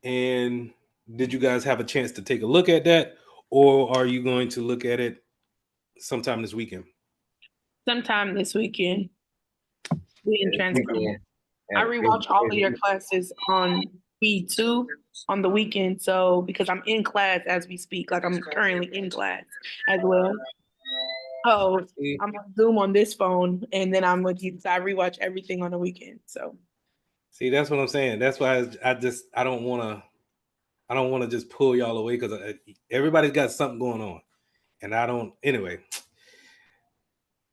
And did you guys have a chance to take a look at that, or are you going to look at it sometime this weekend? Sometime this weekend. Being transparent. I Yeah, rewatch all of your classes on speed too on the weekend. So because I'm in class as we speak, like I'm currently in class as well. Oh, I'm on Zoom on this phone, and then I'm with you. So I rewatch everything on the weekend. So See, that's what I'm saying. That's why I don't want to just pull y'all away because everybody's got something going on, and I don't. Anyway,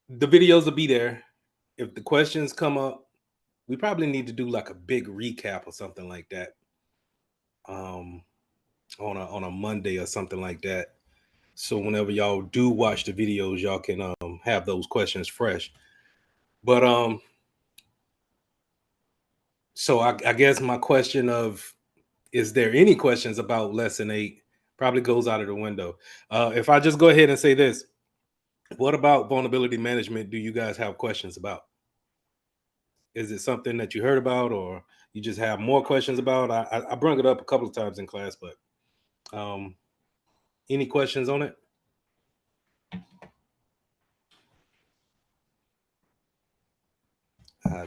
the videos will be there. If the questions come up, we probably need to do like a big recap or something like that. Um, on a Monday or something like that. So whenever y'all do watch the videos, y'all can have those questions fresh. But so I guess my question of is there any questions about lesson 8 probably goes out of the window. If I just go ahead and say this, what about vulnerability management do you guys have questions about? Is it something that you heard about or you just have more questions about? I brought it up a couple of times in class, but any questions on it?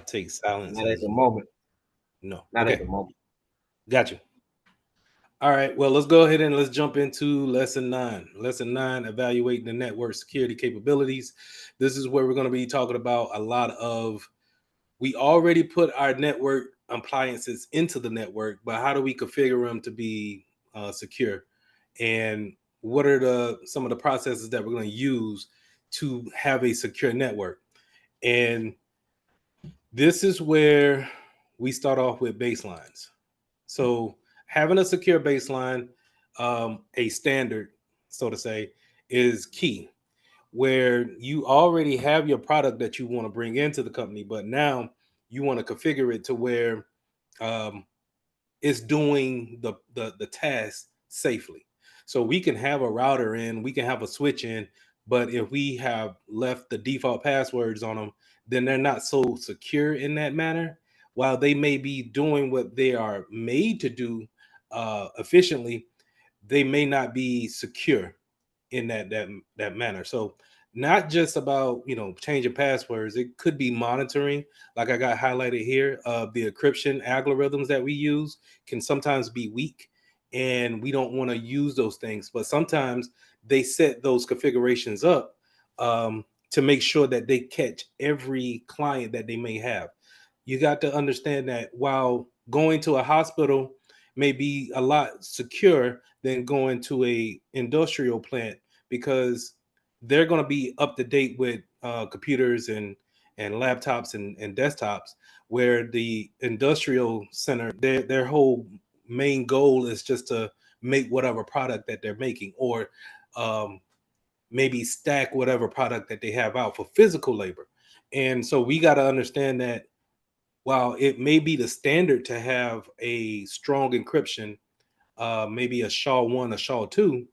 Take silence. Not at the moment. No. Not okay. at the moment. Got you. All right. Well, let's go ahead and let's jump into lesson 9. Lesson 9, evaluating the network security capabilities. This is where we're going to be talking about a lot of, we already put our network appliances into the network, but how do we configure them to be secure? And what are some of the processes that we're going to use to have a secure network? And this is where we start off with baselines. So having a secure baseline, a standard, so to say, is key. Where you already have your product that you want to bring into the company, but now you want to configure it to where um, it's doing the task safely. So we can have a router in, we can have a switch in, but if we have left the default passwords on them, then they're not so secure in that manner. While they may be doing what they are made to do efficiently, they may not be secure in that manner. So not just about changing passwords, it could be monitoring, like I got highlighted here. The encryption algorithms that we use can sometimes be weak, and we don't want to use those things. But sometimes they set those configurations up to make sure that they catch every client that they may have. You got to understand that while going to a hospital may be a lot secure than going to a industrial plant, because they're going to be up to date with computers and laptops and desktops, where the industrial center, their whole main goal is just to make whatever product that they're making, or um, maybe stack whatever product that they have out for physical labor. And so we got to understand that while it may be the standard to have a strong encryption, maybe a SHA-1, a SHA-2,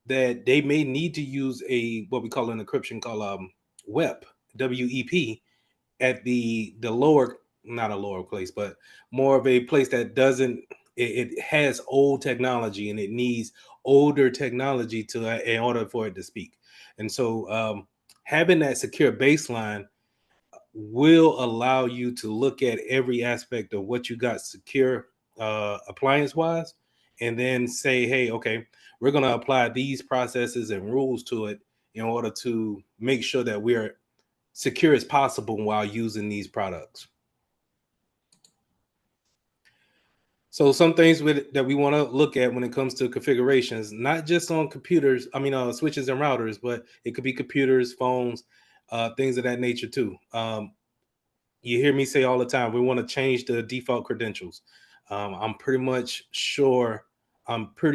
that they may need to use a what we call an encryption called WEP, WEP, at the lower, not a lower place, but more of a place that doesn't, it has old technology and it needs older technology to in order for it to speak. And so having that secure baseline will allow you to look at every aspect of what you got secure appliance wise, and then say, hey, okay, we're going to apply these processes and rules to it in order to make sure that we're secure as possible while using these products. So some things that we want to look at when it comes to configurations, not just on computers, switches and routers, but it could be computers, phones, things of that nature too. You hear me say all the time, we want to change the default credentials. I'm pretty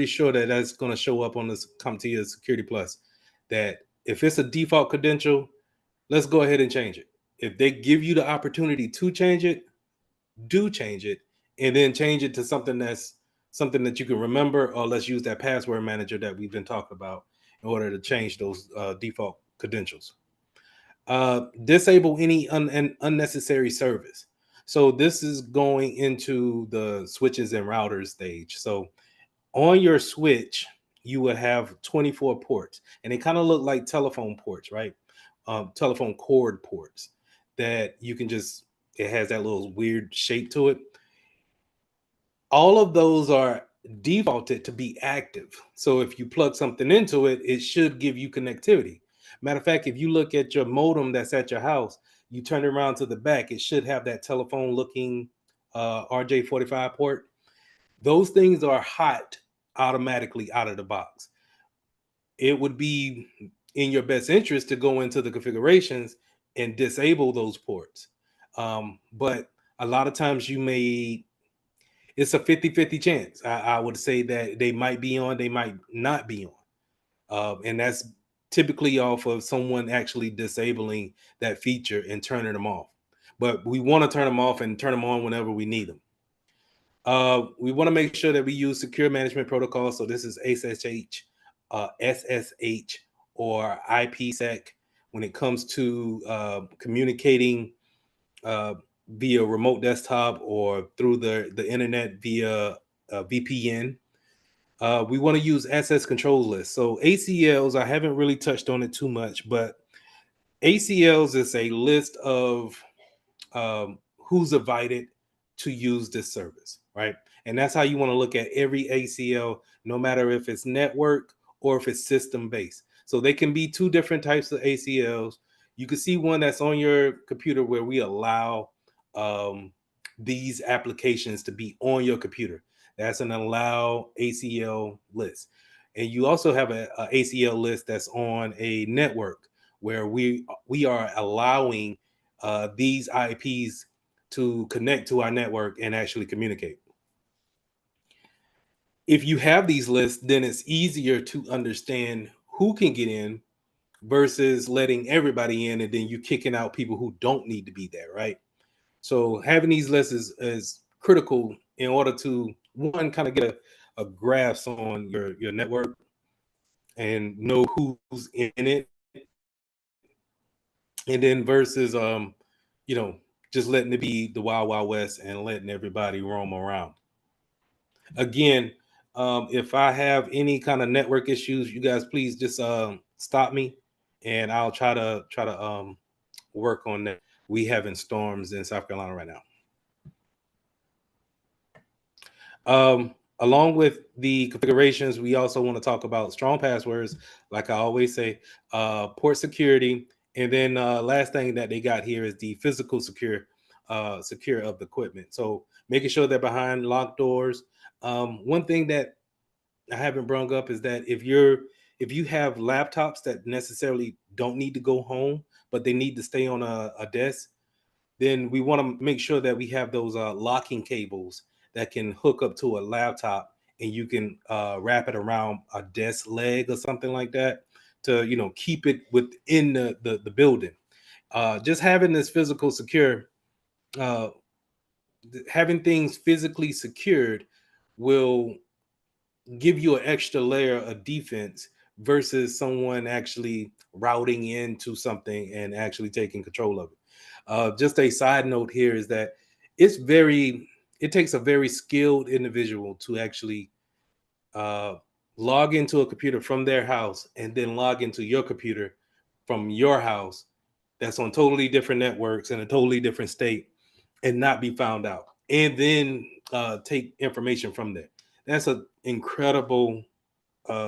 sure that that's going to show up on this CompTIA Security Plus, that if it's a default credential, let's go ahead and change it. If they give you the opportunity to change it, do change it, and then change it to something that you can remember, or let's use that password manager that we've been talking about in order to change those default credentials. Disable any unnecessary service. So this is going into the switches and routers stage. So on your switch, you would have 24 ports, and they kind of look like telephone ports, right? Telephone cord ports that you can just, it has that little weird shape to it. All of those are defaulted to be active. So if you plug something into it, it should give you connectivity. Matter of fact, if you look at your modem that's at your house, you turn it around to the back, it should have that telephone looking RJ45 port. Those things are hot automatically out of the box. It would be in your best interest to go into the configurations and disable those ports. But a lot of times you may, it's a 50-50 chance. I would say that they might be on, they might not be on. And that's typically off of someone actually disabling that feature and turning them off. But we want to turn them off and turn them on whenever we need them. We want to make sure that we use secure management protocol. So this is SSH, or IPsec when it comes to communicating uh, via remote desktop or through the internet via VPN. We want to use access control lists. So ACLs, I haven't really touched on it too much, but ACLs is a list of who's invited to use this service, right? And that's how you want to look at every ACL, no matter if it's network or if it's system based. So they can be two different types of ACLs. You can see one that's on your computer where we allow um, these applications to be on your computer. That's an allow ACL list. And you also have a ACL list that's on a network where we are allowing these IPs to connect to our network and actually communicate. If you have these lists, then it's easier to understand who can get in versus letting everybody in and then you kicking out people who don't need to be there, right? So having these lists is critical in order to one kind of get a grasp on your network and know who's in it, and then versus just letting it be the wild wild west and letting everybody roam around. Again, if I have any kind of network issues, you guys please just stop me, and I'll try to work on that. We having storms in South Carolina right now. Along with the configurations, we also want to talk about strong passwords, like I always say, port security, and then last thing that they got here is the physical secure of the equipment. So making sure they're behind locked doors. One thing that I haven't brung up is that if you have laptops that necessarily don't need to go home, but they need to stay on a desk, then we want to make sure that we have those locking cables that can hook up to a laptop, and you can wrap it around a desk leg or something like that to keep it within the building. Just having this physical secure, uh, having things physically secured will give you an extra layer of defense versus someone actually routing into something and actually taking control of it. Just a side note here is that it's very, it takes a very skilled individual to actually uh, log into a computer from their house and then log into your computer from your house that's on totally different networks in a totally different state and not be found out, and then take information from there. That's an incredible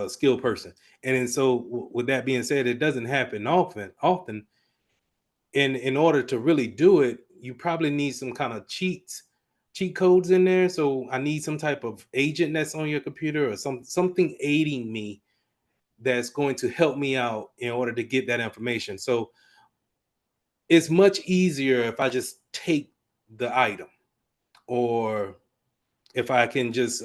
skilled person. And then so with that being said, it doesn't happen often. And in order to really do it, you probably need some kind of cheat codes in there. So I need some type of agent that's on your computer or something aiding me that's going to help me out in order to get that information. So it's much easier if I just take the item, or if I can just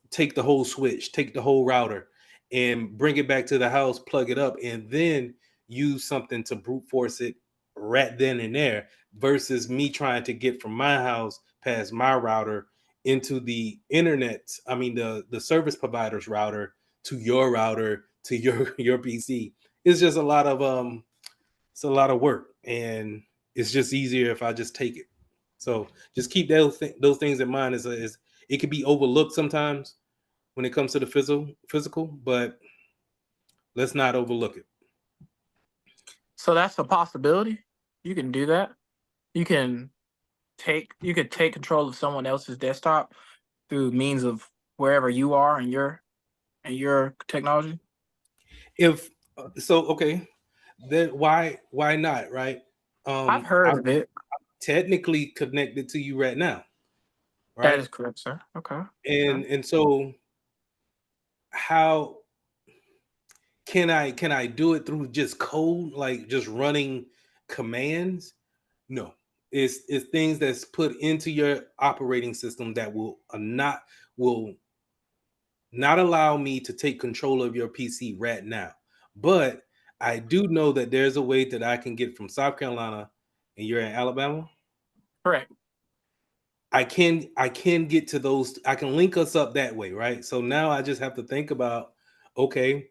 take the whole switch, take the whole router, and bring it back to the house, plug it up, and then use something to brute force it right then and there, versus me trying to get from my house past my router into the internet. I mean, the service provider's router to your router to your PC. It's just a lot of it's a lot of work, and it's just easier if I just take it. So just keep those things in mind. Is it could be overlooked sometimes when it comes to the physical, but let's not overlook it. So that's a possibility. You can do that. You can take control of someone else's desktop through means of wherever you are in your technology. If so, okay, then why not, right? I've heard I'm of it. technically connected to you right now, That right? is correct, sir. Okay. Okay. And so how can I do it through just code, like just running commands? No, it's things that's put into your operating system that will not allow me to take control of your PC right now. But I do know that there's a way that I can get from South Carolina and you're in Alabama. Correct. I can get to those. I can link us up that way, right? So now I just have to think about, okay,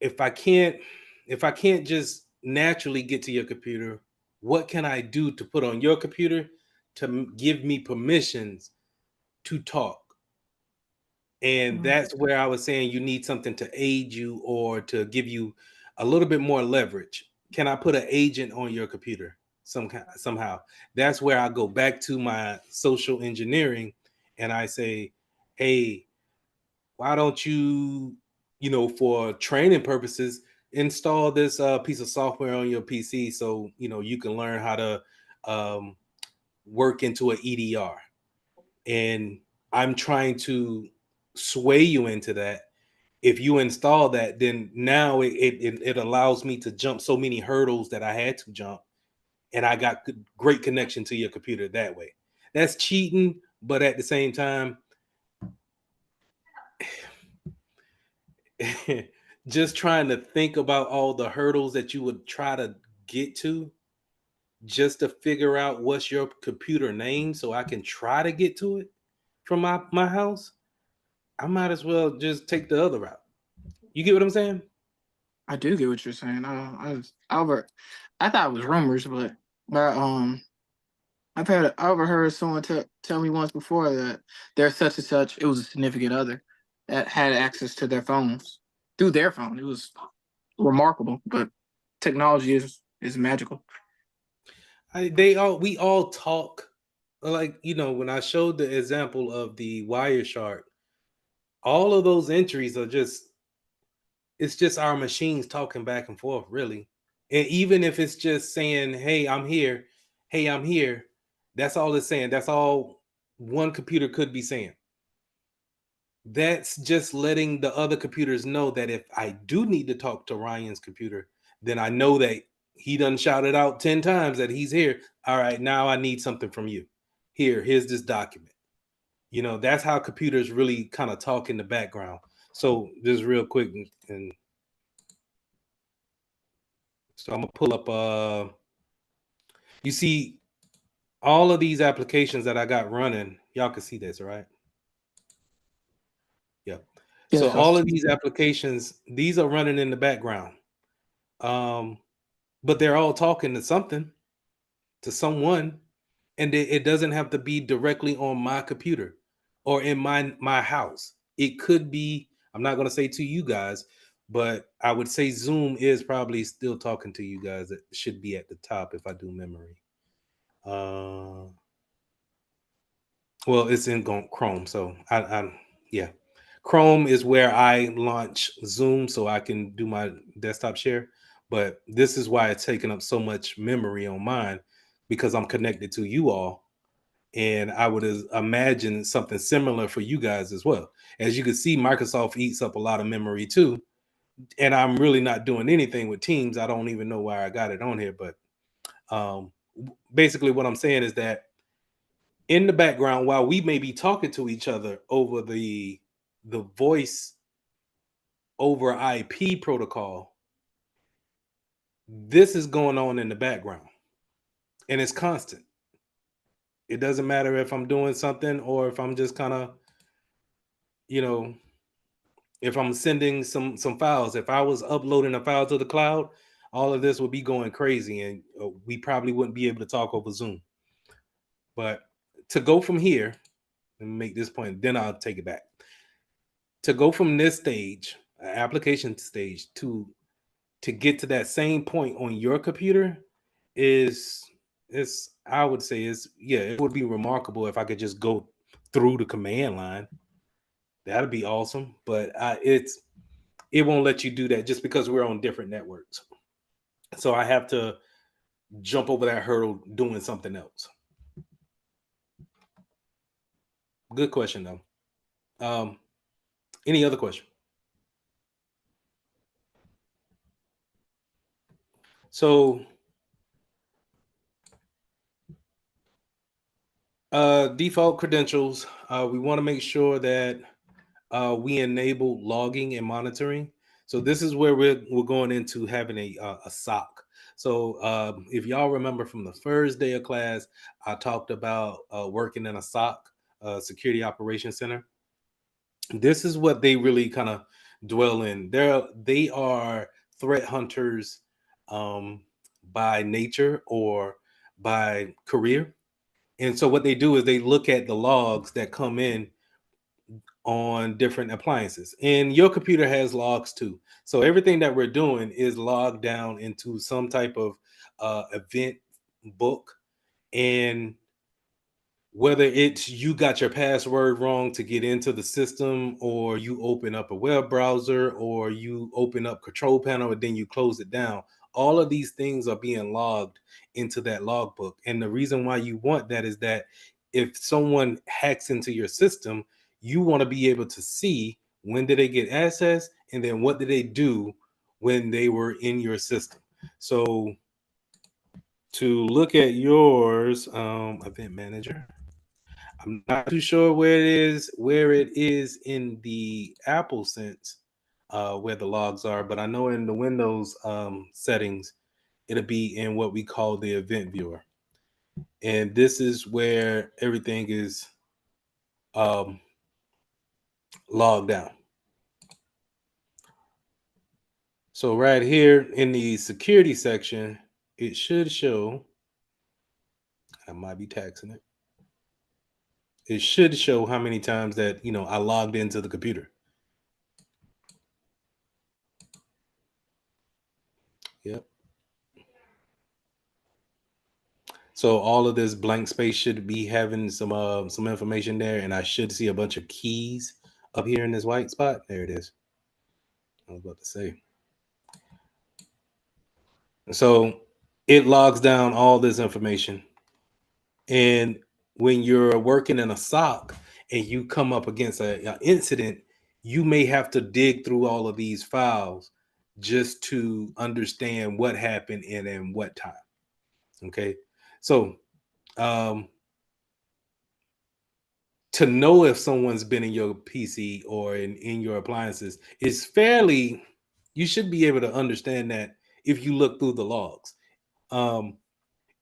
if I can't if I can't just naturally get to your computer, what can I do to put on your computer to give me permissions to talk? And Mm. that's where I was saying you need something to aid you or to give you a little bit more leverage. Can I put an agent on your computer somehow? That's where I go back to my social engineering and I say, hey, why don't you, for training purposes, install this piece of software on your PC so you can learn how to um, work into an EDR. And I'm trying to sway you into that. If you install that, then now it allows me to jump so many hurdles that I had to jump, and I got great connection to your computer that way. That's cheating, but at the same time, just trying to think about all the hurdles that you would try to get to just to figure out what's your computer name so I can try to get to it from my house. I might as well just take the other route. You get what I'm saying? I do get what you're saying. I thought it was rumors, but I overheard someone tell me once before that there's such and such. It was a significant other that had access to their phones through their phone. It was remarkable, but technology is magical. We all talk, like, when I showed the example of the Wireshark, all of those entries are just it's just our machines talking back and forth, really. And even if it's just saying, hey, I'm here, hey, I'm here, that's all it's saying. That's all one computer could be saying. That's just letting the other computers know that if I do need to talk to Ryan's computer, then I know that he done shouted out 10 times that he's here. All right, now I need something from you. Here's this document. That's how computers really kind of talk in the background. So just real quick, and so I'm gonna pull up you see all of these applications that I got running. Y'all can see this, right? Yeah. So Yes, sir. all of these applications, these are running in the background. Um, but they're all talking to something, to someone, and it doesn't have to be directly on my computer or in my house. It could be, I'm not going to say to you guys, but I would say Zoom is probably still talking to you guys. It should be at the top if I do memory. uh well, it's in Chrome, so I yeah, Chrome is where I launch Zoom so I can do my desktop share. But this is why it's taking up so much memory on mine, because I'm connected to you all. And I would imagine something similar for you guys as well. As you can see, Microsoft eats up a lot of memory too. And I'm really not doing anything with Teams. I don't even know why I got it on here. But basically, what I'm saying is that in the background, while we may be talking to each other over the voice over IP protocol, this is going on in the background, and it's constant. It doesn't matter if I'm doing something or if I'm just kind of, you know, if I'm sending some files. If I was uploading a file to the cloud, all of this would be going crazy, and we probably wouldn't be able to talk over Zoom. But to go from here and make this point, then I'll take it back. To go from this stage, application stage, to get to that same point on your computer is I would say it would be remarkable if I could just go through the command line. That'd be awesome, but it won't let you do that just because we're on different networks. So I have to jump over that hurdle doing something else. Good question though. Any other question? So default credentials, we want to make sure that we enable logging and monitoring. So this is where we're going into having a SOC. So if y'all remember from the first day of class, I talked about working in a SOC, Security Operations Center. This is what they really kind of dwell in. They are threat hunters by nature or by career. And so what they do is they look at the logs that come in on different appliances. And your computer has logs too. So everything that we're doing is logged down into some type of event book. And whether it's you got your password wrong to get into the system, or you open up a web browser, or you open up control panel and then you close it down, all of these things are being logged into that logbook. And the reason why you want that is that if someone hacks into your system, you want to be able to see when did they get access, and then what did they do when they were in your system. So to look at yours, event manager, I'm not too sure where it is in the Apple sense, where the logs are, but I know in the Windows settings, it'll be in what we call the event viewer. And this is where everything is um, logged down. So right here in the security section, it should show, I might be taxing it. It should show how many times that, I logged into the computer. Yep. So all of this blank space should be having some information there, and I should see a bunch of keys up here in this white spot. There it is. I was about to say. So it logs down all this information, and when you're working in a SOC and you come up against an incident, you may have to dig through all of these files just to understand what happened and in what time. Okay, so to know if someone's been in your PC or in your appliances is fairly, you should be able to understand that if you look through the logs. Um,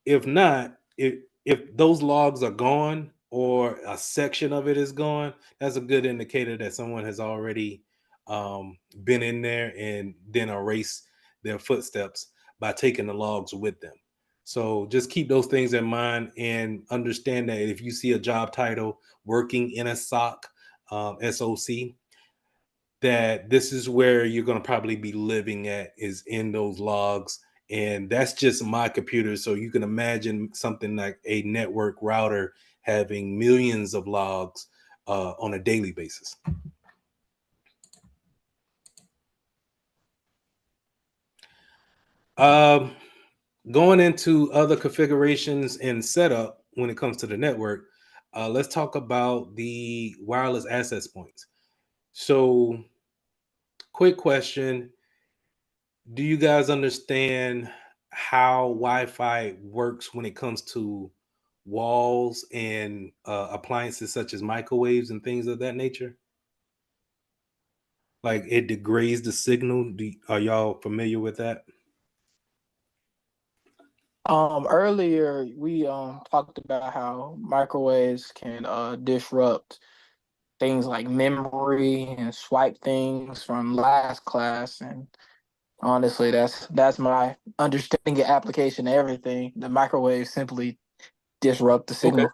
if not, if those logs are gone or a section of it is gone, that's a good indicator that someone has already been in there and then erased their footsteps by taking the logs with them. So just keep those things in mind and understand that if you see a job title working in a SOC, SOC, that this is where you're going to probably be living at, is in those logs. And that's just my computer. So you can imagine something like a network router having millions of logs on a daily basis. Um, Going into other configurations and setup when it comes to the network, let's talk about the wireless access points. So, quick question: do you guys understand how Wi-Fi works when it comes to walls and appliances such as microwaves and things of that nature? Like it degrades the signal. Are y'all familiar with that? Earlier we talked about how microwaves can disrupt things like memory and swipe things from last class, and Honestly, that's my understanding of application of everything. The microwave simply disrupt the Okay. signal.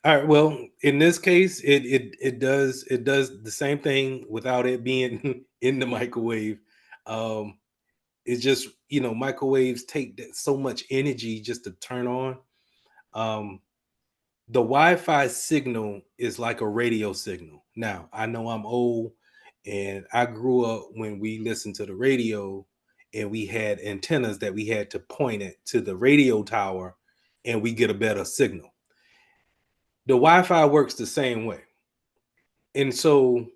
All right. Well, in this case, it does the same thing without it being in the microwave. Um, it's just microwaves take so much energy just to turn on. Um, the Wi-Fi signal is like a radio signal. Now, I know I'm old, and I grew up when we listened to the radio, and we had antennas that we had to point it to the radio tower, and we get a better signal. The Wi-Fi works the same way. And so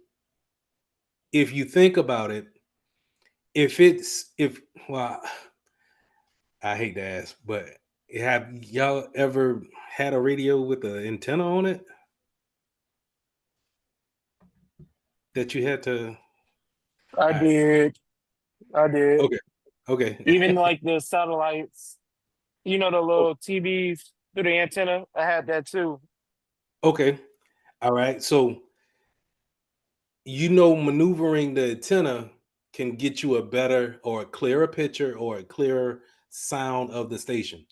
if you think about it, if well, I hate to ask, but have y'all ever had a radio with an antenna on it that you had to? I All right, did. I did. okay, Even okay, like the satellites, the little TVs through the antenna. I had that too. okay, all right. So maneuvering the antenna can get you a better or a clearer picture or a clearer sound of the station.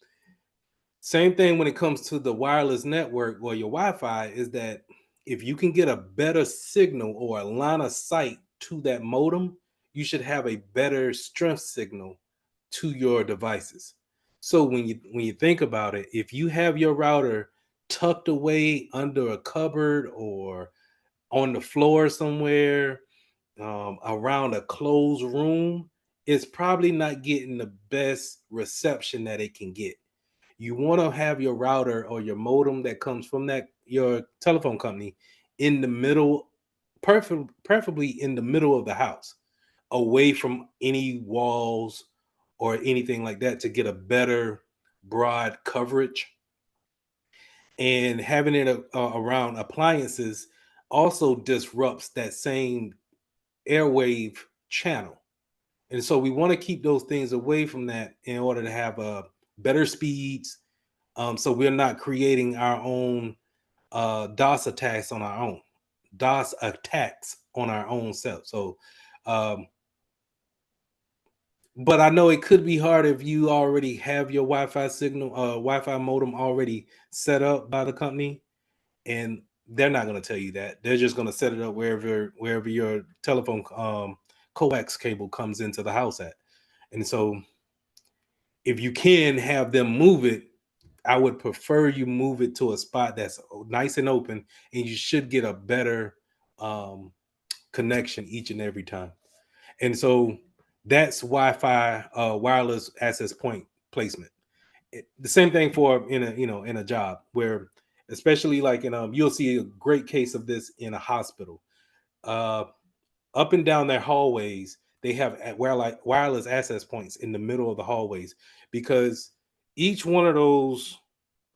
Same thing when it comes to the wireless network or your Wi-Fi is that if you can get a better signal or a line of sight to that modem, you should have a better strength signal to your devices. So when you think about it, if you have your router tucked away under a cupboard or on the floor somewhere, around a closed room, it's probably not getting the best reception that it can get. You want to have your router or your modem that comes from that your telephone company in the middle, preferably in the middle of the house, away from any walls or anything like that to get a better broad coverage. And having it around appliances also disrupts that same airwave channel. And so we want to keep those things away from that in order to have better speeds, so we're not creating our own DOS attacks on our own, DOS attacks on our own self. So, um, but I know it could be hard if you already have your Wi-Fi signal, Wi-Fi modem already set up by the company, and they're not going to tell you that. They're just going to set it up wherever your telephone coax cable comes into the house at. And so, if you can have them move it, I would prefer you move it to a spot that's nice and open, and you should get a better um, connection each and every time. And so that's Wi-Fi wireless access point placement. The same thing for in a job where, especially like you'll see a great case of this in a hospital. Uh, Up and down their hallways, they have wireless access points in the middle of the hallways because each one of those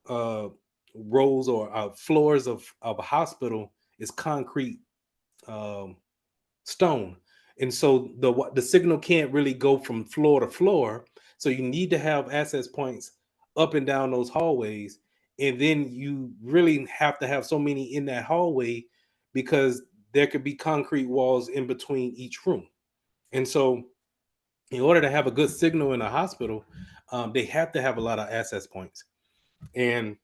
uh, rows or floors of a hospital is concrete um, stone, and so the signal can't really go from floor to floor. So you need to have access points up and down those hallways, and then you really have to have so many in that hallway because there could be concrete walls in between each room. And so, in order to have a good signal in a hospital, they have to have a lot of access points. And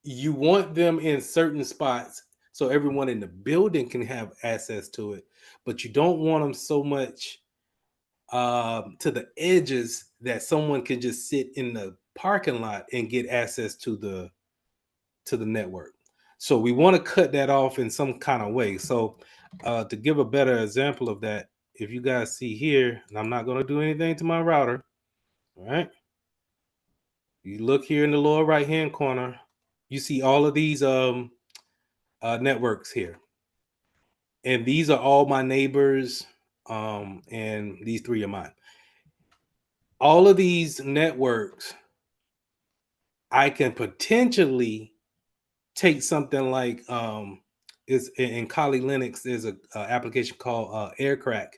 you want them in certain spots so everyone in the building can have access to it, but you don't want them so much to the edges that someone can just sit in the parking lot and get access to the network. So we want to cut that off in some kind of way. So to give a better example of that, if you guys see here, and I'm not going to do anything to my router, all right? You look here in the lower right hand corner, you see all of these networks here, and these are all my neighbors, and these three are mine. All of these networks, I can potentially take something like is in Kali Linux. There's a application called AirCrack,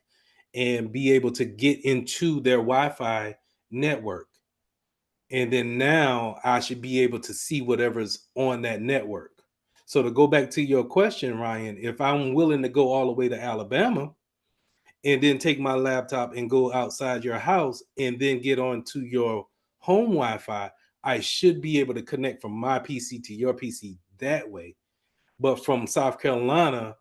and be able to get into their Wi-Fi network. And then now I should be able to see whatever's on that network. So to go back to your question, Ryan, if I'm willing to go all the way to Alabama and then take my laptop and go outside your house and then get onto your home Wi-Fi, I should be able to connect from my PC to your PC that way. But from South Carolina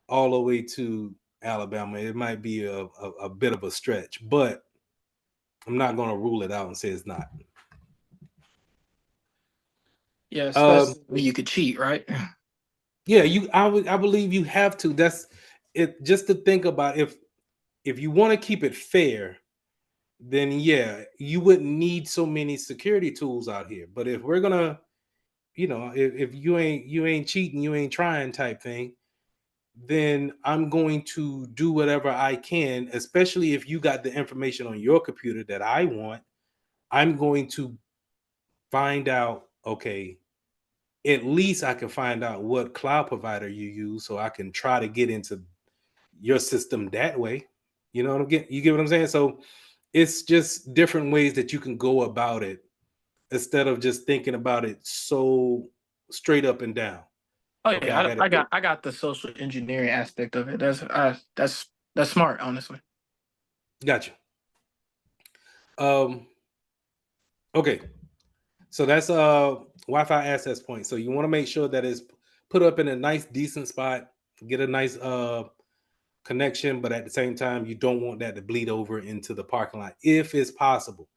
all the way to Alabama, it might be a bit of a stretch, but I'm not going to rule it out and say it's not. Yeah, especially when you could cheat, right? Yeah, I believe you have to. That's it. Just to think about, if you want to keep it fair, then yeah, you wouldn't need so many security tools out here. But if we're gonna, if you ain't cheating, you ain't trying type thing, then I'm going to do whatever I can, especially if you got the information on your computer that I want. I'm going to find out, okay, at least I can find out what cloud provider you use so I can try to get into your system that way. You know what I'm getting? You get what I'm saying? So it's just different ways that you can go about it instead of just thinking about it so straight up and down. Oh Okay, I yeah, got it. I got the social engineering aspect of it. That's smart, honestly. Got you. Okay. So that's Wi-Fi access point. So you want to make sure that it's put up in a nice, decent spot, get a nice connection, but at the same time, you don't want that to bleed over into the parking lot if it's possible.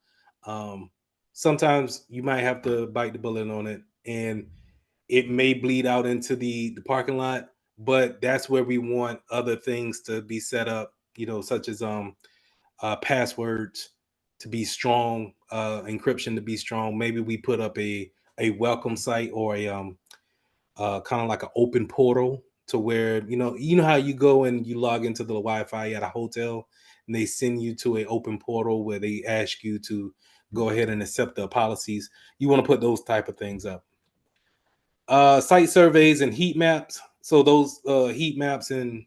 Um, Sometimes you might have to bite the bullet on it, and it may bleed out into the parking lot. But that's where we want other things to be set up, such as passwords to be strong, encryption to be strong. Maybe we put up a welcome site or a kind of like an open portal to where you know how you go and you log into the Wi-Fi at a hotel and they send you to an open portal where they ask you to go ahead and accept the policies. You want to put those type of things up. Site surveys and heat maps. So those heat maps and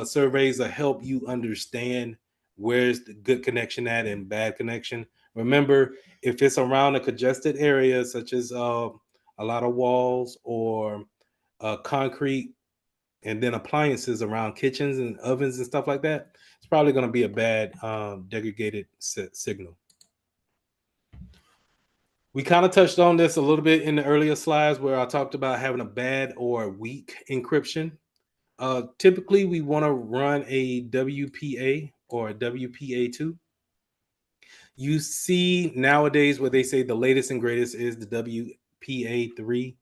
surveys will help you understand where's the good connection at and bad connection. Remember, if it's around a congested area, such as a lot of walls or concrete, and then appliances around kitchens and ovens and stuff like that, it's probably going to be a bad degraded signal. We kind of touched on this a little bit in the earlier slides where I talked about having a bad or weak encryption. Typically, we want to run a WPA or a WPA2. You see nowadays where they say the latest and greatest is the WPA3.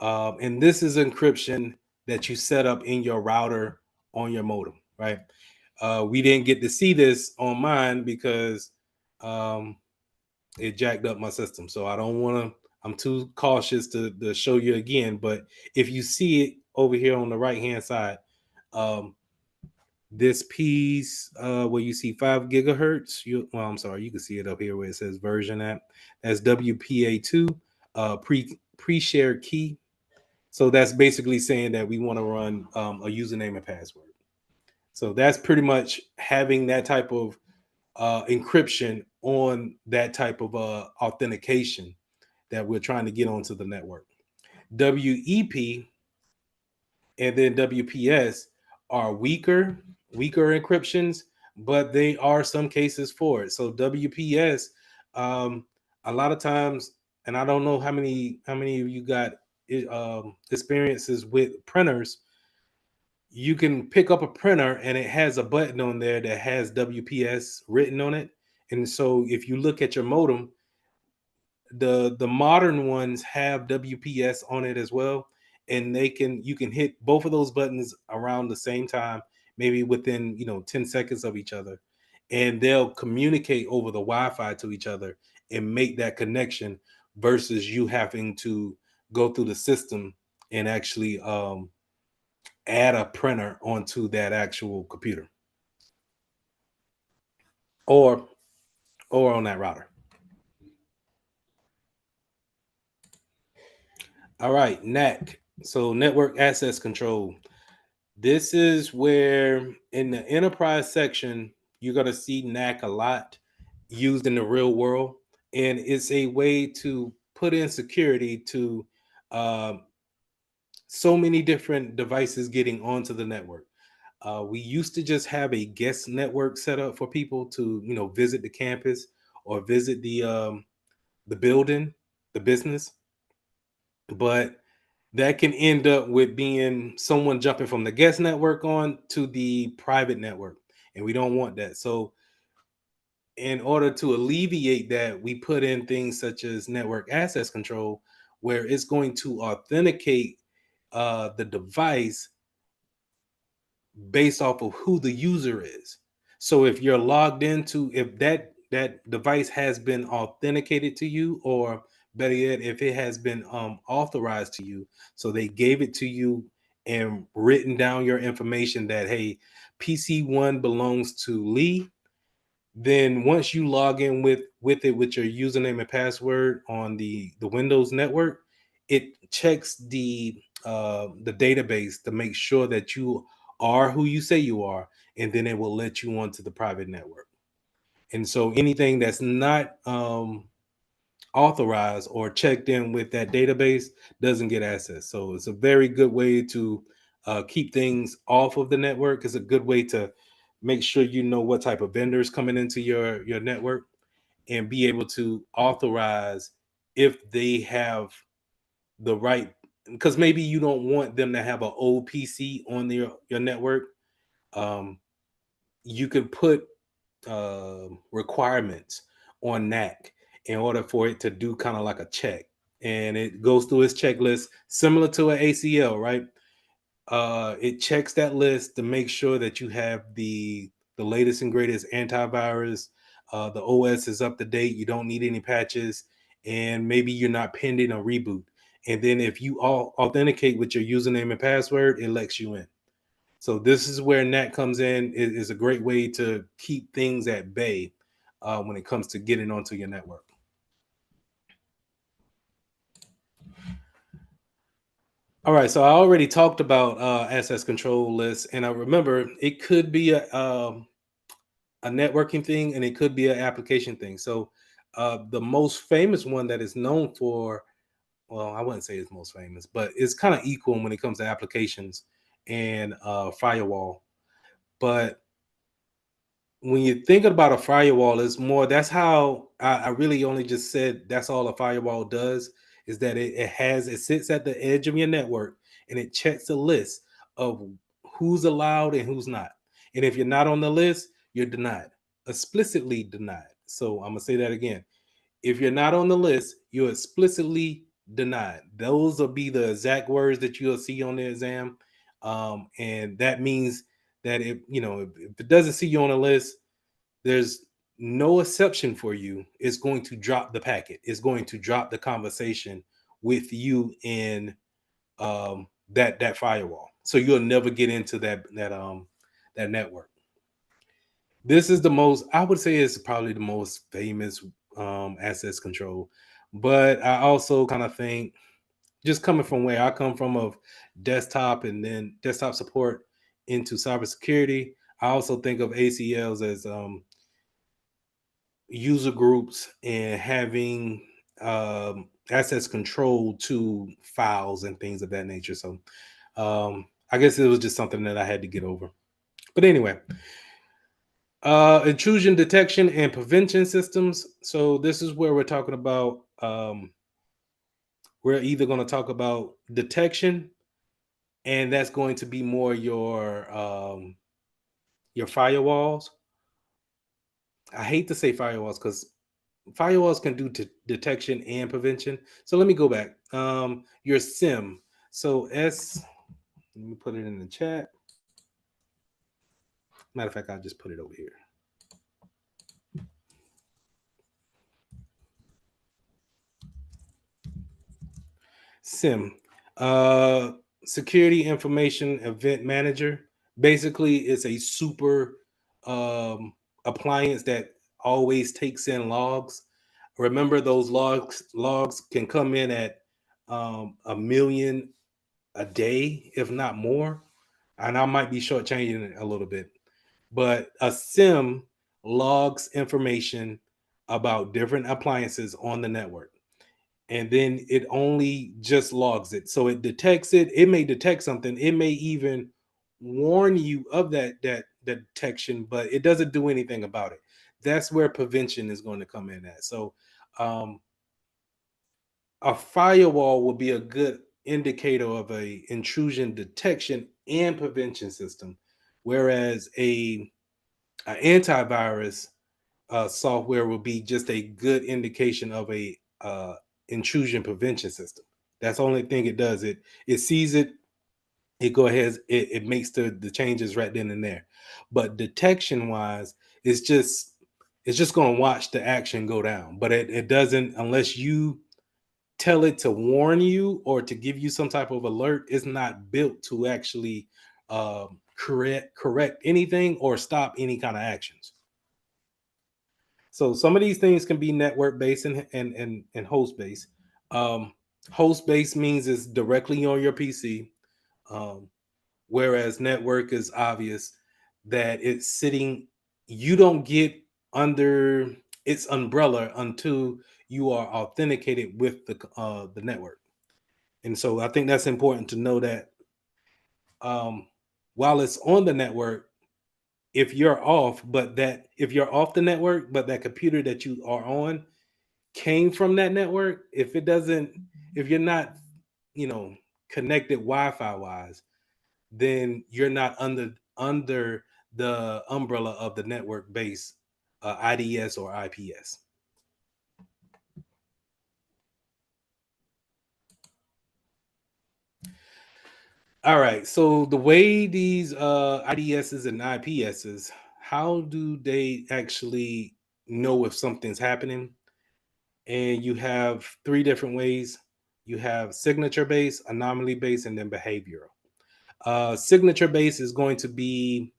And this is encryption that you set up in your router on your modem, right? We didn't get to see this on mine because um, it jacked up my system. So I don't want to, I'm too cautious to show you again. But if you see it over here on the right hand side, um, this piece where you see 5 gigahertz, well, I'm sorry, you can see it up here where it says version at. That's WPA2 pre-shared key. So that's basically saying that we want to run a username and password. So that's pretty much having that type of encryption on that type of authentication that we're trying to get onto the network. WEP and then WPS are weaker encryptions, but they are some cases for it. So WPS, a lot of times, and I don't know how many of you got experiences with printers. You can pick up a printer and it has a button on there that has WPS written on it, and so if you look at your modem, the modern ones have WPS on it as well, and you can hit both of those buttons around the same time, maybe within 10 seconds of each other, and they'll communicate over the Wi-Fi to each other and make that connection versus you having to go through the system and actually add a printer onto that actual computer or on that router. All right, NAC. So network access control. This is where in the enterprise section, you're going to see NAC a lot used in the real world. And it's a way to put in security to uh, so many different devices getting onto the network. We used to just have a guest network set up for people to, visit the campus or visit the building, the business, but that can end up with being someone jumping from the guest network on to the private network, and we don't want that. So in order to alleviate that, we put in things such as network access control, where it's going to authenticate the device based off of who the user is. So if you're logged into, if that device has been authenticated to you, or better yet, if it has been authorized to you, so they gave it to you and written down your information that, hey, PC1 belongs to Lee. Then once you log in with it with your username and password on the Windows network, it checks the database to make sure that you are who you say you are, and then it will let you onto the private network. And so anything that's not authorized or checked in with that database doesn't get access. So it's a very good way to keep things off of the network. It's a good way to make sure you know what type of vendors coming into your network, and be able to authorize if they have the right, because maybe you don't want them to have an old PC on your network. um, you can put requirements on NAC in order for it to do kind of like a check, and it goes through its checklist similar to an ACL, right? It checks that list to make sure that you have the latest and greatest antivirus. The OS is up to date. You don't need any patches, and maybe you're not pending a reboot. And then if you all authenticate with your username and password, it lets you in. So this is where NAT comes in. It is a great way to keep things at bay when it comes to getting onto your network. All right, so I already talked about access control lists, and I remember it could be a networking thing, and it could be an application thing. So the most famous one that is known for, well, I wouldn't say it's most famous, but it's kind of equal when it comes to applications and firewall. But when you think about a firewall, it's more, that's how I really only just said that's all a firewall does, is that it sits at the edge of your network, and it checks a list of who's allowed and who's not. And if you're not on the list, you're denied, explicitly denied. So I'm gonna say that again. If you're not on the list, you're explicitly denied. Those will be the exact words that you'll see on the exam. And that means that if it doesn't see you on the list, there's no exception for you. It's going to drop the packet. It's going to drop the conversation with you in that firewall. So you'll never get into that network. This is the most, I would say, it's probably the most famous access control. But I also kind of think, just coming from where I come from, of desktop and then desktop support into cybersecurity, I also think of ACLs as user groups and having access control to files and things of that nature. So I guess it was just something that I had to get over. But anyway, intrusion detection and prevention systems. So this is where we're talking about. We're either going to talk about detection, and that's going to be more your firewalls. I hate to say firewalls because firewalls can do detection and prevention. So let me go back. Your SIM. So let me put it in the chat. Matter of fact, I'll just put it over here. SIM, uh, Security Information Event Manager. Basically, it's a super appliance that always takes in logs. Remember, those logs can come in at a million a day, if not more. And I might be shortchanging it a little bit, but a SIM logs information about different appliances on the network, and then it only just logs it. So it detects it. It may detect something. It may even warn you of that detection, but it doesn't do anything about it. That's where prevention is going to come in at. So um, a firewall will be a good indicator of a intrusion detection and prevention system, whereas a antivirus software will be just a good indication of a intrusion prevention system. That's the only thing it does. It sees it, it go ahead, it makes the changes right then and there. But detection wise, it's just it's just going to watch the action go down. But it doesn't, unless you tell it to warn you or to give you some type of alert. It's not built to actually correct anything or stop any kind of actions. So some of these things can be network based and host based. Um, Host based means it's directly on your PC, um, whereas network is obvious that it's sitting. You don't get under its umbrella until you are authenticated with the network. And so I think that's important to know that um, while it's on the network, if you're off, but that if you're off the network, but that computer that you are on came from that network, if it doesn't, if you're not, you know, connected Wi-Fi wise, then you're not under the umbrella of the network base IDS or IPS. All right. So the way these IDSs and IPSs, how do they actually know if something's happening? And you have three different ways. You have signature based, anomaly based, and then behavioral. Signature based is going to be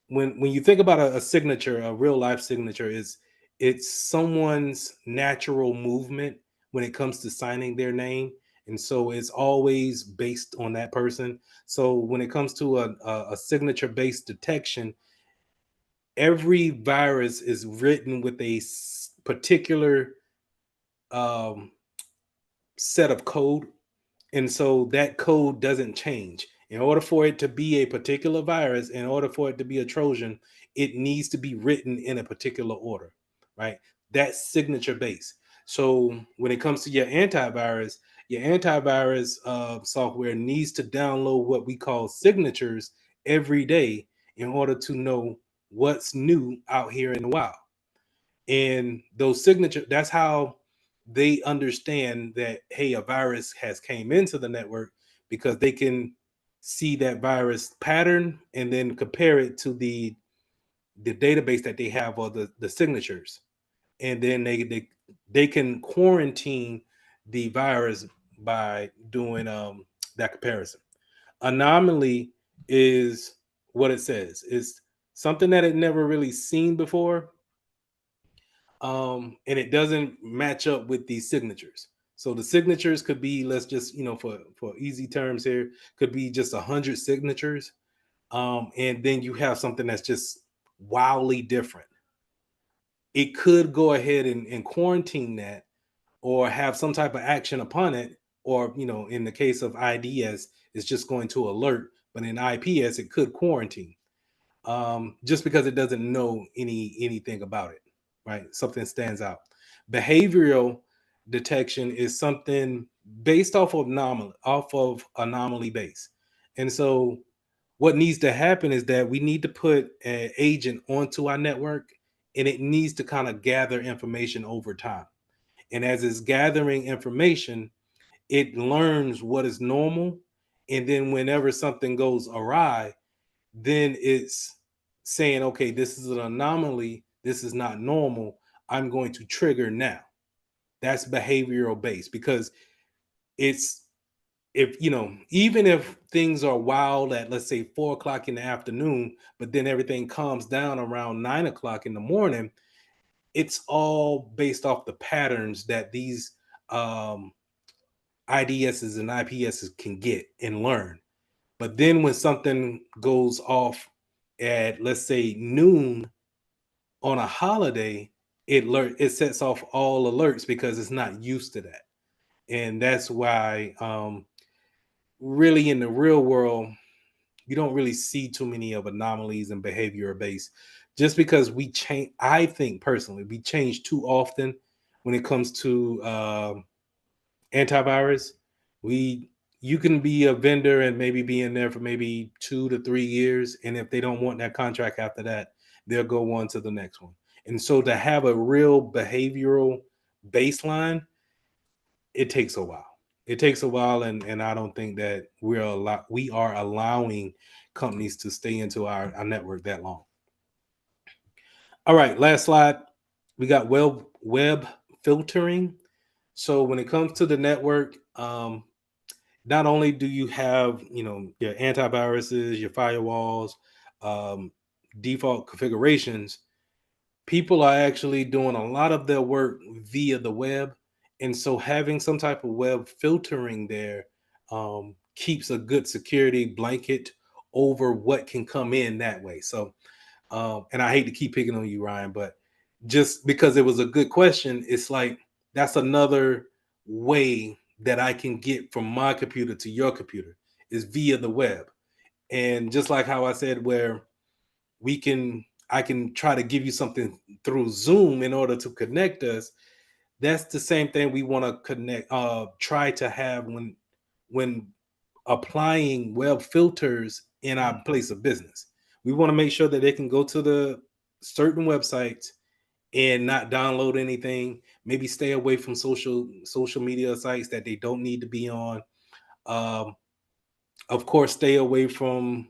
when you think about a signature, a real life signature is it's someone's natural movement when it comes to signing their name, and so it's always based on that person. So when it comes to a signature based detection, every virus is written with a particular um, set of code. And so that code doesn't change. In order for it to be a particular virus, in order for it to be a Trojan, it needs to be written in a particular order, right? That's signature based. So when it comes to your antivirus software needs to download what we call signatures every day in order to know what's new out here in the wild. And those signature, that's how they understand that, hey, a virus has came into the network, because they can see that virus pattern and then compare it to the database that they have, or the signatures, and then they can quarantine the virus by doing that comparison. Anomaly is what it says, it's something that it never really seen before, and it doesn't match up with these signatures. So the signatures could be, let's just, for easy terms here, could be just 100 signatures, and then you have something that's just wildly different. It could go ahead and quarantine that, or have some type of action upon it, or in the case of IDS, it's just going to alert, but in IPS it could quarantine, just because it doesn't know anything about it, right? Something stands out. Behavioral detection is something based off of anomaly base, and so what needs to happen is that we need to put an agent onto our network, and it needs to kind of gather information over time. And as it's gathering information, it learns what is normal, and then whenever something goes awry, then it's saying, okay, this is an anomaly, this is not normal, I'm going to trigger now. That's behavioral based, because it's, if even if things are wild at, let's say, 4 o'clock in the afternoon, but then everything calms down around 9 o'clock in the morning, it's all based off the patterns that these um IDSs and IPSs can get and learn. But then when something goes off at, let's say, noon on a holiday, it sets off all alerts because it's not used to that. And that's why really in the real world, you don't really see too many of anomalies and behavior based, just because we change. I think personally we change too often when it comes to antivirus. We You can be a vendor and maybe be in there for maybe 2 to 3 years, and if they don't want that contract after that, they'll go on to the next one. And so to have a real behavioral baseline, it takes a while. It takes a while, and I don't think that we are allowing companies to stay into our network that long. All right, last slide. We got web filtering. So when it comes to the network, not only do you have your antiviruses, your firewalls, um, default configurations, people are actually doing a lot of their work via the web, and so having some type of web filtering there keeps a good security blanket over what can come in that way. So and I hate to keep picking on you, Ryan, but just because it was a good question, it's like that's another way that I can get from my computer to your computer is via the web. And just like how I said, where I can try to give you something through Zoom in order to connect us. That's the same thing we want to try to have when applying web filters in our place of business. We want to make sure that they can go to the certain websites and not download anything. Maybe stay away from social media sites that they don't need to be on. Um, of course, stay away from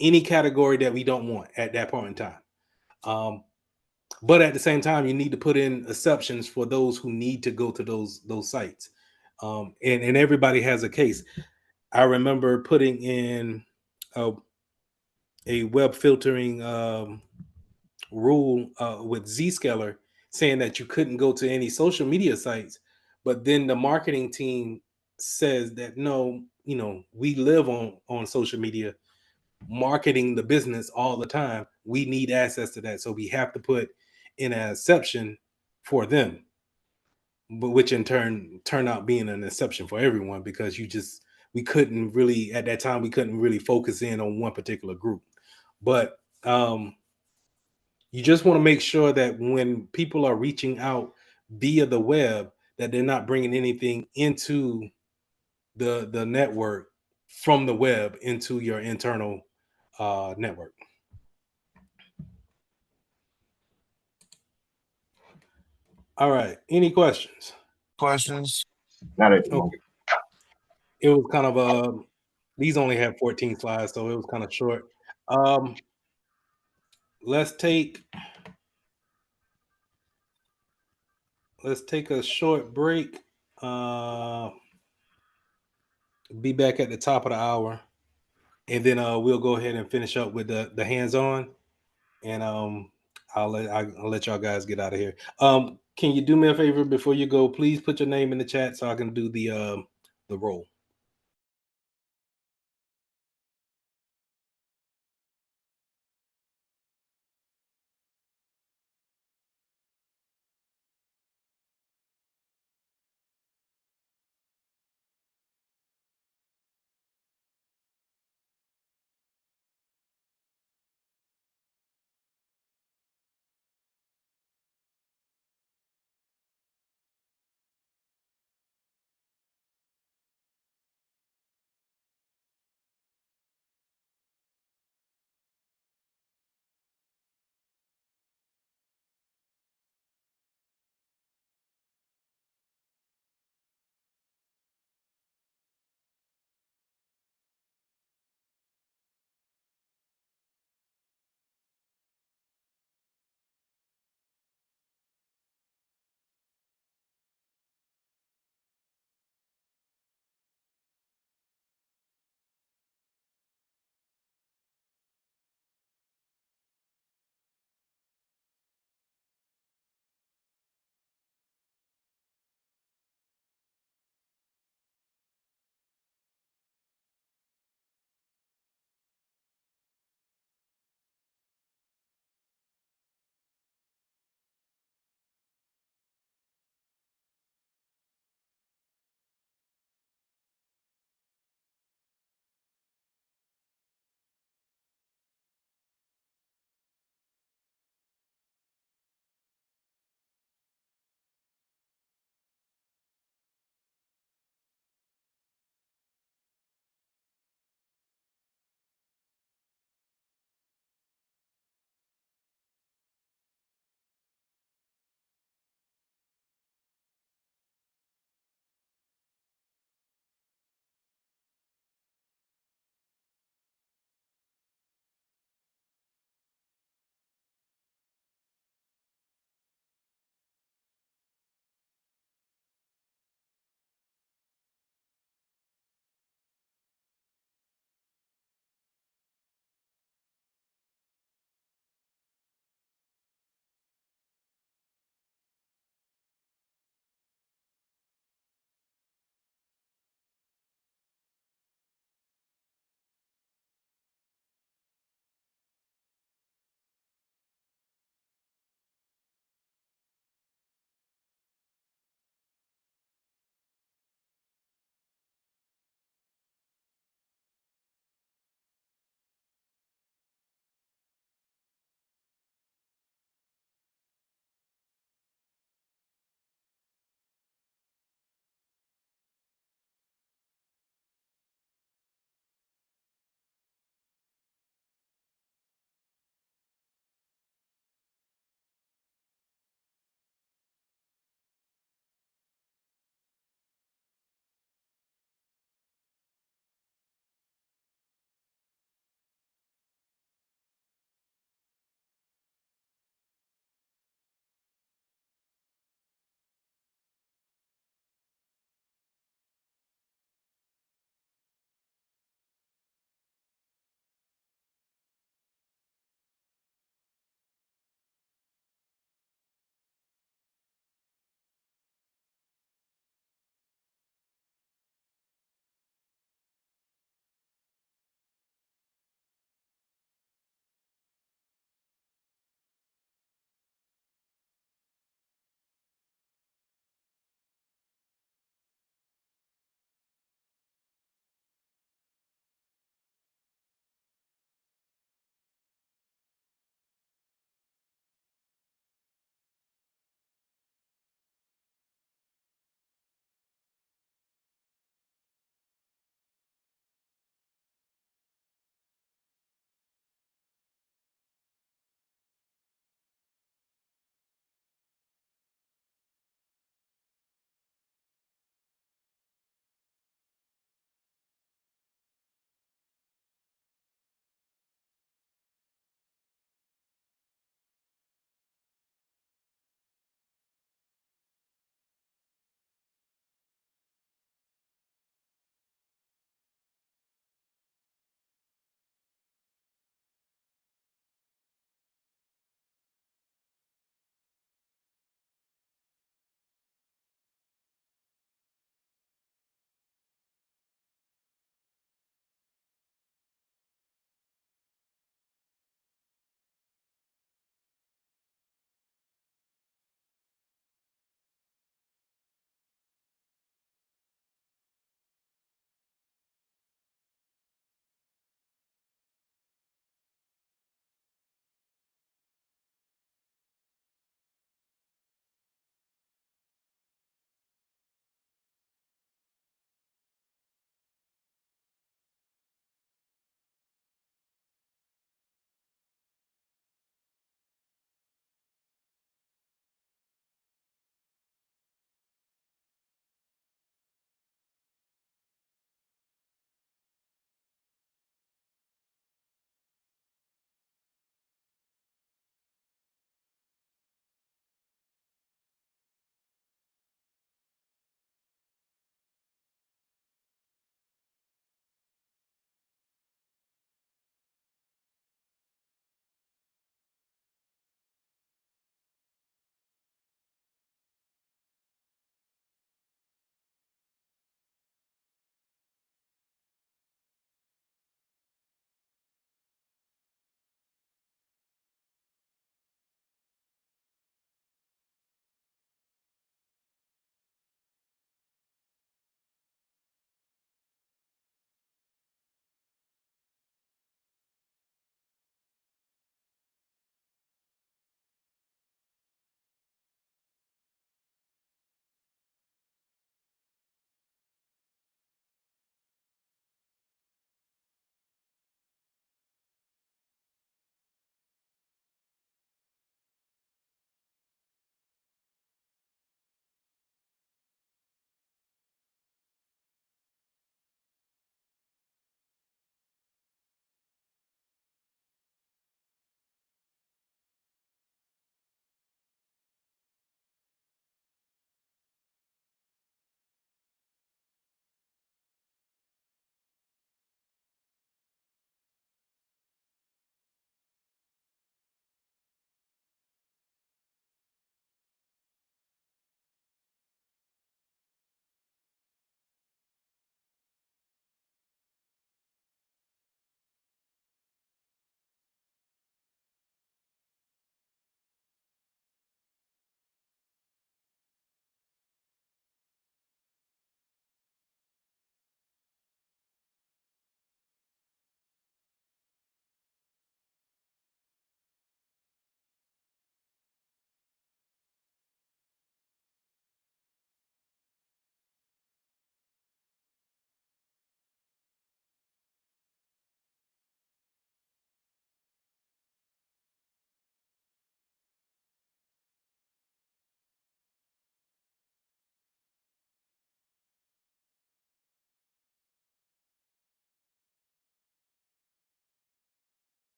any category that we don't want at that point in time. Um, but at the same time, you need to put in exceptions for those who need to go to those sites. And everybody has a case. I remember putting in a, a web filtering rule with Zscaler saying that you couldn't go to any social media sites, but then the marketing team says that no, we live on social media, marketing the business all the time. We need access to that, so we have to put in an exception for them, but which in turn turned out being an exception for everyone because we couldn't really at that time we couldn't really focus in on one particular group. But you just want to make sure that when people are reaching out via the web, that they're not bringing anything into the network from the web into your internal network. All right. Any questions? Questions? Not at the Okay. moment. It was kind of these only have 14 slides, so it was kind of short. Um, let's take a short break. Uh, be back at the top of the hour, and then we'll go ahead and finish up with the hands on, and I'll let y'all guys get out of here. Can you do me a favor before you go? Please put your name in the chat so I can do the roll.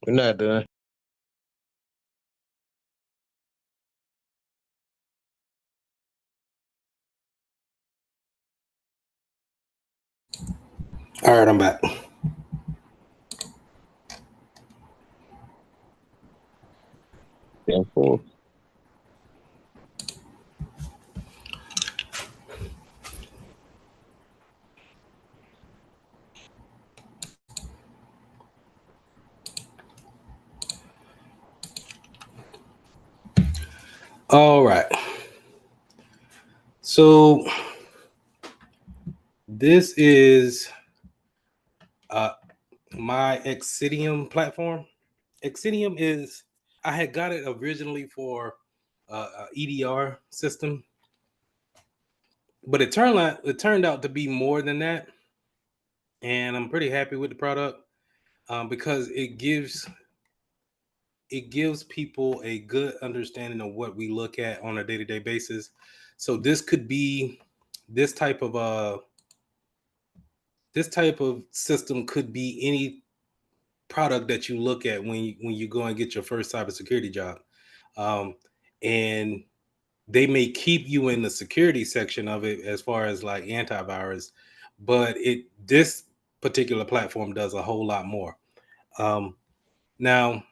We're not done. All right, I'm back. Yeah, cool. All right. So this is my Exidium platform. Exidium is, I had got it originally for a EDR system, but it turned out to be more than that, and I'm pretty happy with the product because it gives people a good understanding of what we look at on a day-to-day basis. So this could be this type of system could be any product that you look at when you go and get your first cybersecurity job, um, and they may keep you in the security section of it as far as like antivirus, but this particular platform does a whole lot more. Now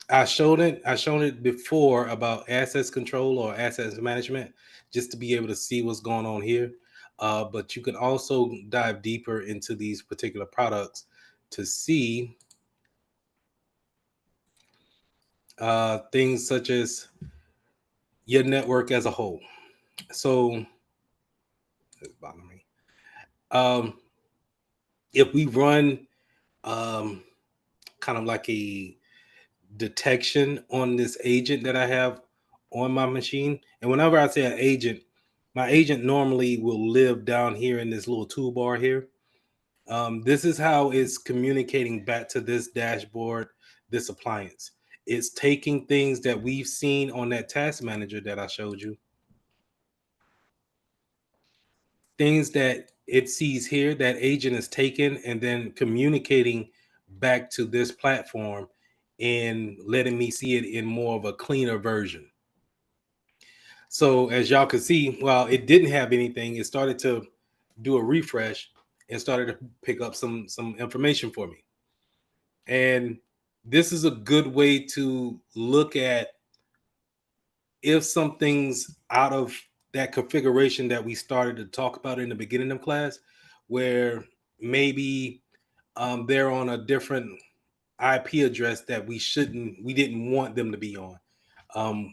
I shown it before about assets control or assets management, just to be able to see what's going on here. But you can also dive deeper into these particular products to see things such as your network as a whole. So it's bothering me. Um, if we run um, kind of like a detection on this agent that I have on my machine. And whenever I say an agent, my agent normally will live down here in this little toolbar here. This is how it's communicating back to this dashboard, this appliance. It's taking things that we've seen on that task manager that I showed you, things that it sees here, that agent is taken and then communicating back to this platform and letting me see it in more of a cleaner version. So as y'all can see, while it didn't have anything, it started to do a refresh and started to pick up some information for me. And this is a good way to look at if something's out of that configuration that we started to talk about in the beginning of class, where maybe they're on a different IP address that we didn't want them to be on.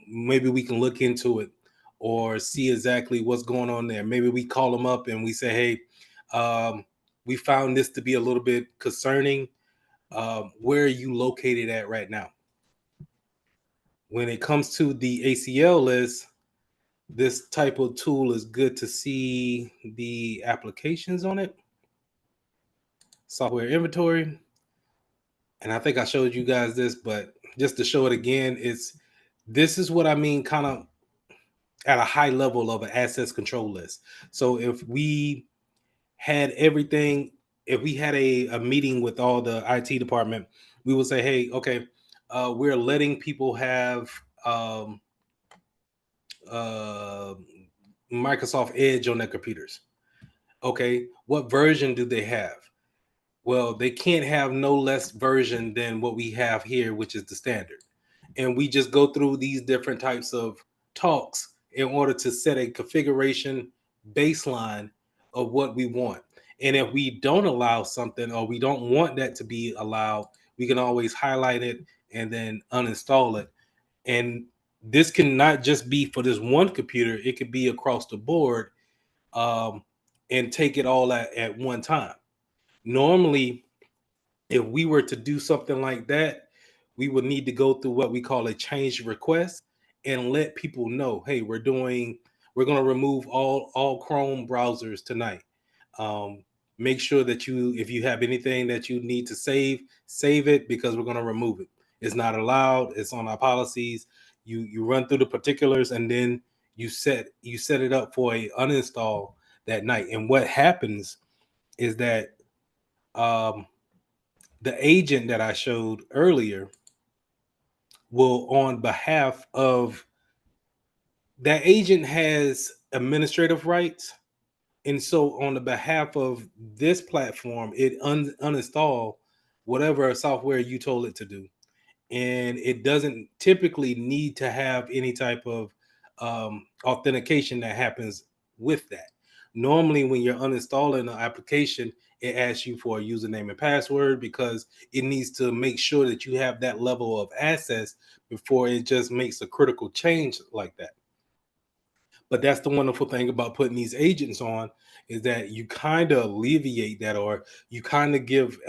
Maybe we can look into it or see exactly what's going on there. Maybe we call them up and we say, hey, we found this to be a little bit concerning. Where are you located at right now? When it comes to the ACL list, this type of tool is good to see the applications on it, software inventory. And I think I showed you guys this, but just to show it again, this is what I mean, kind of at a high level of an assets control list. So if we had everything, if we had a meeting with all the IT department, we would say, hey, okay, we're letting people have um, uh, Microsoft Edge on their computers. Okay, what version do they have? Well, they can't have no less version than what we have here, which is the standard. And we just go through these different types of talks in order to set a configuration baseline of what we want. And if we don't allow something or we don't want that to be allowed, we can always highlight it and then uninstall it. And this can not just be for this one computer, it could be across the board, um, and take it all at one time. Normally, if we were to do something like that, we would need to go through what we call a change request and let people know, hey, we're going to remove all Chrome browsers tonight. Um, Make sure that if you have anything that you need to save it, because we're going to remove it. It's not allowed. It's on our policies. You run through the particulars and then you set it up for a uninstall that night. And what happens is that um, the agent that I showed earlier will, on behalf of that agent, has administrative rights. And so on the behalf of this platform, it uninstall whatever software you told it to do. And it doesn't typically need to have any type of authentication that happens with that. Normally, when you're uninstalling an application, it asks you for a username and password because it needs to make sure that you have that level of access before it just makes a critical change like that. But that's the wonderful thing about putting these agents on, is that you kind of alleviate that, or you kind of give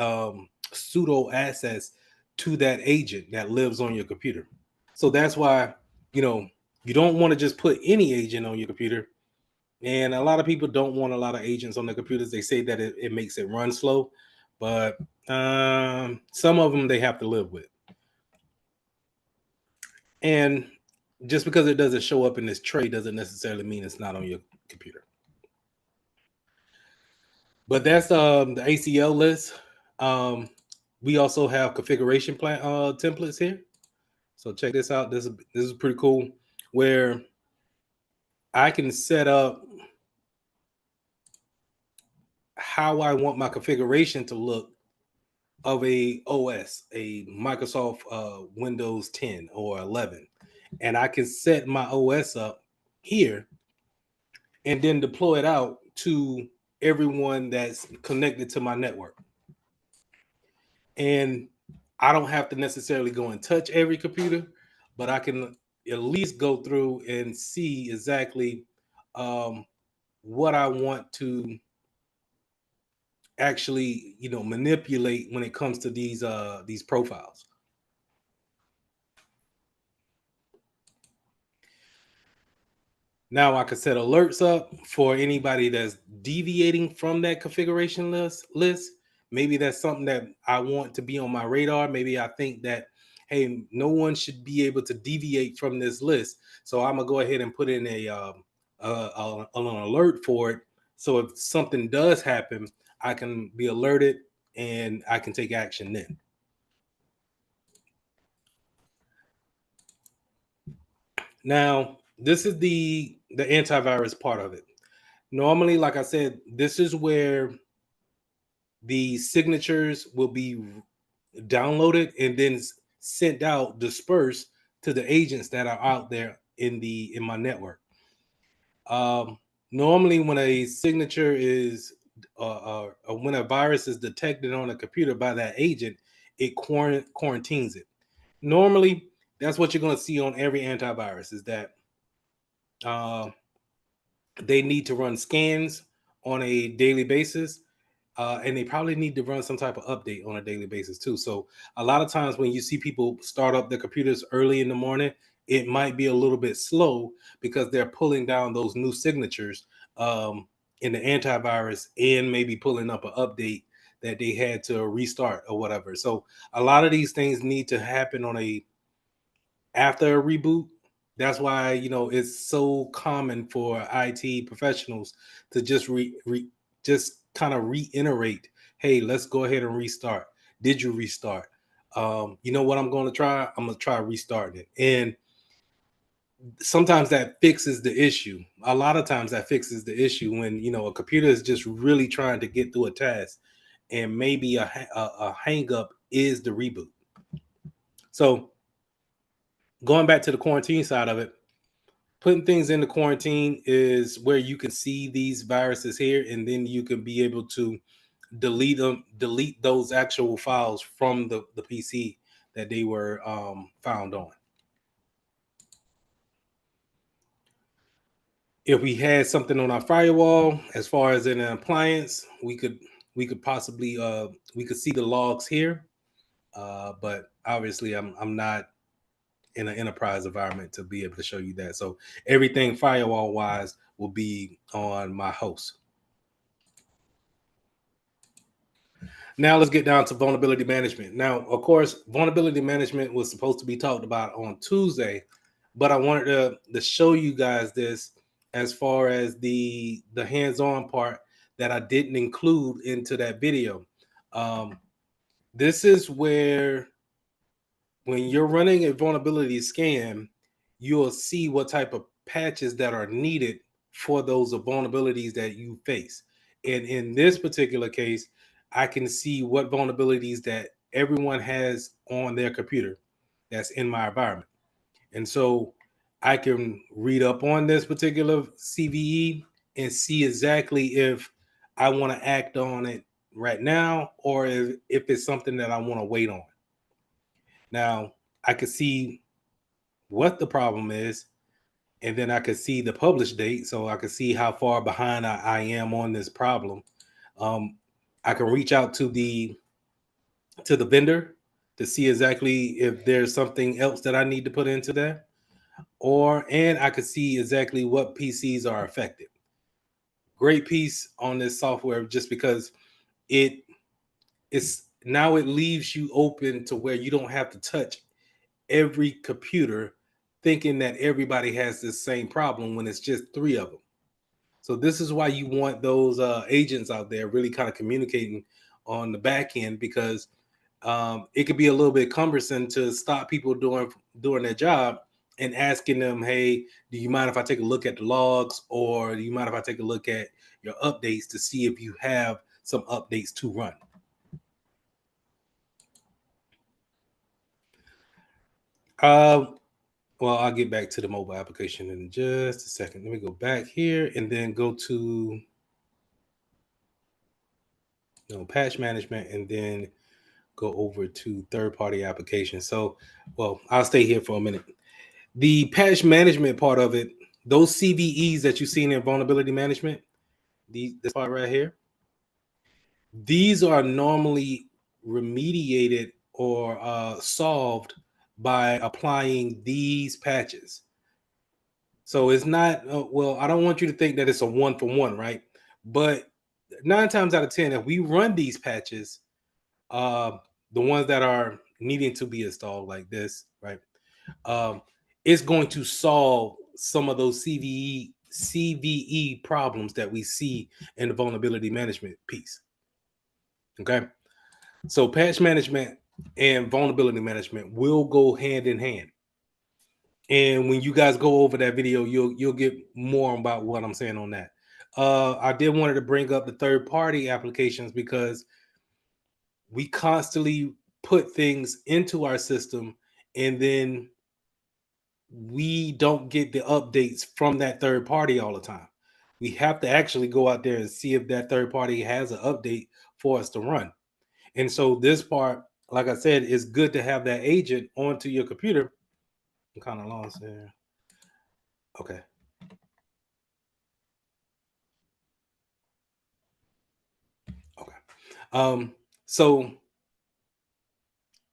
pseudo access to that agent that lives on your computer. So that's why, you don't want to just put any agent on your computer. And a lot of people don't want a lot of agents on their computers. They say that it makes it run slow, but some of them they have to live with. And just because it doesn't show up in this tray doesn't necessarily mean it's not on your computer. But that's the ACL list. We also have configuration plan templates here. So check this out. This is pretty cool, where I can set up how I want my configuration to look of a OS, a Microsoft Windows 10 or 11. And I can set my OS up here and then deploy it out to everyone that's connected to my network. And I don't have to necessarily go and touch every computer, but I can at least go through and see exactly what I want to actually, manipulate when it comes to these profiles. Now I can set alerts up for anybody that's deviating from that configuration list. Maybe that's something that I want to be on my radar. Maybe I think that, hey, no one should be able to deviate from this list. So I'm gonna go ahead and put in an alert for it. So if something does happen, I can be alerted and I can take action then. Now, this is the antivirus part of it. Normally, like I said, this is where the signatures will be downloaded and then sent out, dispersed to the agents that are out there in my network. Normally, when a signature is when a virus is detected on a computer by that agent, it quarantines it. Normally, that's what you're going to see on every antivirus, is that they need to run scans on a daily basis, and they probably need to run some type of update on a daily basis too. So a lot of times when you see people start up their computers early in the morning, it might be a little bit slow because they're pulling down those new signatures in the antivirus and maybe pulling up an update that they had to restart or whatever. So a lot of these things need to happen after a reboot. That's why it's so common for IT professionals to just kind of reiterate, hey, let's go ahead and restart. Did you restart? You know what I'm going to try? I'm going to try restarting it. And sometimes that fixes the issue. A lot of times that fixes the issue when a computer is just really trying to get through a task, and maybe a hang up is the reboot. So going back to the quarantine side of it, putting things into quarantine is where you can see these viruses here, and then you can be able to delete those actual files from the PC that they were found on. If we had something on our firewall, as far as in an appliance, we could possibly we could see the logs here, but obviously I'm not in an enterprise environment to be able to show you that. So everything firewall wise will be on my host. Now let's get down to vulnerability management. Now, of course, vulnerability management was supposed to be talked about on Tuesday, but I wanted to show you guys this as far as the hands-on part that I didn't include into that video. This is where, when you're running a vulnerability scan, you'll see what type of patches that are needed for those vulnerabilities that you face. And in this particular case, I can see what vulnerabilities that everyone has on their computer that's in my environment. And so I can read up on this particular CVE and see exactly if I want to act on it right now, or if it's something that I want to wait on. Now, I could see what the problem is, and then I could see the publish date, so I could see how far behind I am on this problem. Um, I can reach out to the vendor to see exactly if there's something else that I need to put into there, and I could see exactly what PCs are affected. Great piece on this software, just because it it's now it leaves you open to where you don't have to touch every computer thinking that everybody has this same problem when it's just three of them. So this is why you want those agents out there really kind of communicating on the back end, because it could be a little bit cumbersome to stop people doing their job and asking them, hey, do you mind if I take a look at the logs, or do you mind if I take a look at your updates to see if you have some updates to run? Well, I'll get back to the mobile application in just a second. Let me go back here and then go to patch management, and then go over to third-party applications. So, well, I'll stay here for a minute. The patch management part of it, those CVEs that you've seen in vulnerability management, this part right here, these are normally remediated or solved by applying these patches. So it's not, well, I don't want you to think that it's a one for one, right? But 9 times out of 10, if we run these patches, uh, the ones that are needing to be installed like this, right? Um, it's going to solve some of those CVE problems that we see in the vulnerability management piece. Okay. So patch management and vulnerability management will go hand in hand. And when you guys go over that video, you'll get more about what I'm saying on that. I did wanted to bring up the third party applications, because we constantly put things into our system, and then we don't get the updates from that third party all the time. We have to actually go out there and see if that third party has an update for us to run. And so this part, like I said, is good to have that agent onto your computer. I'm kind of lost there. Okay. Okay. So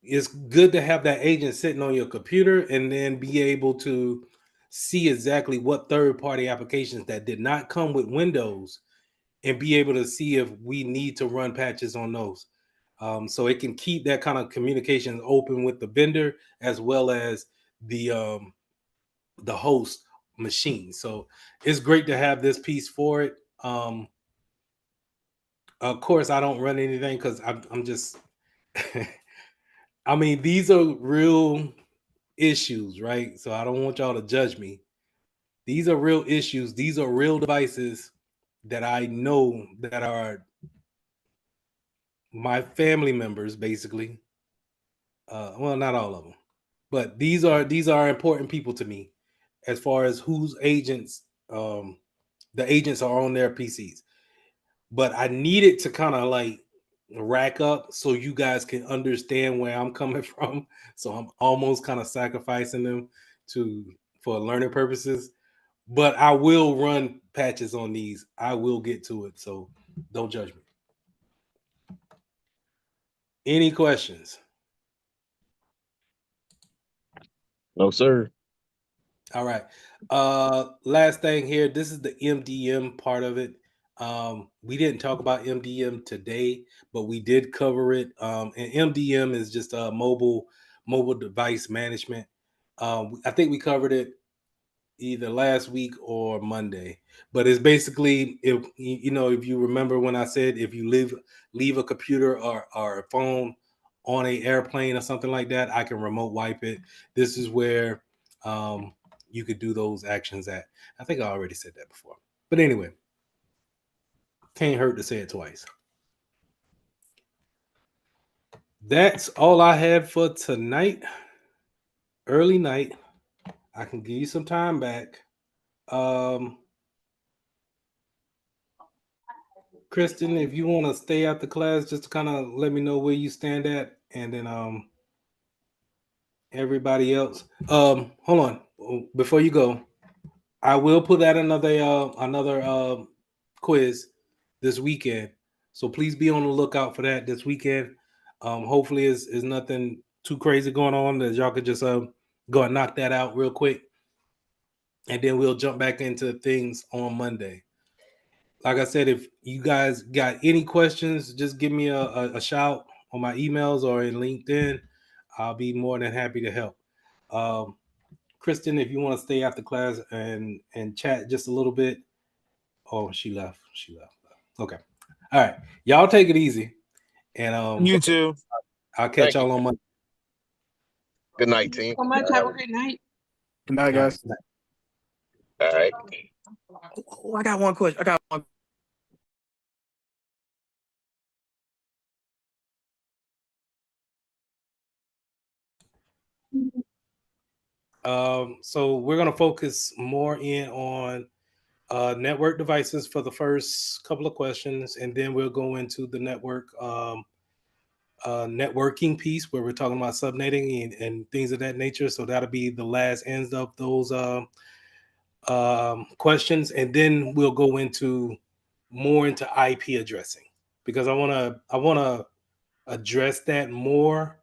it's good to have that agent sitting on your computer, and then be able to see exactly what third party applications that did not come with Windows, and be able to see if we need to run patches on those. So it can keep that kind of communication open with the vendor, as well as the host machine. So it's great to have this piece for it. Of course, I don't run anything because I'm just. I mean, these are real issues, right? So I don't want y'all to judge me. These are real issues. These are real devices that I know that are my family members, basically. Well, not all of them, but these are important people to me, as far as whose agents the agents are on their PCs. But I needed to kind of like rack up so you guys can understand where I'm coming from. So I'm almost kind of sacrificing them to for learning purposes. But I will run patches on these. I will get to it. So don't judge me. Any questions? No, sir. All right. Last thing here. This is the MDM part of it. We didn't talk about MDM today, but we did cover it. And MDM is just a mobile device management. I think we covered it either last week or Monday. But it's basically, if if you remember when I said, if you leave a computer or a phone on a airplane or something like that, I can remote wipe it. This is where you could do those actions at. I think I already said that before. But anyway, can't hurt to say it twice. That's all I had for tonight. Early night. I can give you some time back. Kristen, if you want to stay after class, just to kind of let me know where you stand at, and then everybody else. Hold on, before you go, I will put out another quiz this weekend, so please be on the lookout for that this weekend. Hopefully, is nothing too crazy going on that y'all could just go and knock that out real quick, and then we'll jump back into things on Monday. Like I said, if you guys got any questions, just give me a shout on my emails or in LinkedIn. I'll be more than happy to help. Um, Kristen, if you want to stay after class and chat just a little bit. Oh, she left. She left. Okay. All right. Y'all take it easy. And You too. I'll catch Thank you. y'all on Monday. Good night, team. So much. Have a great night. Good night, guys. All right. Oh, I got one question. I got one. So we're gonna focus more in on network devices for the first couple of questions, and then we'll go into the networking piece where we're talking about subnetting and things of that nature. So that'll be the last ends of those questions, and then we'll go into more into IP addressing because I wanna address that more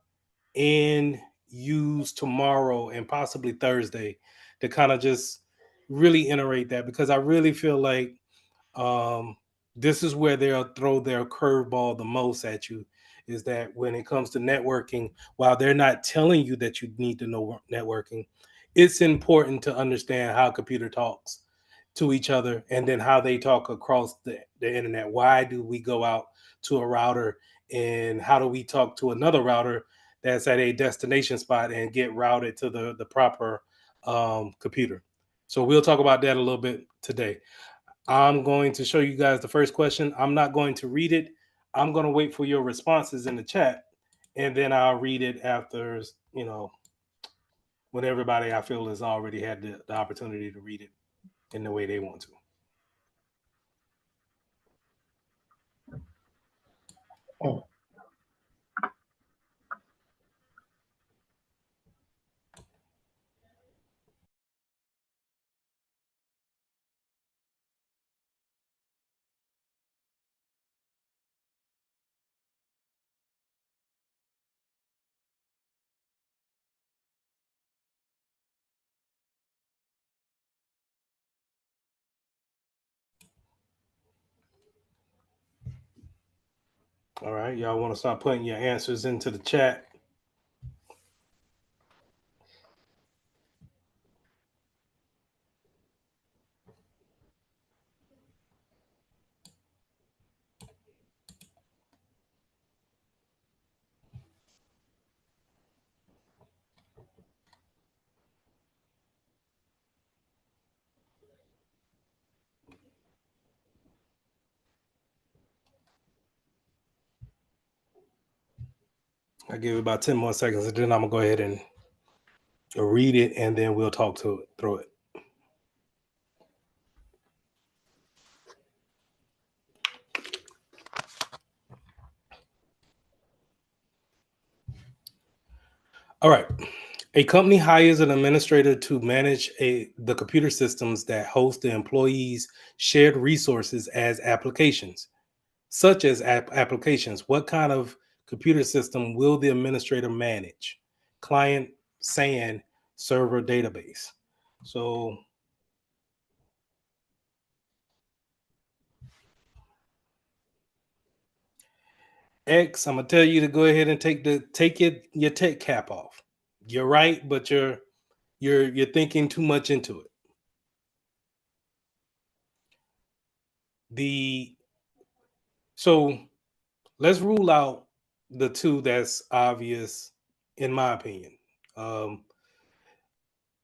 and use tomorrow and possibly Thursday to kind of just really iterate that because I really feel like um, this is where they'll throw their curveball the most at you is that when it comes to networking, while they're not telling you that you need to know networking, it's important to understand how computer talks to each other and then how they talk across the internet. Why do we go out to a router and how do we talk to another router that's at a destination spot and get routed to the proper computer? So we'll talk about that a little bit today. I'm going to show you guys the first question. I'm not going to read it. I'm going to wait for your responses in the chat, and then I'll read it after, when everybody I feel has already had the opportunity to read it in the way they want to. Oh. All right, y'all want to start putting your answers into the chat. I'll give it about 10 more seconds, and then I'm going to go ahead and read it, and then we'll talk through it. All right. A company hires an administrator to manage the computer systems that host the employees' shared resources as applications, such as applications. What kind of computer system will the administrator manage? Client, SAN, server, database. So X, I'm gonna tell you to go ahead and take your tech cap off. You're right, but you're thinking too much into it. So let's rule out the two that's obvious, in my opinion. Um,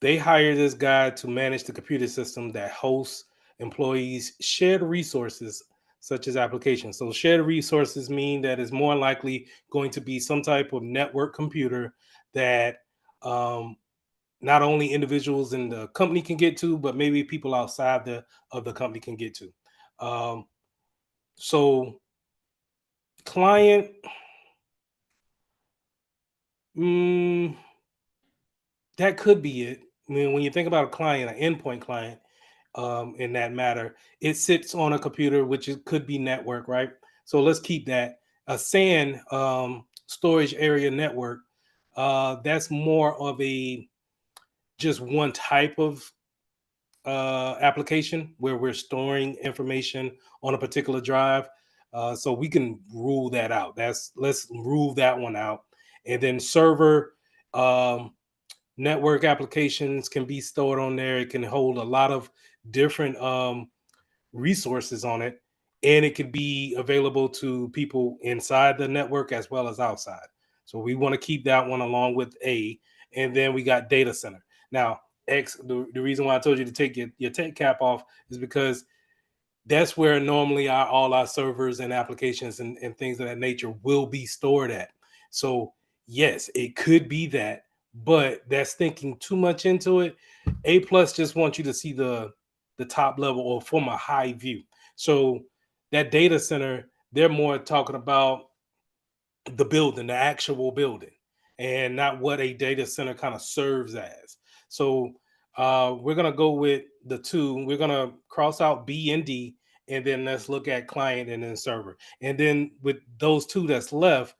they hire this guy to manage the computer system that hosts employees' shared resources, such as applications. So, shared resources mean that it's more likely going to be some type of network computer that um, not only individuals in the company can get to, but maybe people outside of the company can get to. Um, so, client. Mm, that could be it. I mean, when you think about a client, an endpoint client, in that matter, it sits on a computer, which could be network, right? So let's keep that. A SAN, storage area network. That's more of a just one type of application where we're storing information on a particular drive. So we can rule that out. Let's rule that one out. And then server. Network applications can be stored on there. It can hold a lot of different resources on it, and it could be available to people inside the network as well as outside. So we want to keep that one along with A. And then we got data center. Now, X, the reason why I told you to take your tech cap off is because that's where normally all our servers and applications and things of that nature will be stored at. So yes, it could be that, but that's thinking too much into it. A plus just wants you to see the top level or from a high view. So that data center, they're more talking about the building, the actual building, and not what a data center kind of serves as. So we're gonna go with the two. We're gonna cross out B and D, and then let's look at client and then server. And then with those two that's left,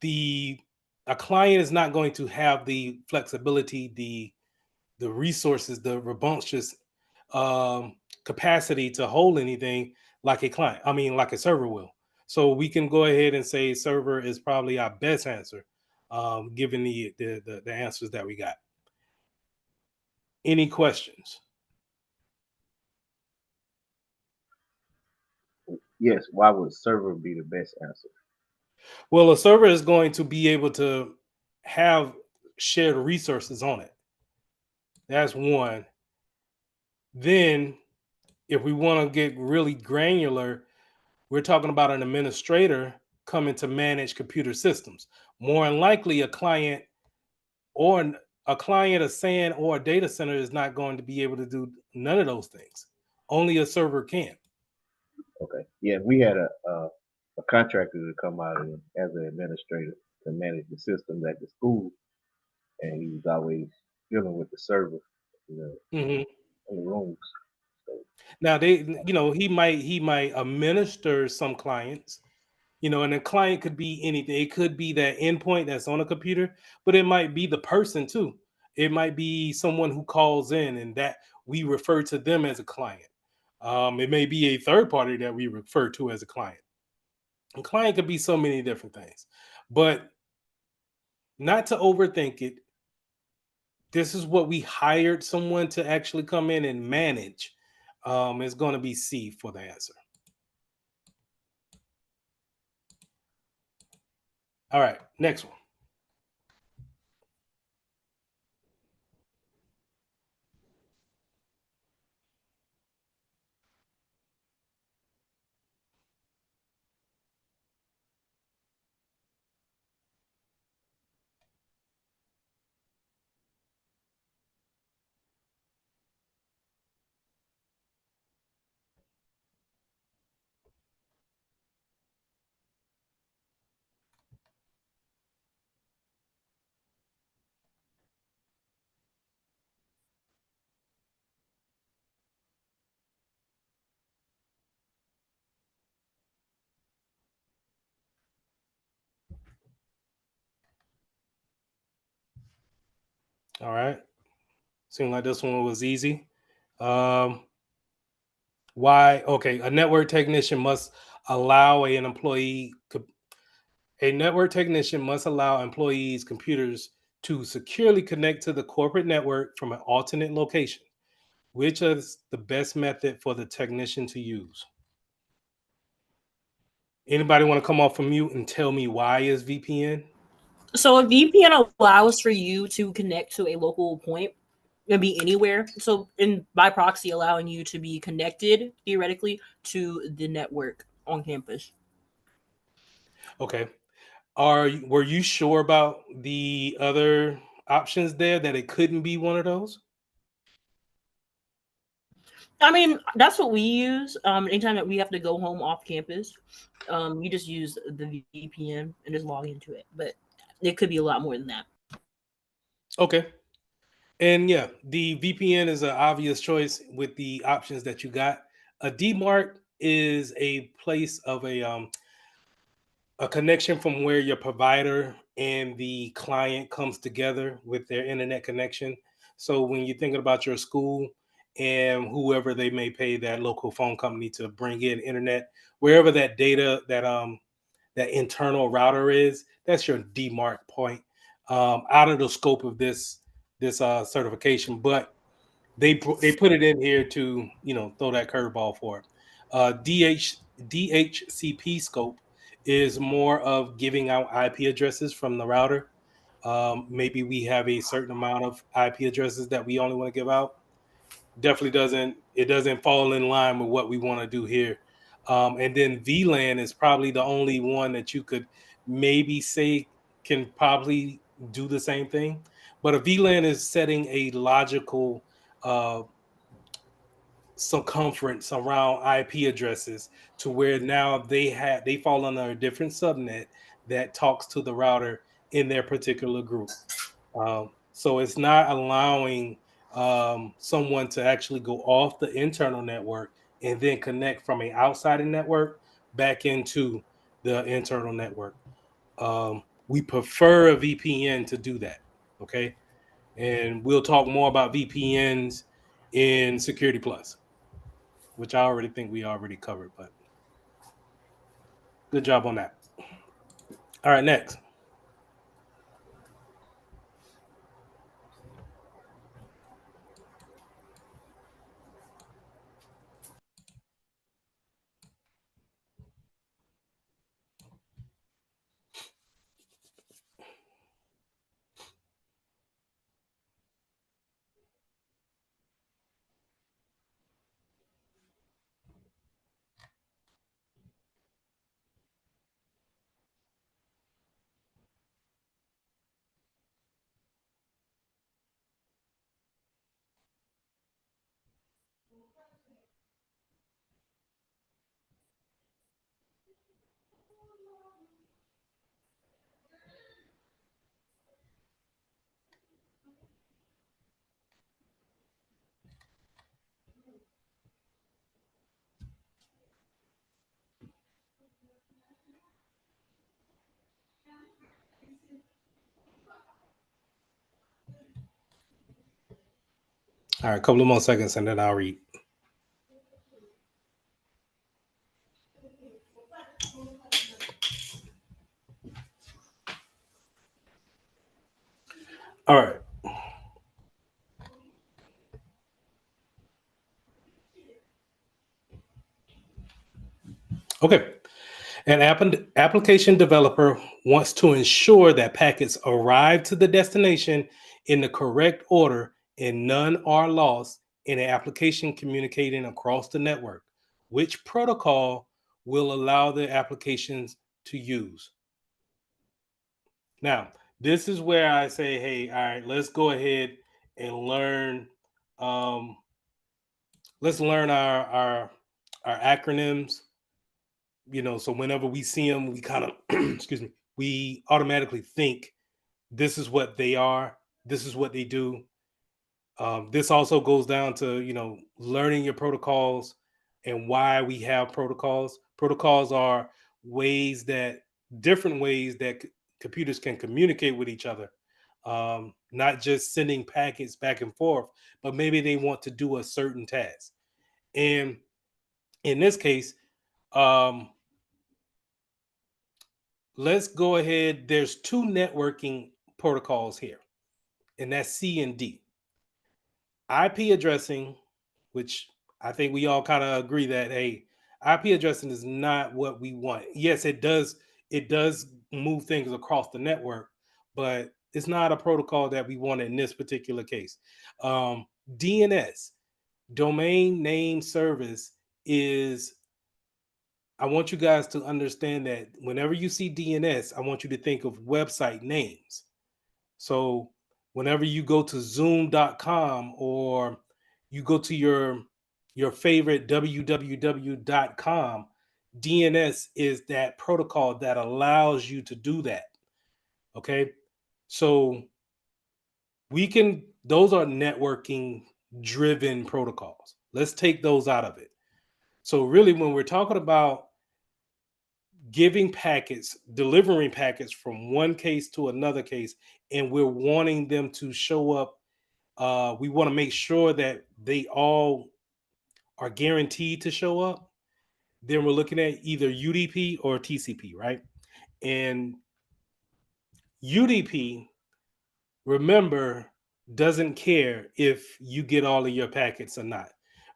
the a client is not going to have the flexibility, the resources, the robust capacity to hold anything like a client. I mean, like a server will. So we can go ahead and say server is probably our best answer, given the answers that we got. Any questions? Yes, why would server be the best answer? Well, a server is going to be able to have shared resources on it. That's one. Then, if we want to get really granular, we're talking about an administrator coming to manage computer systems. More than likely, or a client, a SAN, or a data center is not going to be able to do none of those things. Only a server can. Okay. Yeah, we had a contractor to come out as an administrator to manage the systems at the school, and he was always dealing with the server, you know, Hmm. in the rooms. So Now he might administer some clients, and a client could be anything. It could be that endpoint that's on a computer, but it might be the person too. It might be someone who calls in, and that we refer to them as a client. It may be a third party that we refer to as a client. A client could be so many different things, but not to overthink it. This is what we hired someone to actually come in and manage. It's going to be C for the answer. All right, next one. All right. Seemed like this one was easy. Um, why? Okay, a network technician must allow an employee. A network technician must allow employees' computers to securely connect to the corporate network from an alternate location. Which is the best method for the technician to use? Anybody want to come off from mute and tell me why is VPN? So a VPN allows for you to connect to a local point and be anywhere. So in by proxy, allowing you to be connected theoretically to the network on campus. Okay. Were you sure about the other options there that it couldn't be one of those? I mean, that's what we use. Anytime that we have to go home off campus, you just use the VPN and just log into it. But it could be a lot more than that. Okay. And yeah, the VPN is an obvious choice with the options that you got. A DMARC is a place of a connection from where your provider and the client comes together with their internet connection. So when you're thinking about your school and whoever they may pay that local phone company to bring in internet, wherever that data that internal router is, that's your DMARC point. Out of the scope of this certification, but they put it in here to throw that curveball for it. DHCP scope is more of giving out IP addresses from the router. Maybe we have a certain amount of IP addresses that we only want to give out. Definitely doesn't fall in line with what we want to do here. And then VLAN is probably the only one that you could maybe say can probably do the same thing. But a VLAN is setting a logical uh, circumference around IP addresses to where now they fall under a different subnet that talks to the router in their particular group. So it's not allowing someone to actually go off the internal network and then connect from a outside network back into the internal network. We prefer a VPN to do that. Okay. And we'll talk more about VPNs in Security Plus, which I already think we already covered, but good job on that. All right, next. All right, a couple of more seconds and then I'll read. All right. Okay. An application developer wants to ensure that packets arrive to the destination in the correct order and none are lost in an application communicating across the network. Which protocol will allow the applications to use? Now, this is where I say, hey, all right, let's go ahead and learn. Um, let's learn our acronyms. So whenever we see them, we kind of excuse me, we automatically think this is what they are, this is what they do. This also goes down to learning your protocols and why we have protocols. Protocols are different ways that computers can communicate with each other, not just sending packets back and forth, but maybe they want to do a certain task. And in this case, um, let's go ahead. There's two networking protocols here, and that's C and D. IP addressing, which I think we all kind of agree that, hey, IP addressing is not what we want. Yes, it does. It does move things across the network, but it's not a protocol that we want in this particular case. DNS, domain name service, is, I want you guys to understand that whenever you see DNS, I want you to think of website names. So whenever you go to zoom.com or you go to your favorite www.com, DNS is that protocol that allows you to do that. Okay? So those are networking driven protocols. Let's take those out of it. So really when we're talking about giving packets, delivering packets from one case to another case, and we're wanting them to show up. We want to make sure that they all are guaranteed to show up. Then we're looking at either UDP or TCP, right? And UDP, remember, doesn't care if you get all of your packets or not.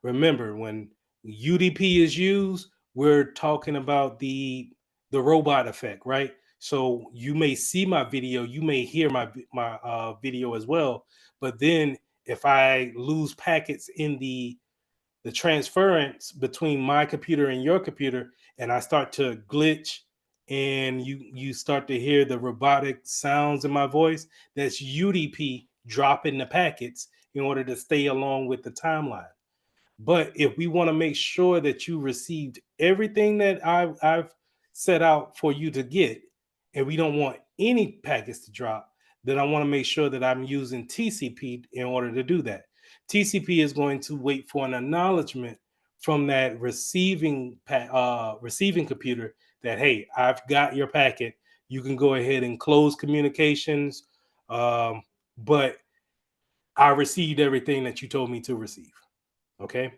Remember, when UDP is used, we're talking about the robot effect, right? So you may see my video, you may hear my video as well, but then if I lose packets in the transference between my computer and your computer, and I start to glitch, and you start to hear the robotic sounds in my voice, that's UDP dropping the packets in order to stay along with the timeline. But if we want to make sure that you received everything that I've set out for you to get, and we don't want any packets to drop, then I want to make sure that I'm using TCP in order to do that. TCP is going to wait for an acknowledgement from that receiving computer that, hey, I've got your packet. You can go ahead and close communications, but I received everything that you told me to receive. Okay.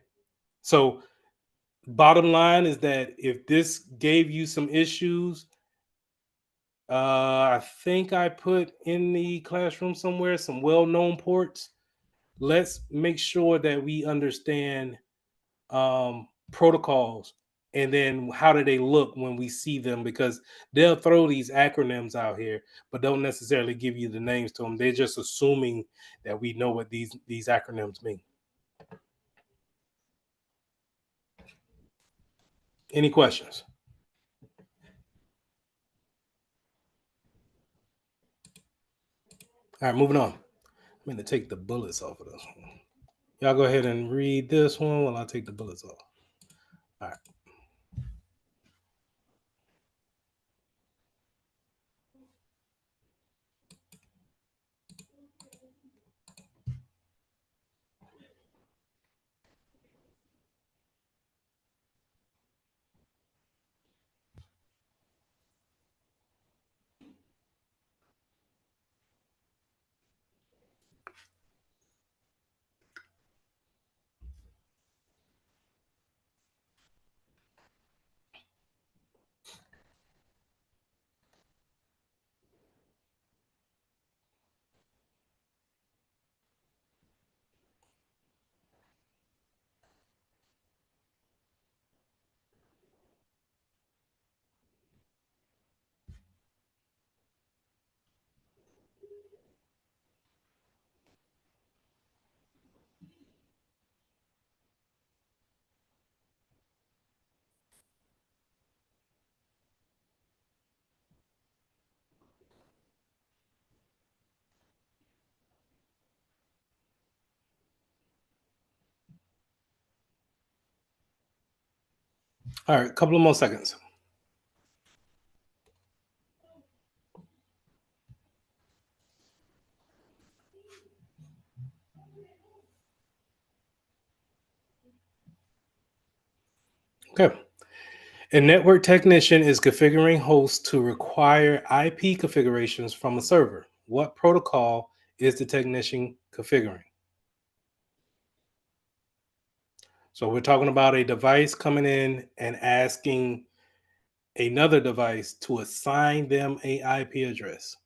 So bottom line is that if this gave you some issues, I think I put in the classroom somewhere some well-known ports. Let's make sure that we understand protocols, and then how do they look when we see them, because they'll throw these acronyms out here but don't necessarily give you the names to them. They're just assuming that we know what these acronyms mean. Any questions? All right, moving on. I'm going to take the bullets off of this one. Y'all go ahead and read this one while I take the bullets off. All right. All right, a couple of more seconds. Okay. A network technician is configuring hosts to require IP configurations from a server. What protocol is the technician configuring? So we're talking about a device coming in and asking another device to assign them a IP address.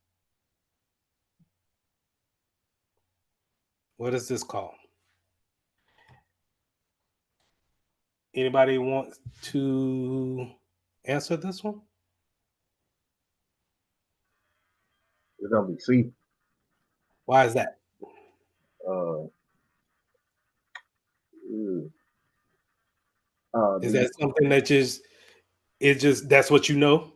What is this called? Anybody want to answer this one? It's gonna be C. Why is that? Uh, mm, Is the that something that just that's what you know?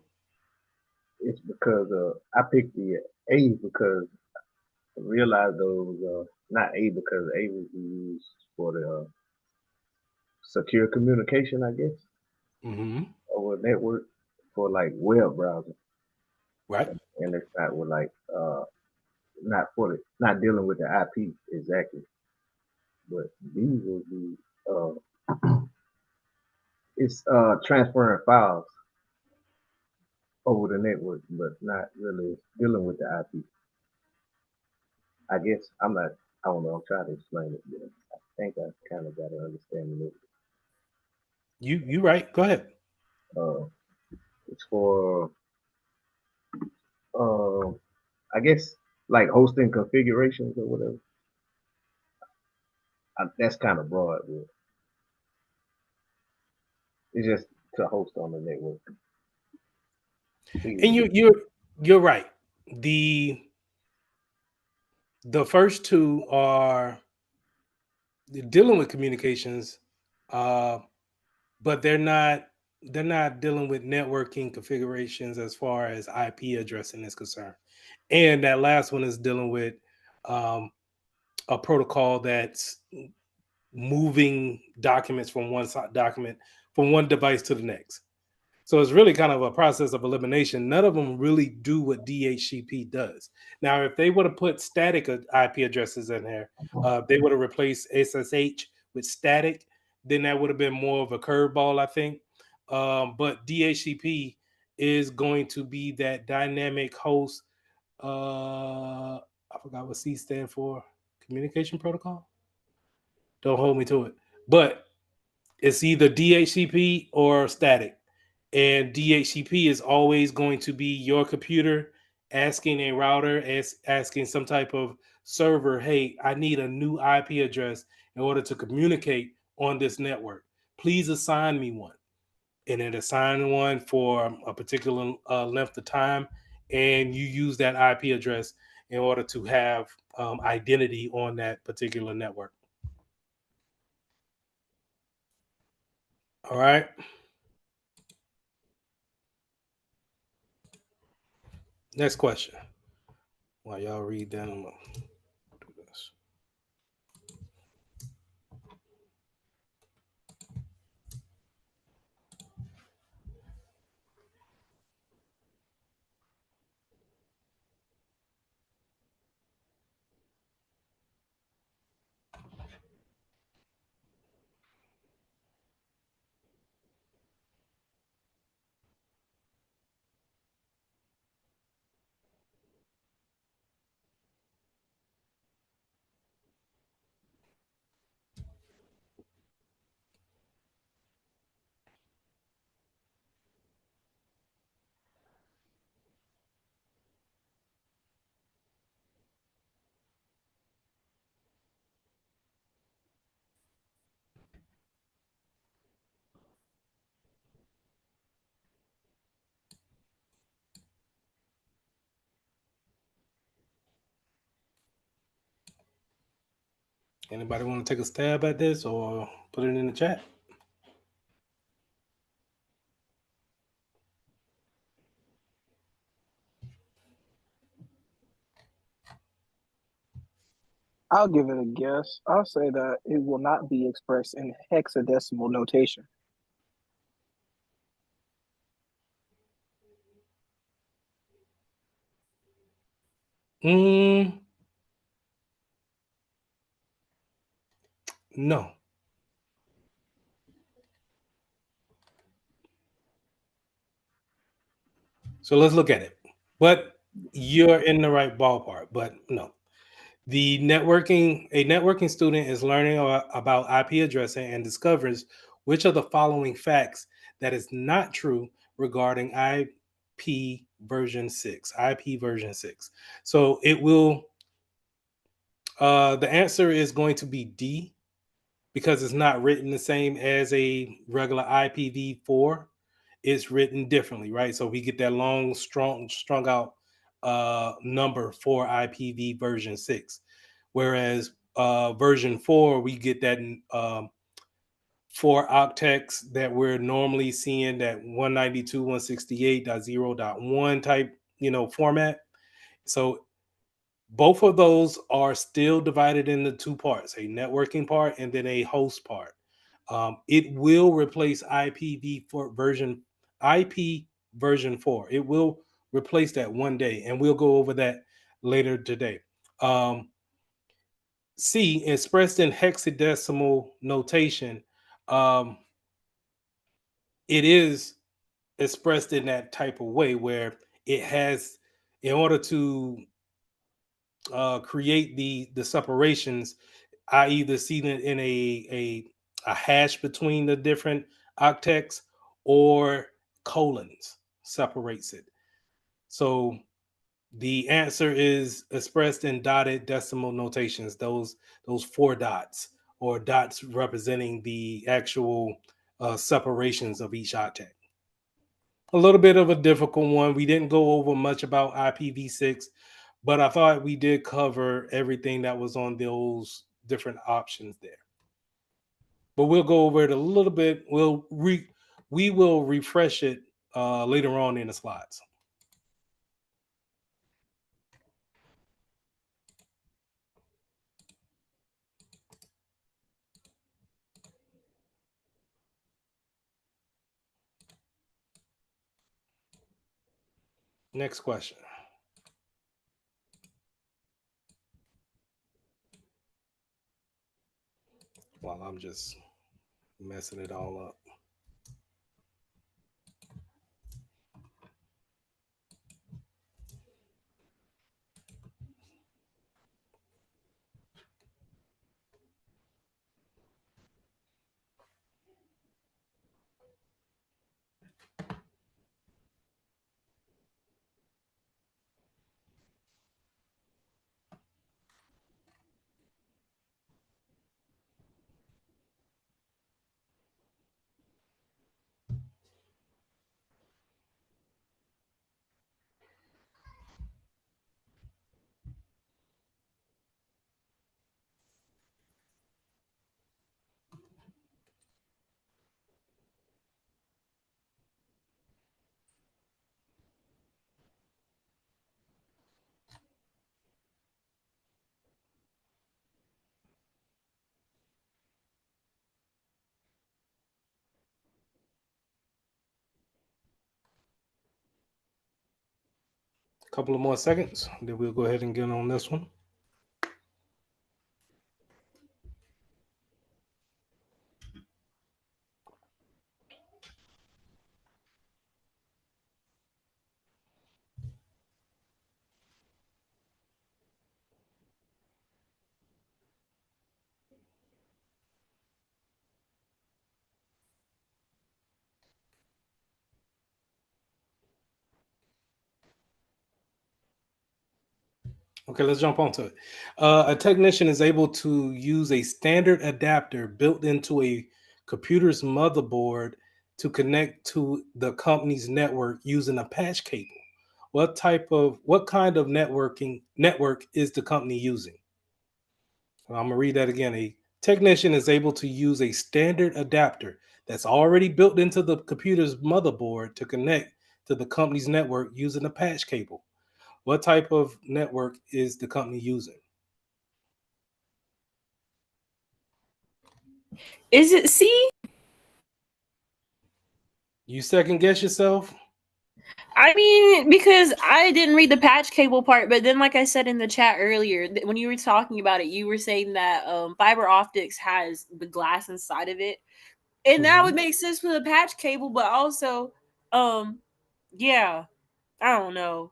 it's because I picked the A because I realized those not A because A was used for the secure communication, I guess, Mm-hmm. over a network for like web browsing, Right. and it's not with like not for the not dealing with the IP exactly, but these will be it's transferring files over the network, but not really dealing with the IP. I guess I'm not. I don't know. I'm trying to explain it. But I think I kind of got an understanding of it. You right. Go ahead. Uh, it's for uh, I guess like hosting configurations or whatever. That's kind of broad, but it's just to host on the network. And you're right. The the first two are dealing with communications, uh, but they're not dealing with networking configurations as far as IP addressing is concerned. And that last one is dealing with um, a protocol that's moving documents from one device to the next. So it's really kind of a process of elimination. None of them really do what DHCP does. Now, if they would have put static IP addresses in there, they would have replaced SSH with static. Then that would have been more of a curveball, I think. But DHCP is going to be that dynamic host. I forgot what C stand for. Communication protocol. Don't hold me to it. But it's either DHCP or static. And DHCP is always going to be your computer asking a router, asking some type of server, hey, I need a new IP address in order to communicate on this network. Please assign me one. And it assign one for a particular length of time. And you use that IP address in order to have identity on that particular network. All right. Next question. While y'all read that, I'm gonna do this. Anybody want to take a stab at this or put it in the chat? I'll give it a guess. I'll say that it will not be expressed in hexadecimal notation. Mm, no. So let's look at it. But you're in the right ballpark, but no. A networking student is learning about IP addressing and discovers which of the following facts that is not true regarding IP version 6. So it will the answer is going to be D, because it's not written the same as a regular IPv4. It's written differently, right? So we get that long, strung out number for IPv version 6, whereas version 4 we get that 4 octets that we're normally seeing, that 192.168.0.1 type, format. So both of those are still divided into two parts: a networking part and then a host part. It will replace IP version 4. It will replace that one day, and we'll go over that later today. C, expressed in hexadecimal notation, um, it is expressed in that type of way where it has, in order to create the separations, I either see it in a hash between the different octets, or colons separates it. So the answer is expressed in dotted decimal notations. Those 4 dots, or dots representing the actual separations of each octet. A little bit of a difficult one. We didn't go over much about IPv6, but I thought we did cover everything that was on those different options there. But we'll go over it a little bit. We will refresh it later on in the slides. Next question. While I'm just messing it all up. A couple of more seconds, then we'll go ahead and get on this one. Okay, let's jump onto it. A technician is able to use a standard adapter built into a computer's motherboard to connect to the company's network using a patch cable. What kind of network is the company using? I'm gonna read that again. A technician is able to use a standard adapter that's already built into the computer's motherboard to connect to the company's network using a patch cable. What type of network is the company using? Is it C? You second guess yourself? I mean, because I didn't read the patch cable part, but then, like I said in the chat earlier, when you were talking about it, you were saying that fiber optics has the glass inside of it, and that would make sense for the patch cable. But also, yeah, I don't know.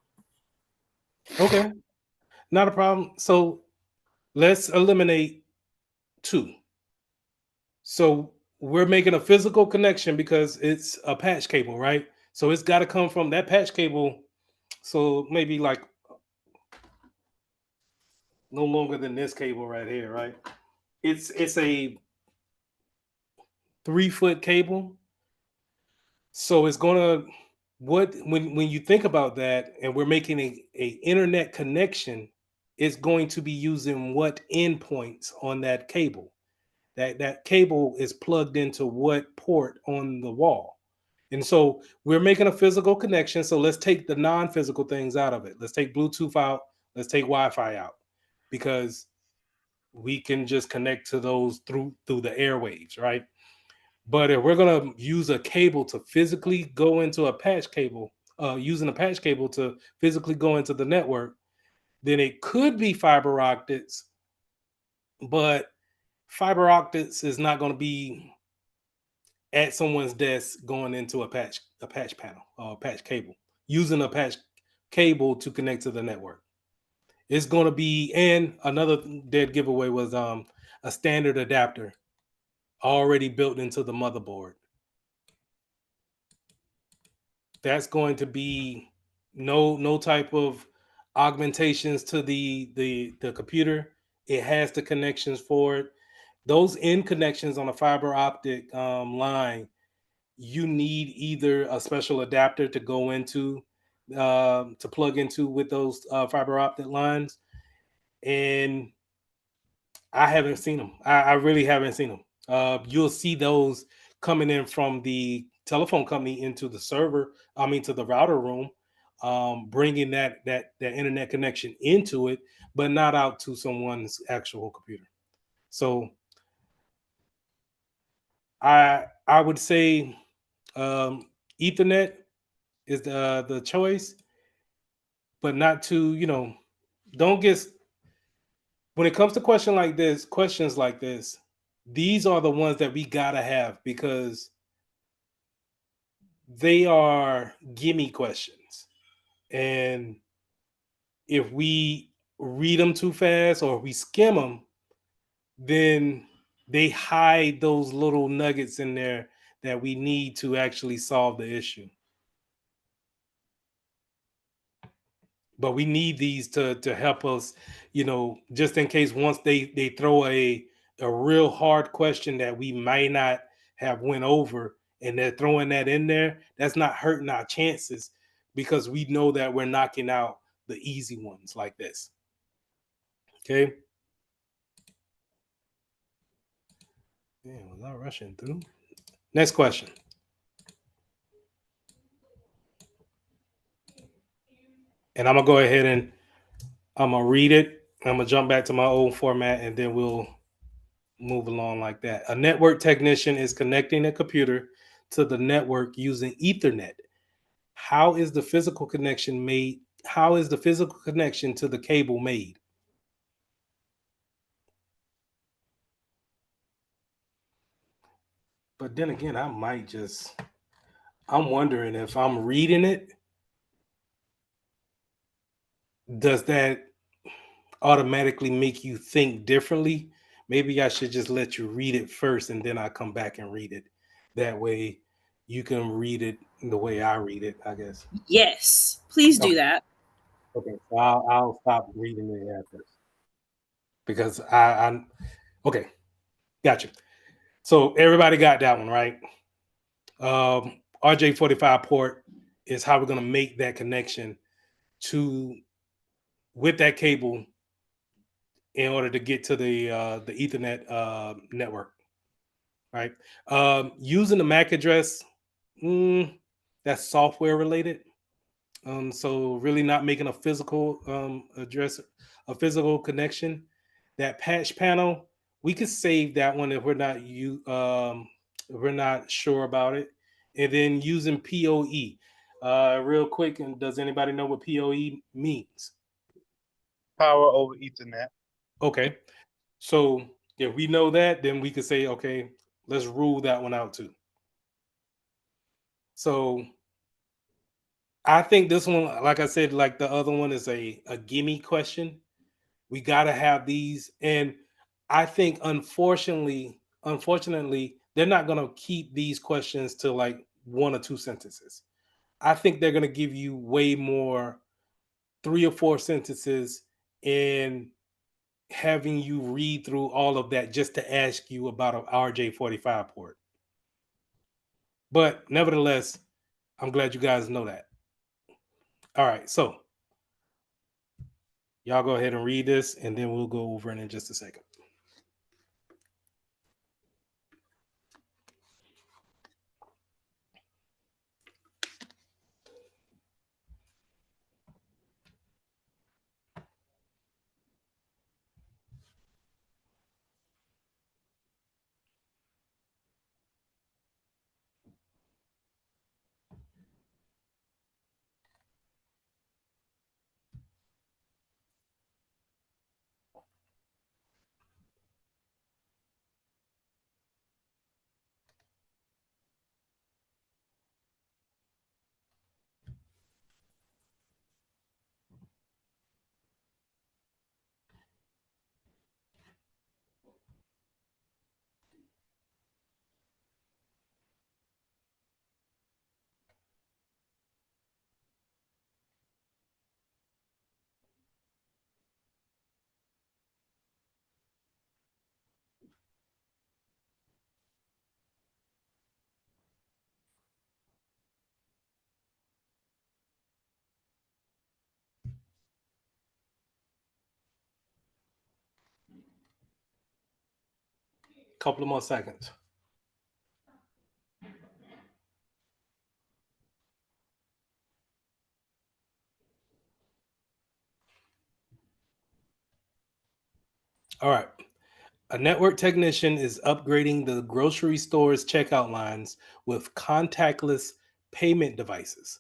Okay, not a problem. So let's eliminate 2. So we're making a physical connection because it's a patch cable, right? So it's got to come from that patch cable. So maybe like no longer than this cable right here, right? It's a 3-foot cable. So it's gonna when you think about that, and we're making a internet connection, it's going to be using what endpoints on that cable. That cable is plugged into what port on the wall. And so we're making a physical connection. So let's take the non-physical things out of it. Let's take Bluetooth out. Let's take Wi-Fi out, because we can just connect to those through the airwaves, right? But if we're gonna use a cable to physically go into a patch cable, using a patch cable to physically go into the network, then it could be fiber optics, but fiber optics is not going to be at someone's desk going into a patch panel or a patch cable, using a patch cable to connect to the network. It's going to be, and another dead giveaway was a standard adapter already built into the motherboard. That's going to be no type of augmentations to the computer. It has the connections for it. Those end connections on a fiber optic line, you need either a special adapter to go into to plug into with those fiber optic lines, and I haven't seen them. I really haven't seen them. You'll see those coming in from the telephone company into the server. I mean, to the router room, bringing that internet connection into it, but not out to someone's actual computer. So I would say Ethernet is the choice, but not to don't get when it comes to questions like this, these are the ones that we gotta have, because they are gimme questions. And if we read them too fast or we skim them, then they hide those little nuggets in there that we need to actually solve the issue. But we need these to help us, just in case once they throw a real hard question that we might not have went over, and they're throwing that in there, that's not hurting our chances, because we know that we're knocking out the easy ones like this. Okay. Yeah, was I rushing through? Next question. And I'm gonna go ahead and I'm gonna read it. I'm gonna jump back to my old format, and then we'll move along like that. A network technician is connecting a computer to the network using Ethernet. How is the physical connection made? How is the physical connection to the cable made? But then again, I'm wondering if I'm reading it, does that automatically make you think differently? Maybe I should just let you read it first, and then I come back and read it. That way you can read it the way I read it, I guess. Yes, please do Okay. that. Okay. So I'll stop reading it at first, because I'm okay. Gotcha. So everybody got that one right. RJ45 port is how we're going to make that connection to with that cable in order to get to the Ethernet network, right? Using the MAC address, that's software related. So really not making a physical address, a physical connection. That patch panel, we could save that one if we're not sure about it. And then using PoE. Real quick, and does anybody know what PoE means? Power over Ethernet. Okay. So if we know that, then we could say, okay, let's rule that one out too. So I think this one, like I said, like the other one, is a gimme question. We got to have these. And I think unfortunately, they're not going to keep these questions to like one or two sentences. I think they're going to give you way more, 3 or 4 sentences, and having you read through all of that just to ask you about an RJ45 port. But nevertheless, I'm glad you guys know that. All right, so y'all go ahead and read this, and then we'll go over it in just a second. Couple of more seconds. All right. A network technician is upgrading the grocery store's checkout lines with contactless payment devices.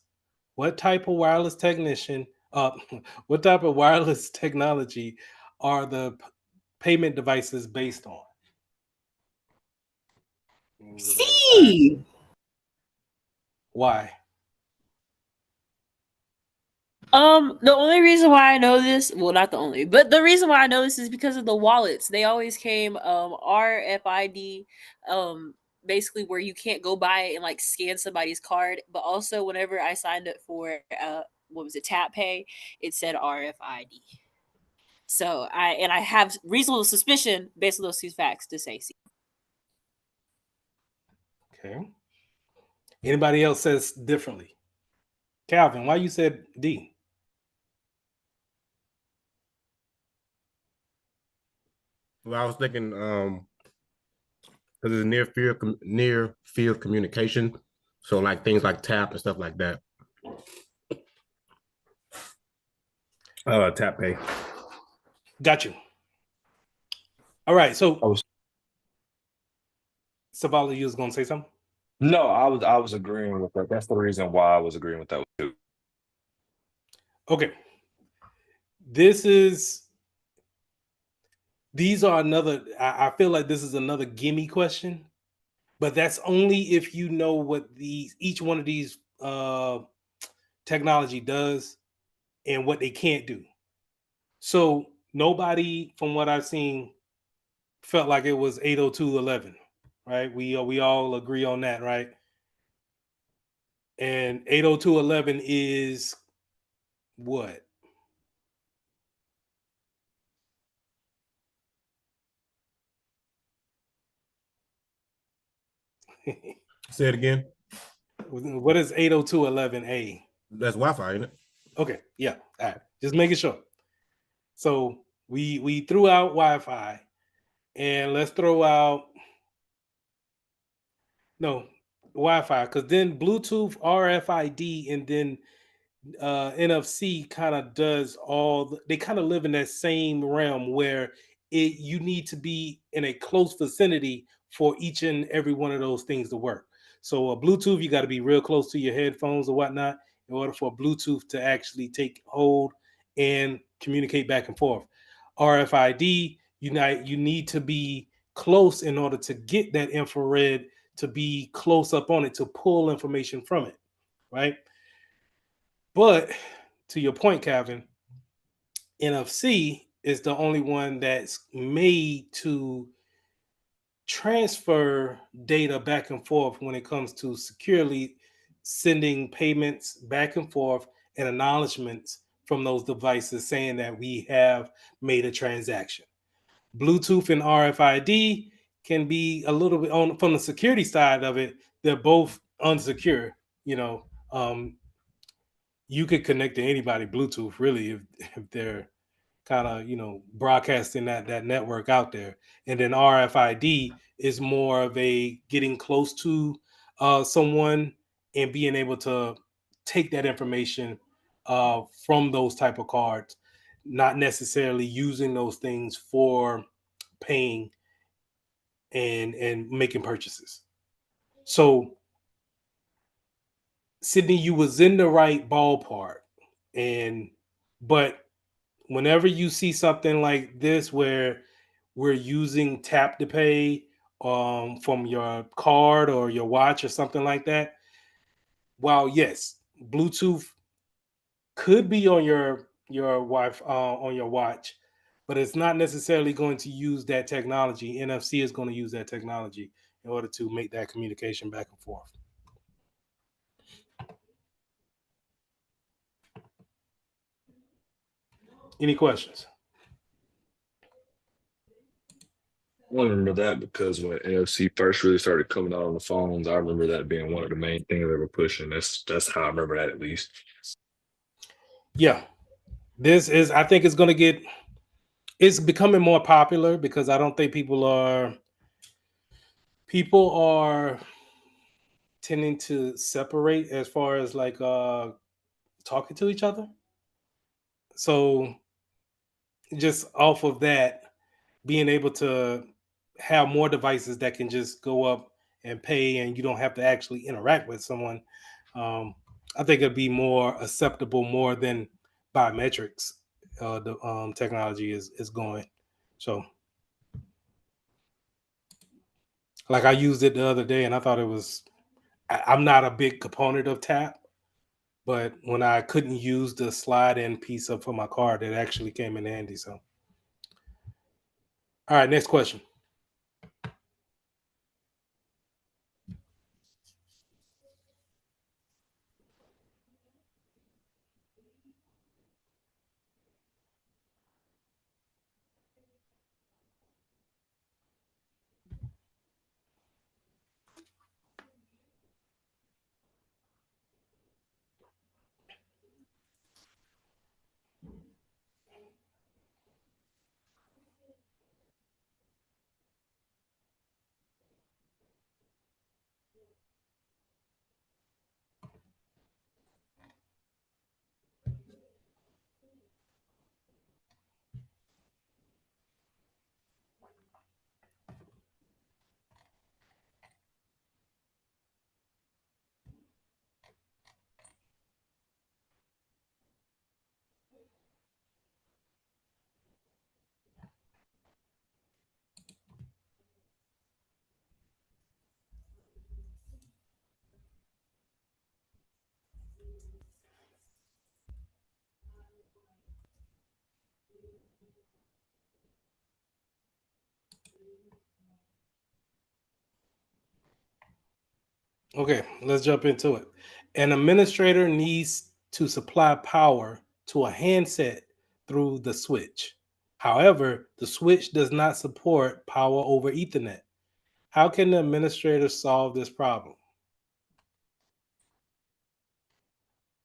What type of wireless technician? What type of wireless technology are the payment devices based on? C. Why? The only reason why I know this, well, not the only, but the reason why I know this is because of the wallets. They always came RFID, basically where you can't go by it and like scan somebody's card. But also, whenever I signed up for what was it, Tap Pay, it said RFID. So I have reasonable suspicion based on those two facts to say C. Okay. Anybody else says differently? Calvin, why you said D? Well, I was thinking because it's near field communication, so like things like tap and stuff like that. Tap pay. Got you. All right, so Savala, you was gonna say something? No, I was agreeing with that. That's the reason why I was agreeing with that too. Okay. These are another, I feel like this is another gimme question, but that's only if you know what each one of these technology does and what they can't do. So nobody, from what I've seen, felt like it was 802.11, right? We all agree on that, right? And 802.11 is what? Say it again. What is 802.11a? That's Wi-Fi, ain't it? Okay, yeah. All right. Just making sure. So we threw out Wi-Fi, and let's throw out Wi-Fi, because then Bluetooth, RFID, and then NFC kind of does they kind of live in that same realm where you need to be in a close vicinity for each and every one of those things to work. So Bluetooth, you got to be real close to your headphones or whatnot in order for Bluetooth to actually take hold and communicate back and forth. RFID, you need to be close in order to get that infrared, to be close up on it, to pull information from it, right? But to your point, Calvin, NFC is the only one that's made to transfer data back and forth when it comes to securely sending payments back and forth and acknowledgments from those devices saying that we have made a transaction. Bluetooth and RFID can be a little bit on from the security side of it. They're both unsecure, you could connect to anybody Bluetooth really if they're kind of broadcasting that network out there. And then RFID is more of a getting close to someone and being able to take that information from those type of cards, not necessarily using those things for paying and making purchases. So Sydney, you was in the right ballpark, and but whenever you see something like this where we're using tap to pay from your card or your watch or something like that, while yes, Bluetooth could be on your wife on your watch, but it's not necessarily going to use that technology. NFC is going to use that technology in order to make that communication back and forth. Any questions? I remember that because when NFC first really started coming out on the phones, I remember that being one of the main things they were pushing. That's how I remember that at least. Yeah, I think it's going to get. It's becoming more popular because I don't think people are tending to separate as far as like talking to each other. So just off of that, being able to have more devices that can just go up and pay and you don't have to actually interact with someone, um, I think it'd be more acceptable more than biometrics. The technology is going. So like I used it the other day and I thought it was. I'm not a big component of tap, but when I couldn't use the slide in piece up for my card, it actually came in handy. So, all right, next question. Okay, let's jump into it. An administrator needs to supply power to a handset through the switch. However, the switch does not support power over Ethernet. How can the administrator solve this problem?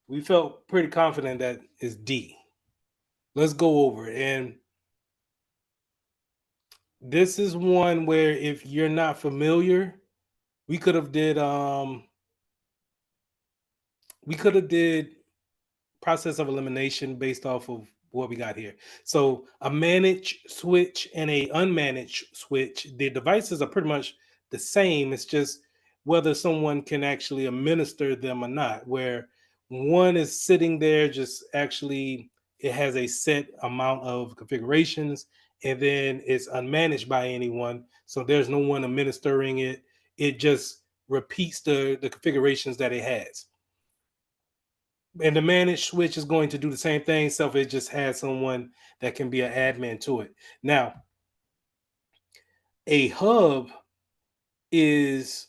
We felt pretty confident that is D. Let's go over it. And this is one where if you're not familiar, we could have did process of elimination based off of what we got here. So a managed switch and a unmanaged switch, the devices are pretty much the same. It's just whether someone can actually administer them or not. Where one is sitting there, just actually it has a set amount of configurations, and then it's unmanaged by anyone. So there's no one administering it. It just repeats the configurations that it has, and the managed switch is going to do the same thing. So it just has someone that can be an admin to it. Now, a hub is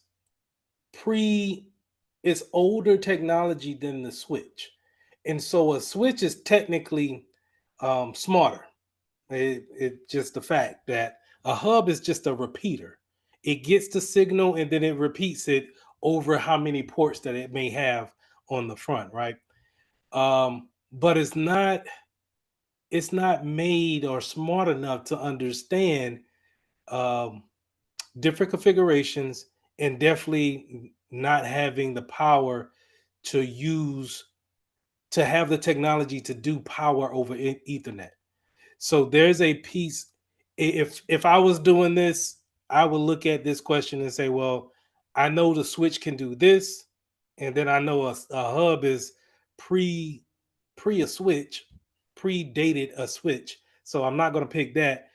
it's older technology than the switch, and so a switch is technically smarter. It just the fact that a hub is just a repeater. It gets the signal and then it repeats it over how many ports that it may have on the front, right? But it's not made or smart enough to understand um, different configurations, and definitely not having the power to use to have the technology to do power over Ethernet. So there's a piece. If I was doing this, I would look at this question and say, well, I know the switch can do this, and then I know a hub is pre pre a switch, predated a switch. So I'm not going to pick that.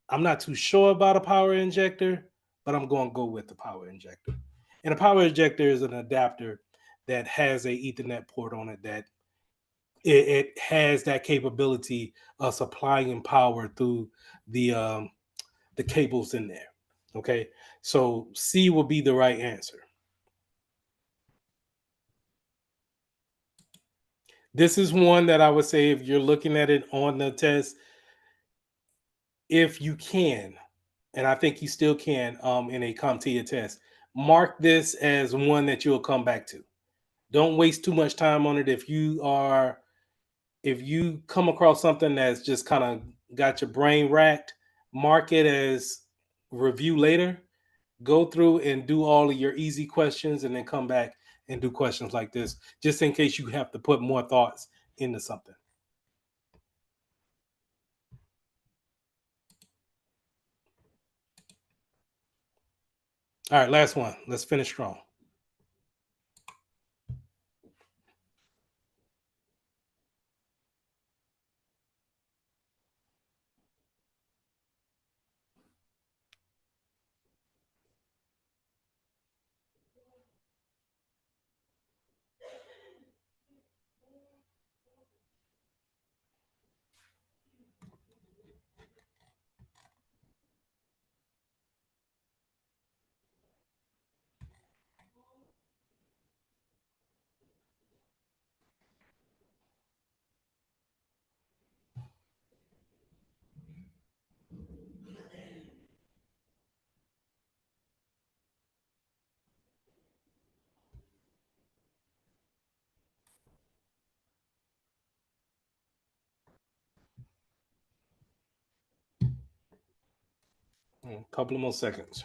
I'm not too sure about a power injector, but I'm going to go with the power injector. And a power injector is an adapter that has a Ethernet port on it that it has that capability of supplying power through the cables in there. Okay, so C will be the right answer. This is one that I would say if you're looking at it on the test, if you can, and I think you still can in a CompTIA test, mark this as one that you'll come back to. Don't waste too much time on it. If you come across something that's just kind of got your brain racked, mark it as review later. Go through and do all of your easy questions and then come back and do questions like this, just in case you have to put more thoughts into something. All right, last one. Let's finish strong. A couple of more seconds.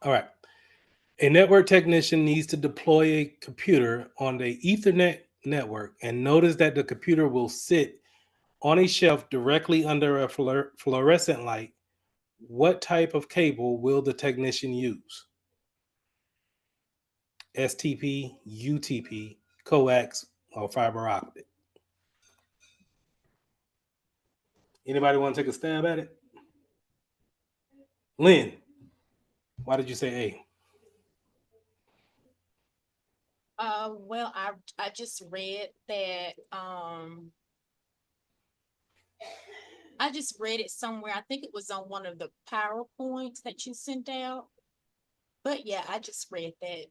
All right. A network technician needs to deploy a computer on the Ethernet network and notice that the computer will sit on a shelf directly under a fluorescent light. What type of cable will the technician use? STP, UTP, coax, or fiber optic? Anybody want to take a stab at it? Lynn, why did you say A? Well, I just read that I just read it somewhere. I think it was on one of the PowerPoints that you sent out. But yeah, I just read that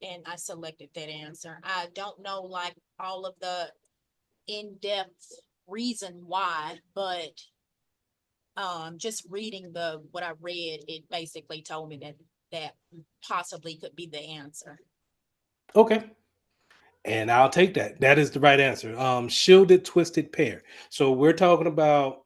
and I selected that answer. I don't know like all of the in-depth reason why, but just reading the what I read, it basically told me that that possibly could be the answer. Okay. And I'll take that. That is the right answer. Shielded twisted pair. So we're talking about,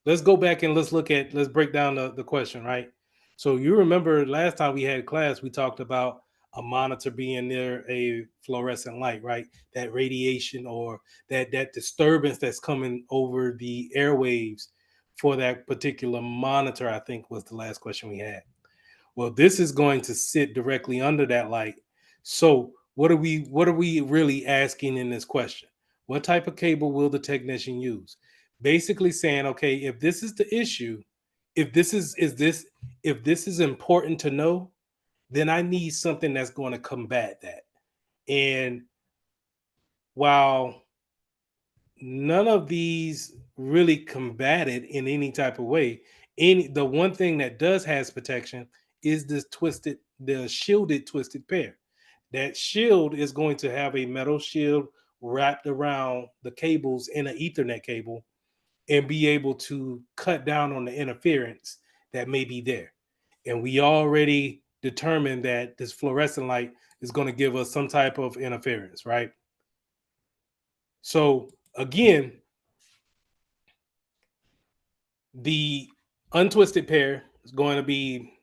let's go back and let's break down the question, right? So you remember last time we had class, we talked about a monitor being near a fluorescent light, right? That radiation or that disturbance that's coming over the airwaves for that particular monitor, I think was the last question we had. Well, this is going to sit directly under that light. So what are we really asking in this question? What type of cable will the technician use? Basically saying, okay, if this is the issue, if this is this if this is important to know, then I need something that's going to combat that. And while none of these really combat it in any type of way, The one thing that does has protection is the shielded twisted pair. That shield is going to have a metal shield wrapped around the cables in an Ethernet cable and be able to cut down on the interference that may be there. And we already determined that this fluorescent light is going to give us some type of interference, right? So again, the untwisted pair is going to be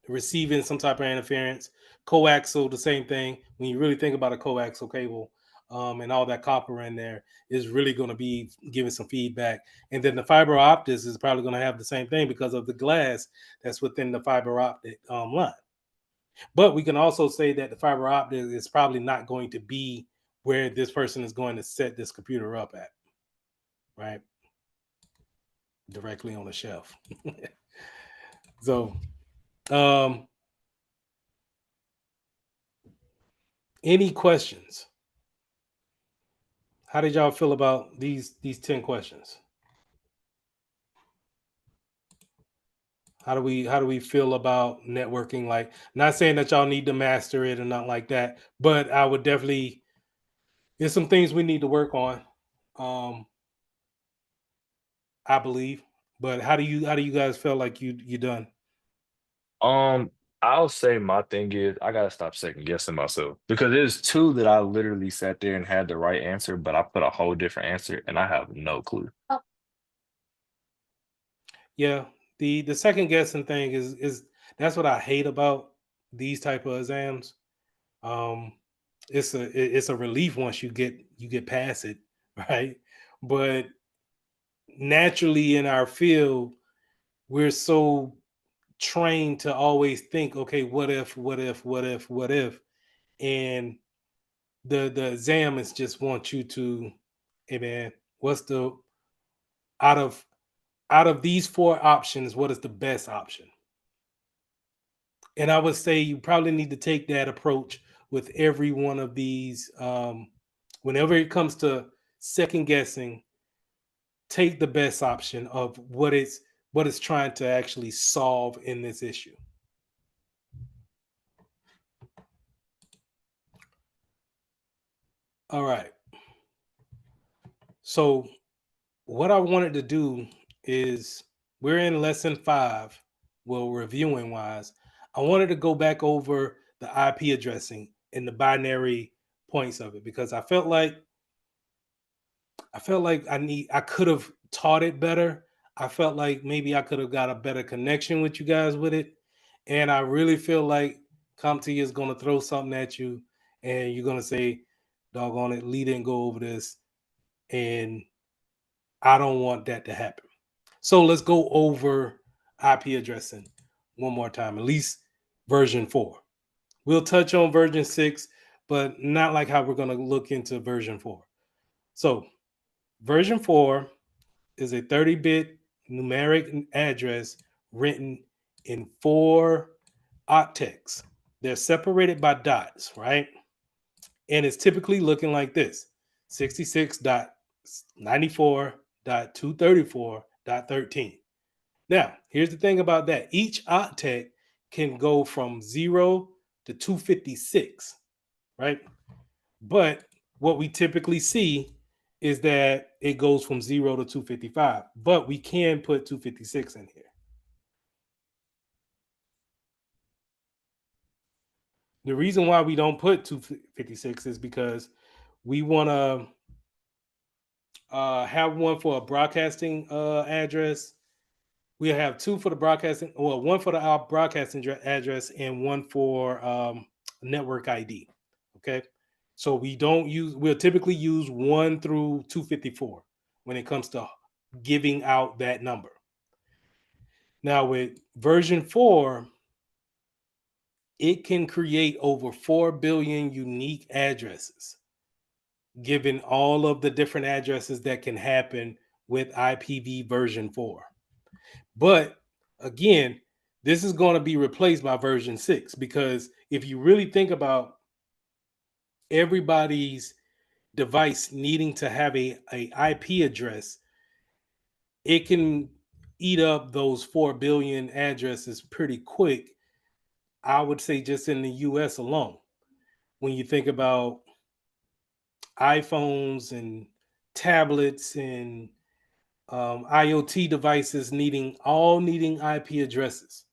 receiving some type of interference. Coaxial, the same thing. When you really think about a coaxial cable, and all that copper in there is really going to be giving some feedback. And then the fiber optics is probably going to have the same thing because of the glass that's within the fiber optic line. But we can also say that the fiber optic is probably not going to be where this person is going to set this computer up at, right? Directly on the shelf. So, any questions? How did y'all feel about these 10 questions? How do we feel about networking? Like, not saying that y'all need to master it or not like that, but I would definitely, there's some things we need to work on. I believe. But how do you guys feel like you done? I'll say my thing is I gotta stop second guessing myself because there's two that I literally sat there and had the right answer, but I put a whole different answer and I have no clue. Yeah, the second guessing thing is that's what I hate about these type of exams. Um, it's a relief once you get past it, right? But naturally in our field, we're so trained to always think, okay, what if, what if, what if, what if, and the exam is just want you to, hey man, what's the out of out of these four options, what is the best option? And I would say you probably need to take that approach with every one of these. Whenever it comes to second guessing, take the best option of what it's trying to actually solve in this issue. All right. So what I wanted to do is we're in lesson 5, well, reviewing wise. I wanted to go back over the IP addressing and the binary points of it because I felt like I could have taught it better. I felt like maybe I could have got a better connection with you guys with it. And I really feel like CompTIA is going to throw something at you and you're going to say, doggone it, Lee didn't go over this. And I don't want that to happen. So let's go over IP addressing one more time, at least version 4. We'll touch on version 6, but not like how we're going to look into version 4. So version 4 is a 30-bit numeric address written in 4 octets. They're separated by dots, right? And it's typically looking like this: 66.94.234.13. Now, here's the thing about that. Each octet can go from 0 to 256, right? But what we typically see is that it goes from 0 to 255, but we can put 256 in here. The reason why we don't put 256 is because we want to have one for a broadcasting address. We have 2 for the broadcasting, well, 1 for the broadcasting address and 1 for network ID. Okay. So we'll typically use 1 through 254 when it comes to giving out that number. Now with version 4, it can create over 4 billion unique addresses, given all of the different addresses that can happen with IPv version 4. But again, this is going to be replaced by version 6 because if you really think about everybody's device needing to have a IP address, it can eat up those 4 billion addresses pretty quick. I would say just in the US alone. When you think about iPhones and tablets and IoT devices needing IP addresses.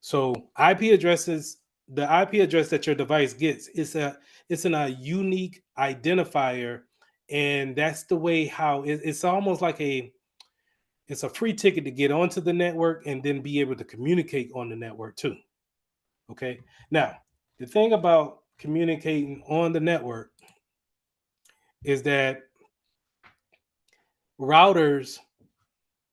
So IP addresses, the IP address that your device gets, it's a unique identifier, and that's the way how it's almost like it's a free ticket to get onto the network and then be able to communicate on the network too. Okay. Now, the thing about communicating on the network is that routers,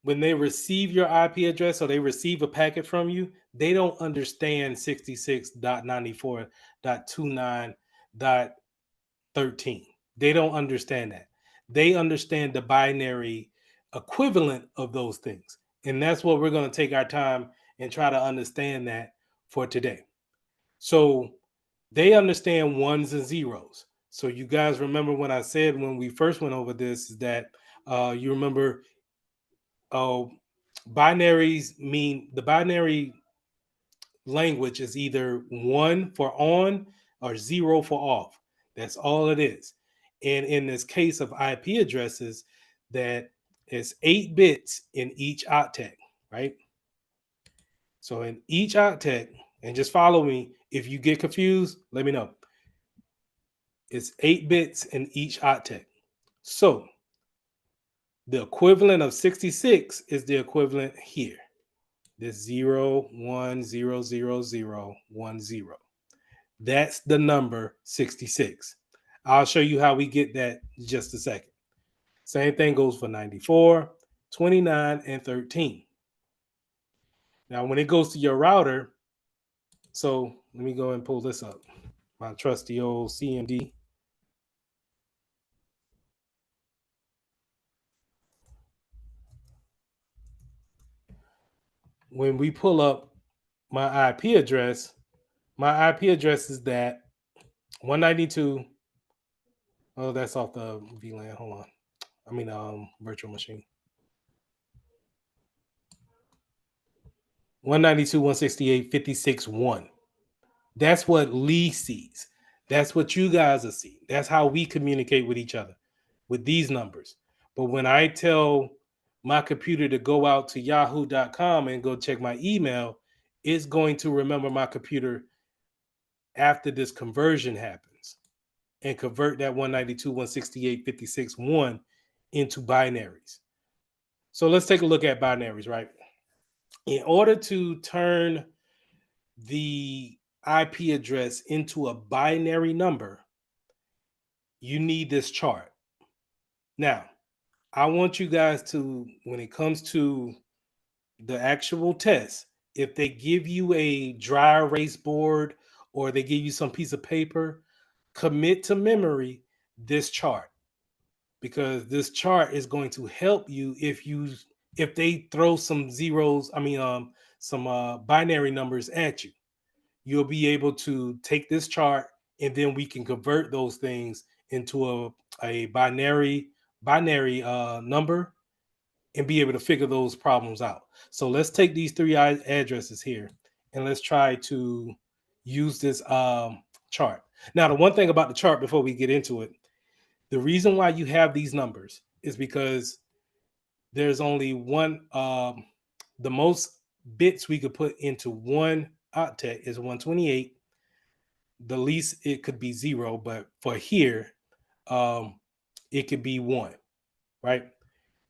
when they receive your IP address or they receive a packet from you, they don't understand 66.94.29.13. They don't understand that. They understand the binary equivalent of those things. And that's what we're going to take our time and try to understand that for today. So they understand ones and zeros. So you guys remember when I said when we first went over this is that you remember binaries mean the binary language is either one for on or zero for off. That's all it is. And in this case of IP addresses, that is 8 bits in each octet, right? So in each octet, and just follow me. If you get confused, let me know. It's 8 bits in each octet. So the equivalent of 66 is the equivalent here. This 0 1 0 0 0 1 0. That's the number 66. I'll show you how we get that in just a second. Same thing goes for 94, 29, and 13. Now, when it goes to your router, so let me go and pull this up. My trusty old CMD. When we pull up my IP address is that 192. Oh, that's off the VLAN. Hold on. I mean, virtual machine. 192.168.56.1. That's what Lee sees. That's what you guys are seeing. That's how we communicate with each other with these numbers. But when I tell my computer to go out to yahoo.com and go check my email, it's going to remember my computer after this conversion happens and convert that 192.168.56.1 into binaries. So let's take a look at binaries, right? In order to turn the IP address into a binary number, you need this chart. Now, I want you guys to, when it comes to the actual test, if they give you a dry erase board or they give you some piece of paper, commit to memory this chart, because this chart is going to help you if they throw some zeros, some binary numbers at you. You'll be able to take this chart and then we can convert those things into a binary number and be able to figure those problems out. So let's take these three addresses here and let's try to use this chart. Now, the one thing about the chart before we get into it, the reason why you have these numbers is because there's only one, the most bits we could put into one octet is 128. The least it could be 0, but for here, it could be 1, right?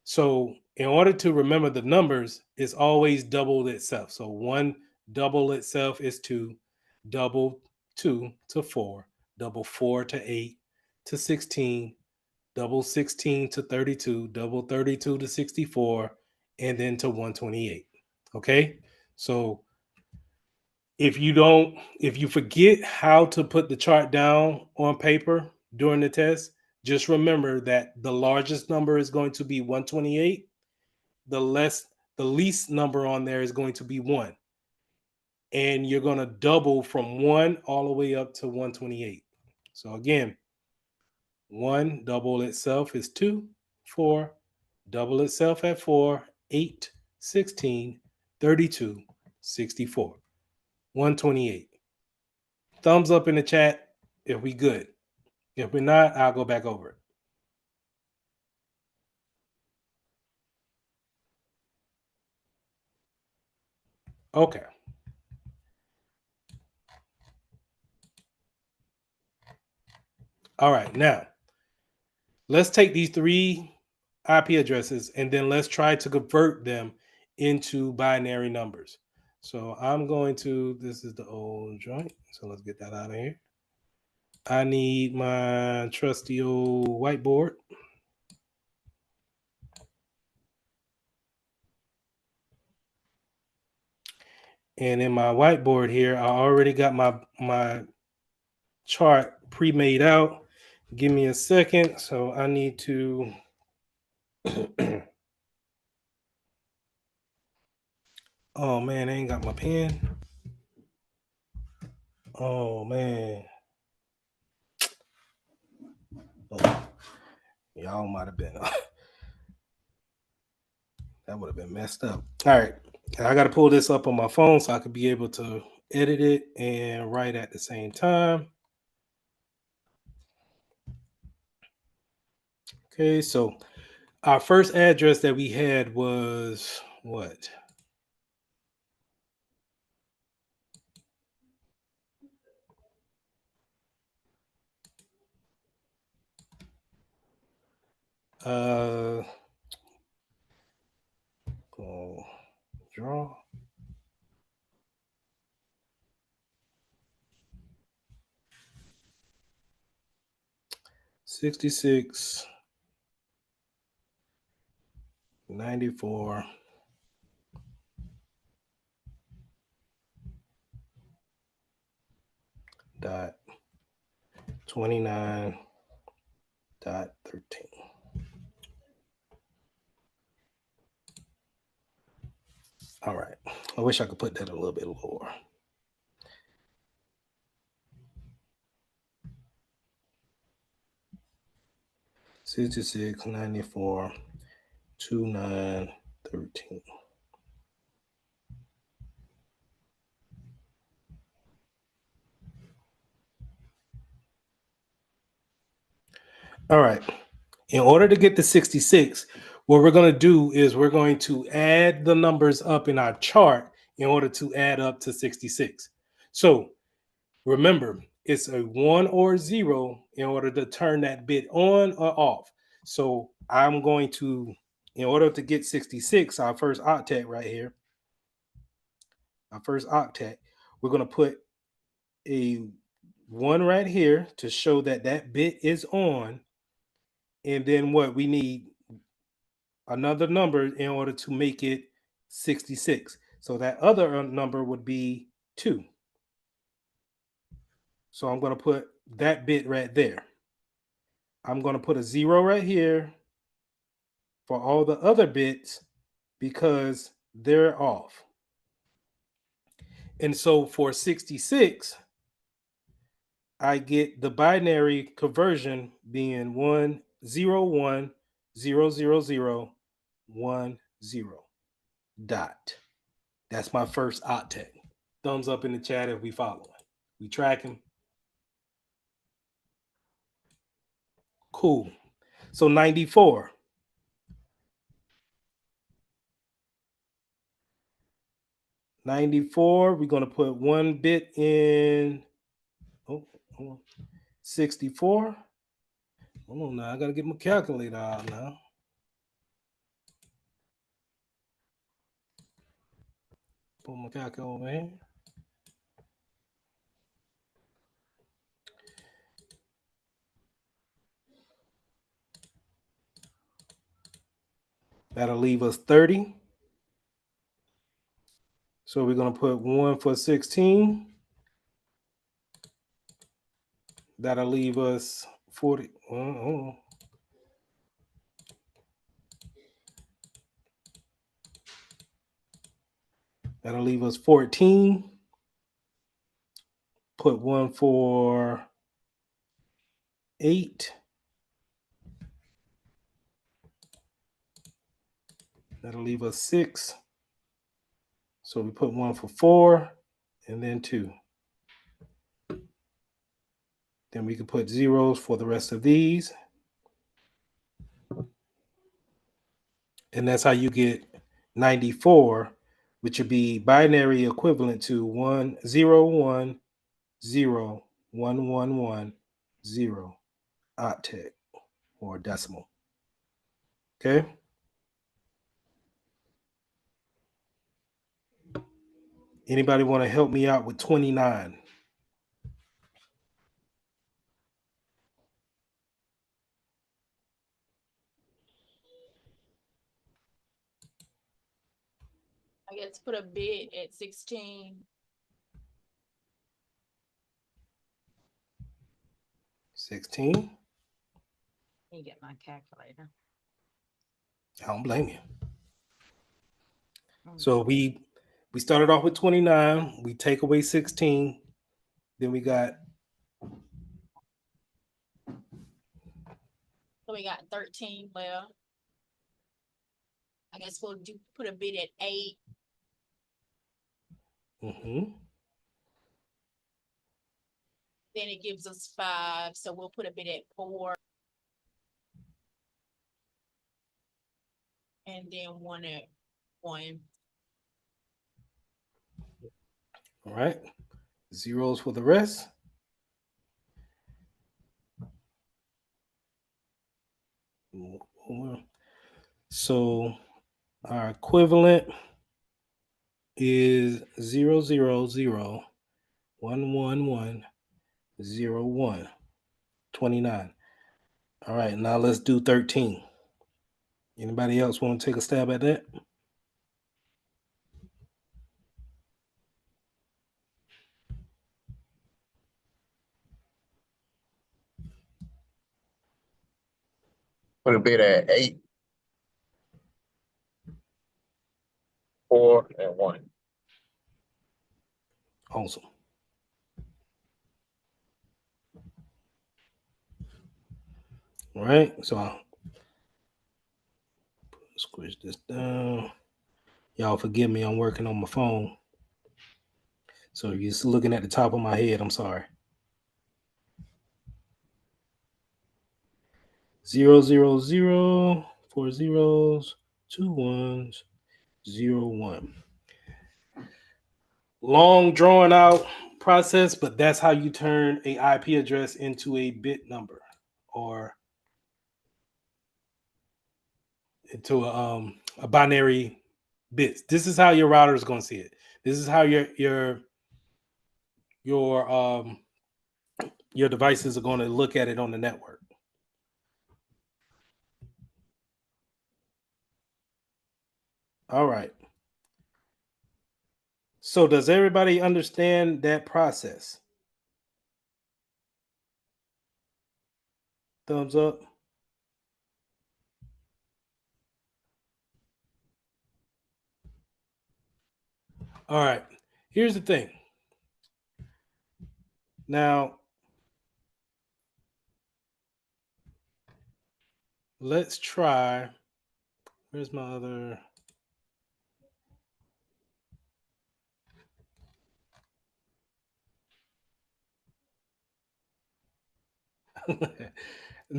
So in order to remember the numbers, it's always doubled itself. So 1 double itself is 2, double 2 to 4, double 4 to 8 to 16, double 16 to 32, double 32 to 64, and then to 128. Okay? So if you forget how to put the chart down on paper during the test, just remember that the largest number is going to be 128. The least number on there is going to be 1. And you're going to double from 1 all the way up to 128. So again, 1 double itself is 2, 4, double itself at 4, 8, 16, 32, 64. 128. Thumbs up in the chat if we good. If we're not, I'll go back over it. Okay. All right, now let's take these 3 IP addresses and then let's try to convert them into binary numbers. So I'm going to, this is the old joint. So let's get that out of here. I need my trusty old whiteboard. And in my whiteboard here, I already got my chart pre-made out. Give me a second. So I need to oh man, I ain't got my pen. Oh man. Oh, y'all might have been that would have been messed up. All right. I got to pull this up on my phone so I could be able to edit it and write at the same time. Okay, so our first address that we had was what? Draw. 66 94 dot 29 dot 13. All right. I wish I could put that a little bit lower. $66 94 29 13. All right. In order to get the 66, what we're going to do is we're going to add the numbers up in our chart in order to add up to 66. So remember, it's a 1 or 0 in order to turn that bit on or off. So I'm going to, in order to get 66, our first octet right here, our first octet, we're going to put a 1 right here to show that that bit is on. And then what we need another number in order to make it 66. So that other number would be 2. So I'm going to put that bit right there. I'm going to put a 0 right here for all the other bits because they're off. And so for 66, I get the binary conversion being 1 0 1 0 0 0 1 0 dot. That's my first octet. Thumbs up in the chat if we following. We tracking. Cool. So 94. 94, we're going to put 1 bit in 64. Hold on now, I got to get my calculator out now. Put my calculator over here. That'll leave us 30. So we're going to put 1 for 16. That'll leave us 40. That'll leave us 14. Put 1 for 8. That'll leave us 6. So we put 1 for 4 and then 2. Then we can put zeros for the rest of these. And that's how you get 94, which would be binary equivalent to 101011110 octet or decimal. Okay. Anybody want to help me out with 29? I guess put a bit at 16. 16. Let me get my calculator. I don't blame you. So we started off with 29. We take away 16. Then we got. So we got 13 left. I guess we'll put a bit at 8. Mm-hmm. Then it gives us 5. So we'll put a bit at 4. And then 1 at 1. All right. Zeros for the rest. So our equivalent is 0001101. 29. All right, now let's do 13. Anybody else want to take a stab at that? Put a bit at 8, 4, and 1. Awesome. All right, so I'll squish this down. Y'all forgive me, I'm working on my phone. So if you're just looking at the top of my head, I'm sorry. 0, 0, 0, 4 zeros, 2 ones, 0, 1. Long drawn out process, but that's how you turn a IP address into a bit number or into a binary bits. This is how your router is going to see it. This is how your devices are going to look at it on the network. All right. So does everybody understand that process? Thumbs up. All right. Here's the thing. Now, let's try. Where's my other?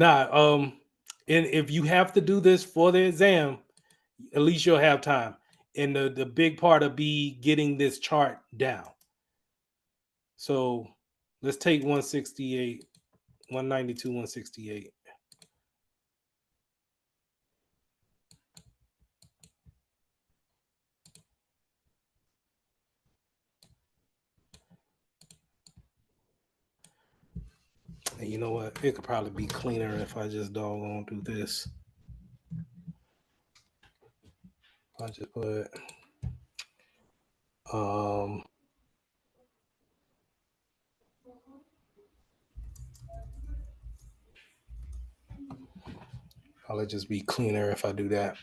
And if you have to do this for the exam, at least you'll have time. And the big part of be getting this chart down. So let's take 168, 192, 168. And you know what? It could probably be cleaner if I just doggone do this. I just put I'll just be cleaner if I do that.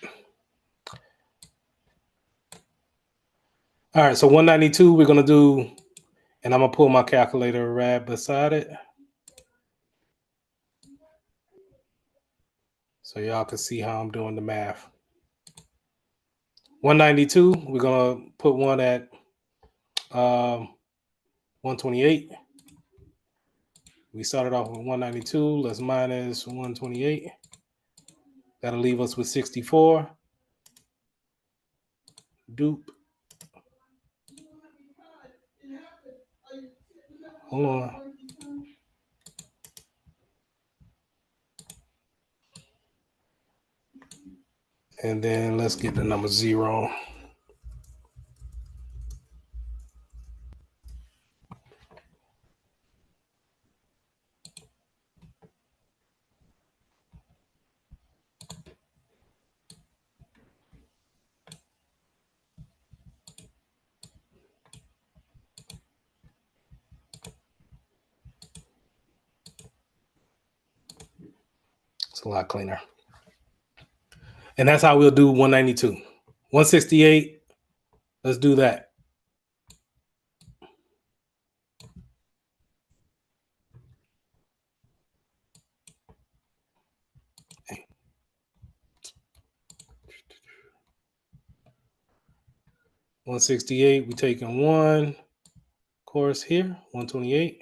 All right, so 192 we're gonna do, and I'm gonna pull my calculator right beside it, so y'all can see how I'm doing the math. 192, we're gonna put one at 128. We started off with 192. Let's minus 128. That'll leave us with 64. Dupe. Hold on. And then let's get the number 0. It's a lot cleaner. And that's how we'll do 192. 168, let's do that. Okay. 168, we taking one course here, 128.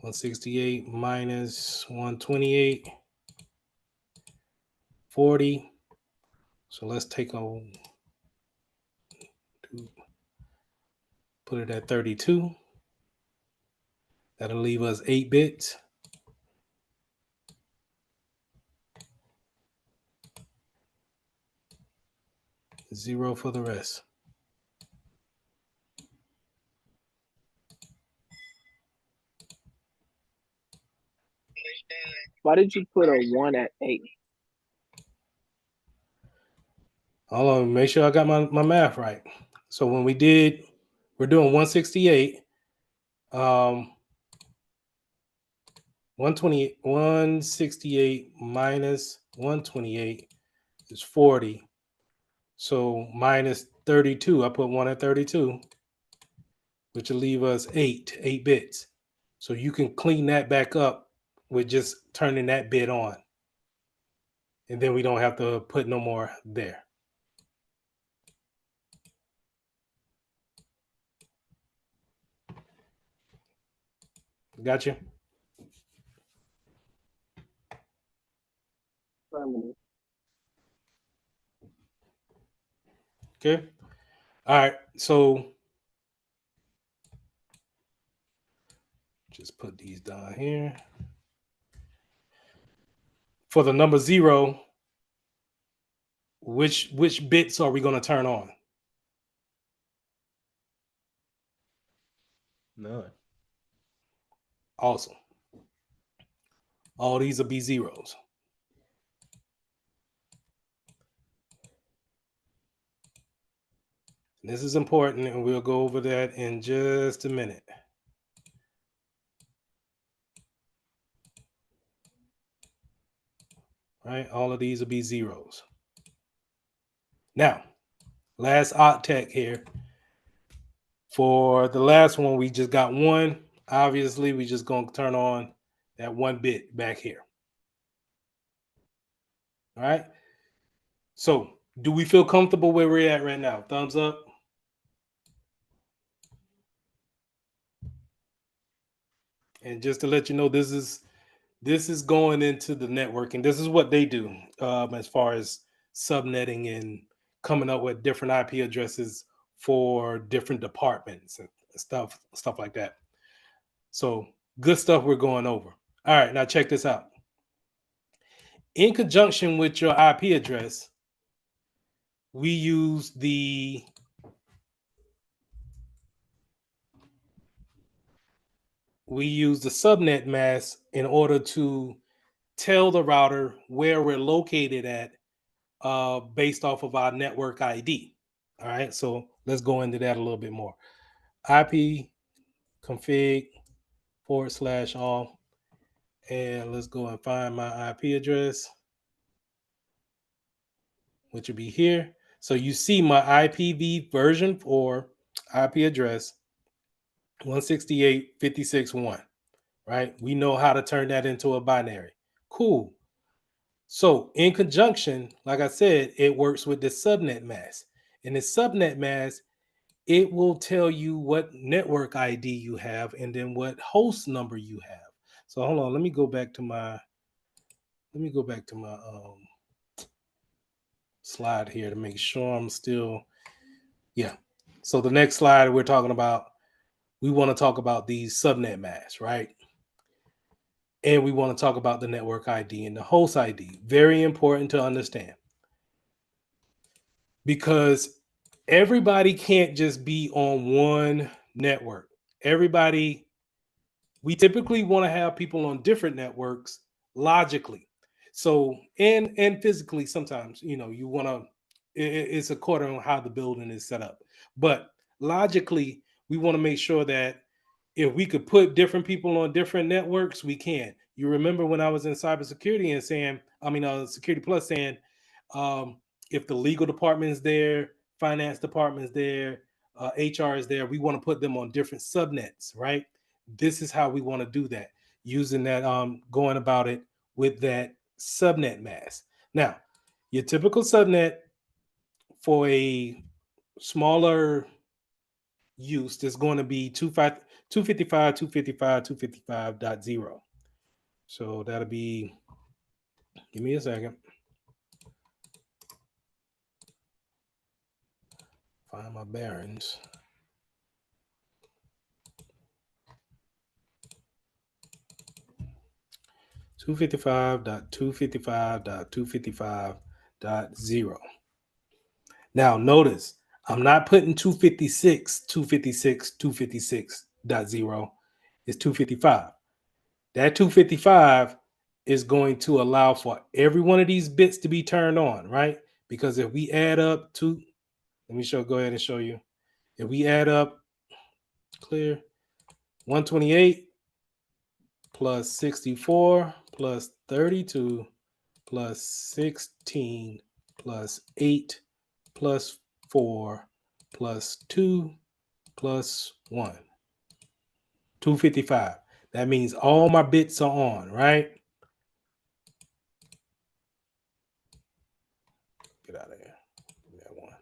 168 minus 128, 40. So let's take put it at 32. That'll leave us 8 bits. Zero for the rest. Why did you put a 1 at 8? Hold on, make sure I got my math right. So when we're doing 168, 168 minus 128 is 40. So minus 32, I put 1 at 32, which will leave us 8 bits. So you can clean that back up with just turning that bit on. And then we don't have to put no more there. Got you? Okay. All right. So just put these down here. For the number 0, which bits are we going to turn on? None. Awesome. All these will be zeros. This is important, and we'll go over that in just a minute. Right? All of these will be zeros. Now, last octet here. For the last one, we just got 1. Obviously, we just going to turn on that 1 bit back here. All right? So, do we feel comfortable where we're at right now? Thumbs up. And just to let you know, this is going into the networking. This is what they do as far as subnetting and coming up with different IP addresses for different departments and stuff like that. So good stuff we're going over. All right, now check this out. In conjunction with your IP address, we use the subnet mask in order to tell the router where we're located at based off of our network ID. All right, so let's go into that a little bit more. IP config /all, and let's go and find my IP address, which will be here. So you see my IPv version 4 IP address 168.56.1, right? We know how to turn that into a binary. Cool. So in conjunction, like I said, it works with the subnet mask. And the subnet mask, it will tell you what network ID you have and then what host number you have. So hold on, let me go back to my slide here to make sure I'm still, yeah. So the next slide we're talking about, we want to talk about these subnet masks, right? And we want to talk about the network ID and the host ID. Very important to understand, because everybody can't just be on one network. We typically want to have people on different networks logically. So and physically sometimes, you want to, it's according on how the building is set up. But logically, we want to make sure that if we could put different people on different networks, we can. You remember when I was in cybersecurity and saying, Security Plus saying, um, if the legal department is there, finance department is there, HR is there, we want to put them on different subnets, right? This is how we want to do that, using that, going about it with that subnet mask. Now, your typical subnet for a smaller use is going to be 255, 255, 255.0. So that'll be, give me a second. Find my bearings. Two 255.255.255.0. Now notice I'm not putting 256, 256, 256.0. It's 255. That 255 is going to allow for every one of these bits to be turned on, right? Because if we add up to, go ahead and show you. If we add up, clear, 128 plus 64 plus 32 plus 16 plus 8 plus 4 plus 2 plus 1. 255. That means all my bits are on, right? Get out of here. Give me that one.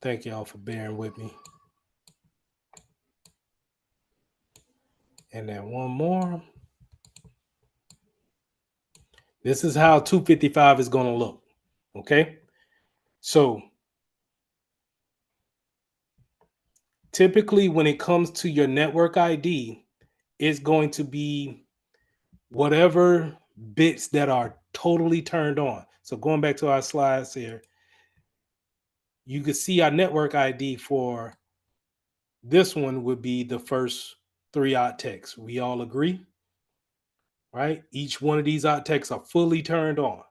Thank y'all for bearing with me. And then one more. This is how 255 is going to look. Okay. So typically when it comes to your network ID, it's going to be whatever bits that are totally turned on. So going back to our slides here, you can see our network ID for this one would be the first 3 octets. We all agree, right? Each one of these octets are fully turned on.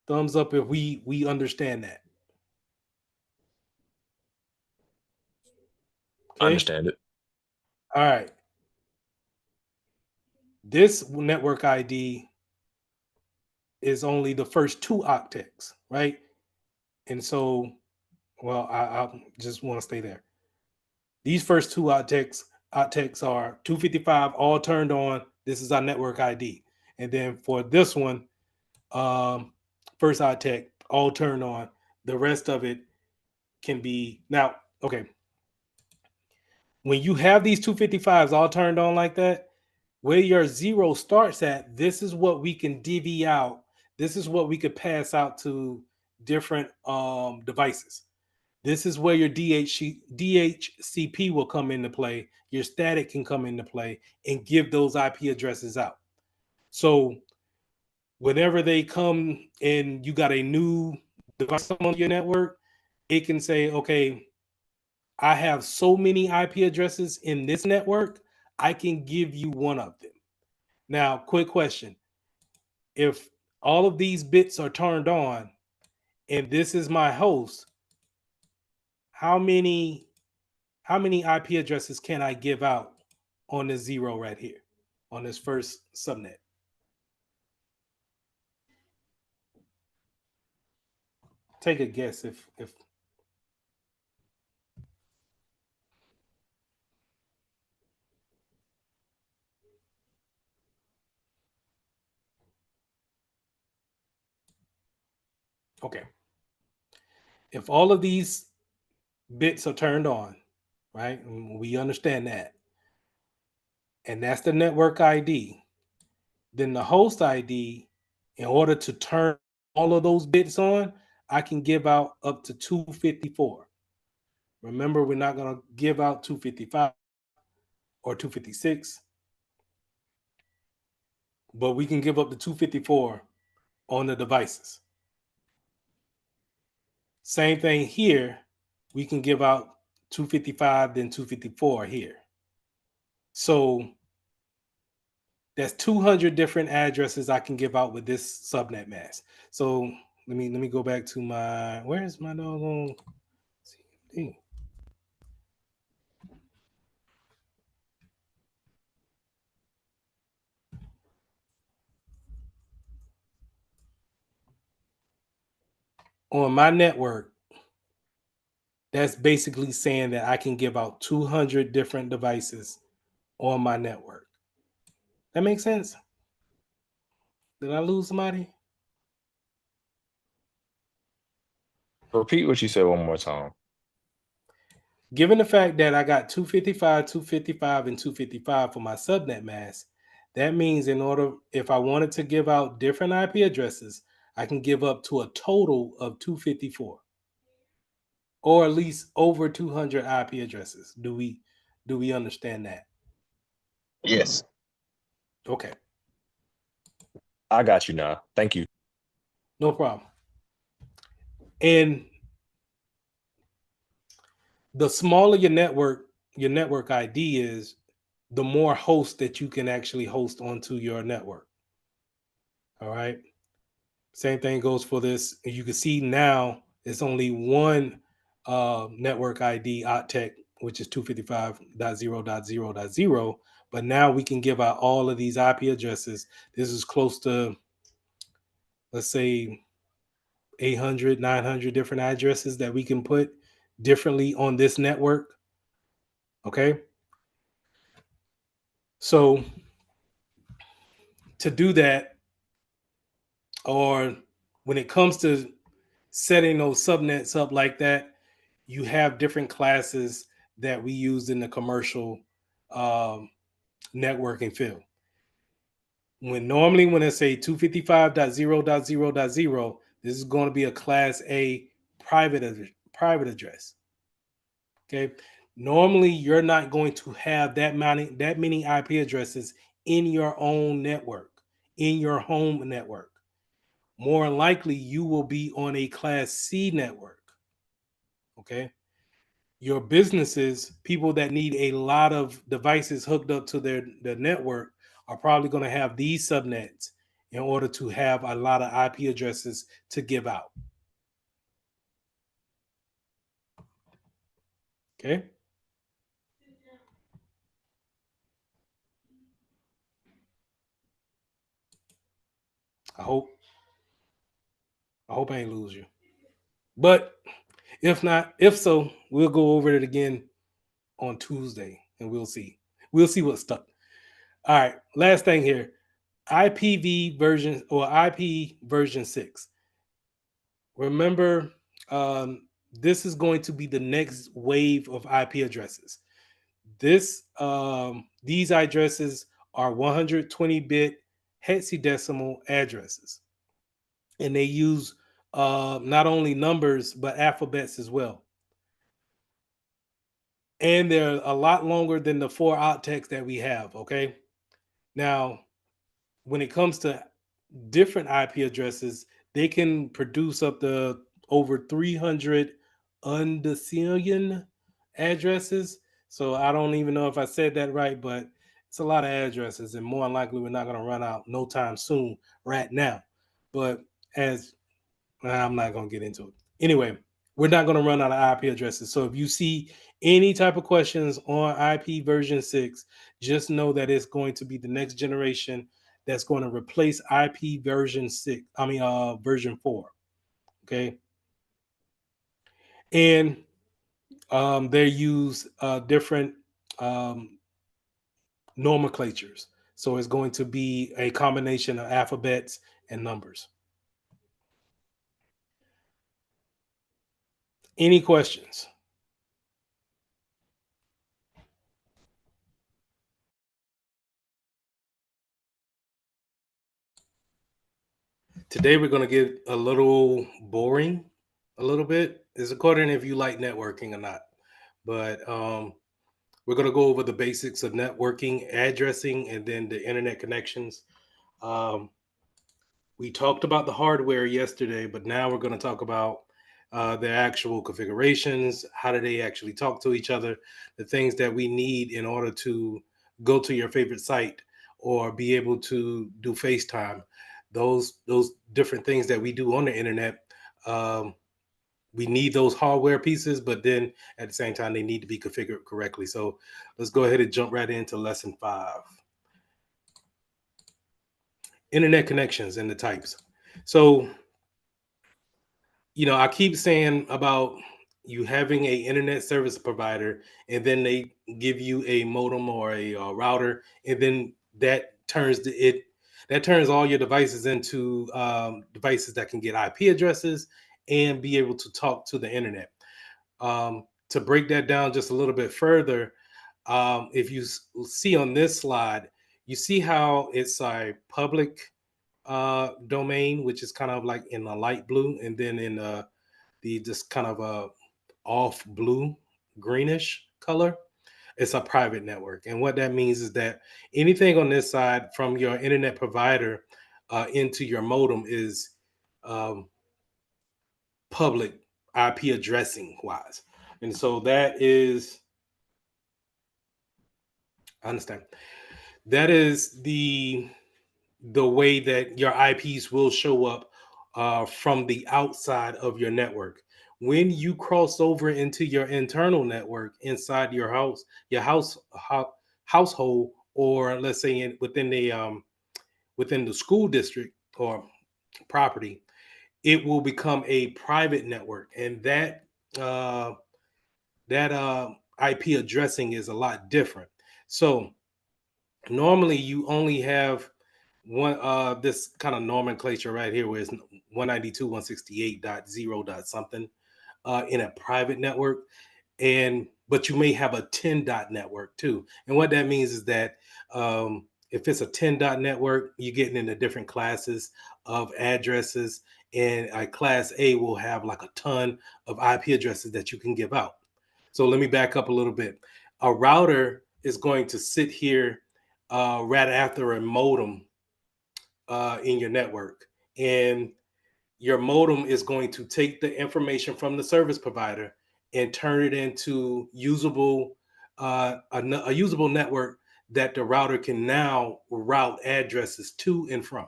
Thumbs up if we understand that. I Okay. understand it. All right. This network ID is only the first 2 octets, right? And so, well, I just want to stay there. These first 2 octets are 255 all turned on. This is our network ID. And then for this one, first octet all turned on. The rest of it can be now. Okay, when you have these 255s all turned on like that, where your 0 starts at, this is what we can divvy out. This is what we could pass out to different devices. This is where your DHCP will come into play. Your static can come into play and give those IP addresses out. So whenever they come and you got a new device on your network, it can say, okay, I have so many IP addresses in this network, I can give you one of them. Now, quick question. If all of these bits are turned on and this is my host, how many IP addresses can I give out on this 0 right here, on this first subnet? Take a guess if Okay. If all of these bits are turned on, right? And we understand that. And that's the network ID. Then the host ID, in order to turn all of those bits on, I can give out up to 254. Remember, we're not going to give out 255 or 256, but we can give up to 254 on the devices. Same thing here. We can give out 255, then 254 here. So that's 200 different addresses I can give out with this subnet mask. So let me go back to my, where's my doggone CMD? On my network, that's basically saying that I can give out 200 different devices on my network. That makes sense? Did I lose somebody? Repeat what you said one more time. Given the fact that I got 255, 255, and 255 for my subnet mask, that means if I wanted to give out different IP addresses, I can give up to a total of 254, or at least over 200 IP addresses. Do we understand that? Yes. Okay, I got you now. Thank you. no problem. And the smaller your network ID is, the more hosts that you can actually host onto your network. All right. Same thing goes for this. You can see now it's only one network ID OTTEC, which is 255.0.0.0. But now we can give out all of these IP addresses. This is close to, let's say, 800, 900 different addresses that we can put differently on this network. Okay. So to do that, or when it comes to setting those subnets up like that, you have different classes that we use in the commercial um, networking field. When I say 255.0.0.0, this is going to be a class A private address. Okay. Normally, you're not going to have that many IP addresses in your own network, in your home network. More likely, you will be on a class C network. Okay. Your businesses, people that need a lot of devices hooked up to their network, are probably going to have these subnets in order to have a lot of IP addresses to give out. Okay. I hope I ain't lose you. But if not, if so, we'll go over it again on Tuesday and we'll see. We'll see what's stuck. All right. Last thing here. IP version 6. Remember, this is going to be the next wave of IP addresses. These addresses are 120-bit hexadecimal addresses, and they use not only numbers but alphabets as well. And they're a lot longer than the 4 octets that we have. Okay, now when it comes to different IP addresses, they can produce up to over 300 undecillion addresses. So I don't even know if I said that right, but it's a lot of addresses, and more than likely we're not going to run out no time soon right now. But I'm not going to get into it. Anyway, we're not going to run out of IP addresses. So if you see any type of questions on IP version 6, just know that it's going to be the next generation that's going to replace IP version 6. Version 4. Okay. And they use different nomenclatures. So it's going to be a combination of alphabets and numbers. Any questions? Today we're going to get a little boring, a little bit. It's according if you like networking or not. But we're going to go over the basics of networking, addressing, and then the internet connections. Um, we talked about the hardware yesterday, but now we're going to talk about the actual configurations. How do they actually talk to each other? The things that we need in order to go to your favorite site or be able to do FaceTime. Those different things that we do on the internet. We need those hardware pieces, but then at the same time, they need to be configured correctly. So let's go ahead and jump right into lesson 5. Internet connections and the types. So, I keep saying about you having a internet service provider, and then they give you a modem or a router, and then that turns all your devices into devices that can get IP addresses and be able to talk to the internet. To break that down just a little bit further, if you see on this slide, you see how it's a public domain, which is kind of like in a light blue, and then in the just kind of a off blue greenish color, it's a private network. And what that means is that anything on this side from your internet provider into your modem is um, public IP addressing wise. And so that is, I understand, that is the way that your IPs will show up from the outside of your network. When you cross over into your internal network inside your household, or let's say within the school district or property, it will become a private network, and uh, that IP addressing is a lot different. So normally you only have one this kind of nomenclature right here where it's 192.168.0 dot something in a private network, and but you may have a 10 dot network too. And what that means is that if it's a 10 dot network, you're getting into different classes of addresses, and a class A will have like a ton of IP addresses that you can give out. So let me back up a little bit. A router is going to sit here right after a modem in your network. And your modem is going to take the information from the service provider and turn it into a usable network that the router can now route addresses to and from.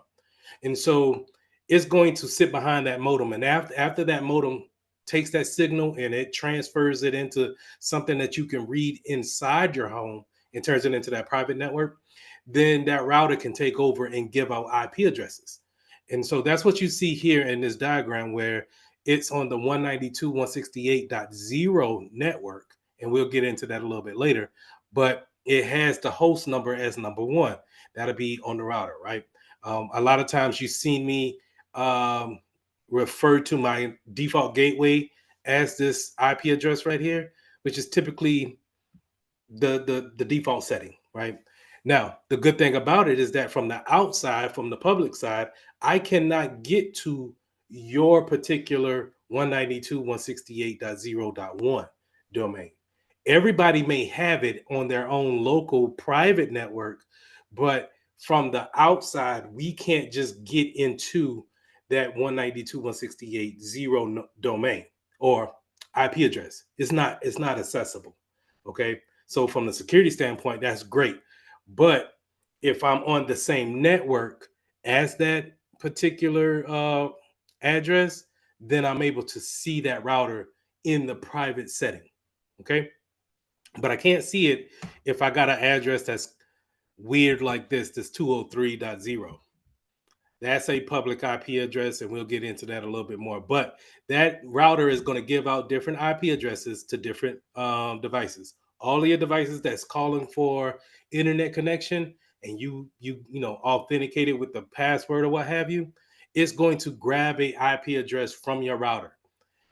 And so it's going to sit behind that modem. And after that modem takes that signal and it transfers it into something that you can read inside your home and turns it into that private network, then that router can take over and give out IP addresses. And so that's what you see here in this diagram, where it's on the 192.168.0 network. And we'll get into that a little bit later. But it has the host number as number 1. That'll be on the router, right? A lot of times you've seen me refer to my default gateway as this IP address right here, which is typically the default setting, right? Now, the good thing about it is that from the outside, from the public side, I cannot get to your particular 192.168.0.1 domain. Everybody may have it on their own local private network, but from the outside, we can't just get into that 192.168.0 domain or IP address. It's not accessible. Okay. So from the security standpoint, that's great. But if I'm on the same network as that particular address, then I'm able to see that router in the private setting. Okay. But I can't see it if I got an address that's weird like this 203.0. That's a public IP address, and we'll get into that a little bit more. But that router is going to give out different IP addresses to different devices. All of your devices that's calling for internet connection, and you authenticate it with the password or what have you, it's going to grab a IP address from your router.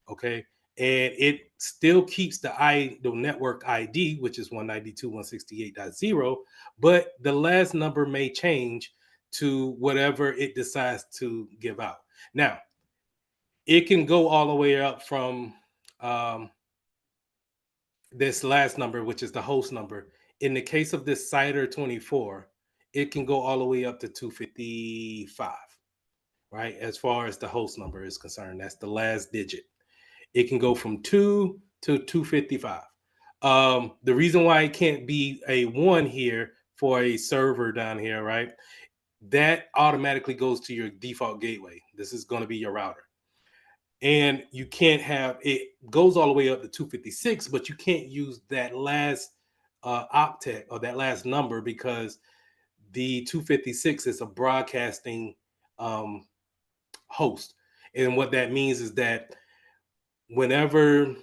Okay, and it still keeps the network ID, which is 192.168.0, but the last number may change to whatever it decides to give out. Now, it can go all the way up from this last number, which is the host number. In the case of this CIDR 24, it can go all the way up to 255, right? As far as the host number is concerned, that's the last digit. It can go from 2 to 255. The reason why it can't be a 1 here for a server down here, right? That automatically goes to your default gateway. This is going to be your router. And you can't have it goes all the way up to 256, but you can't use that last octet or that last number because the 256 is a broadcasting host. And what that means is that whenever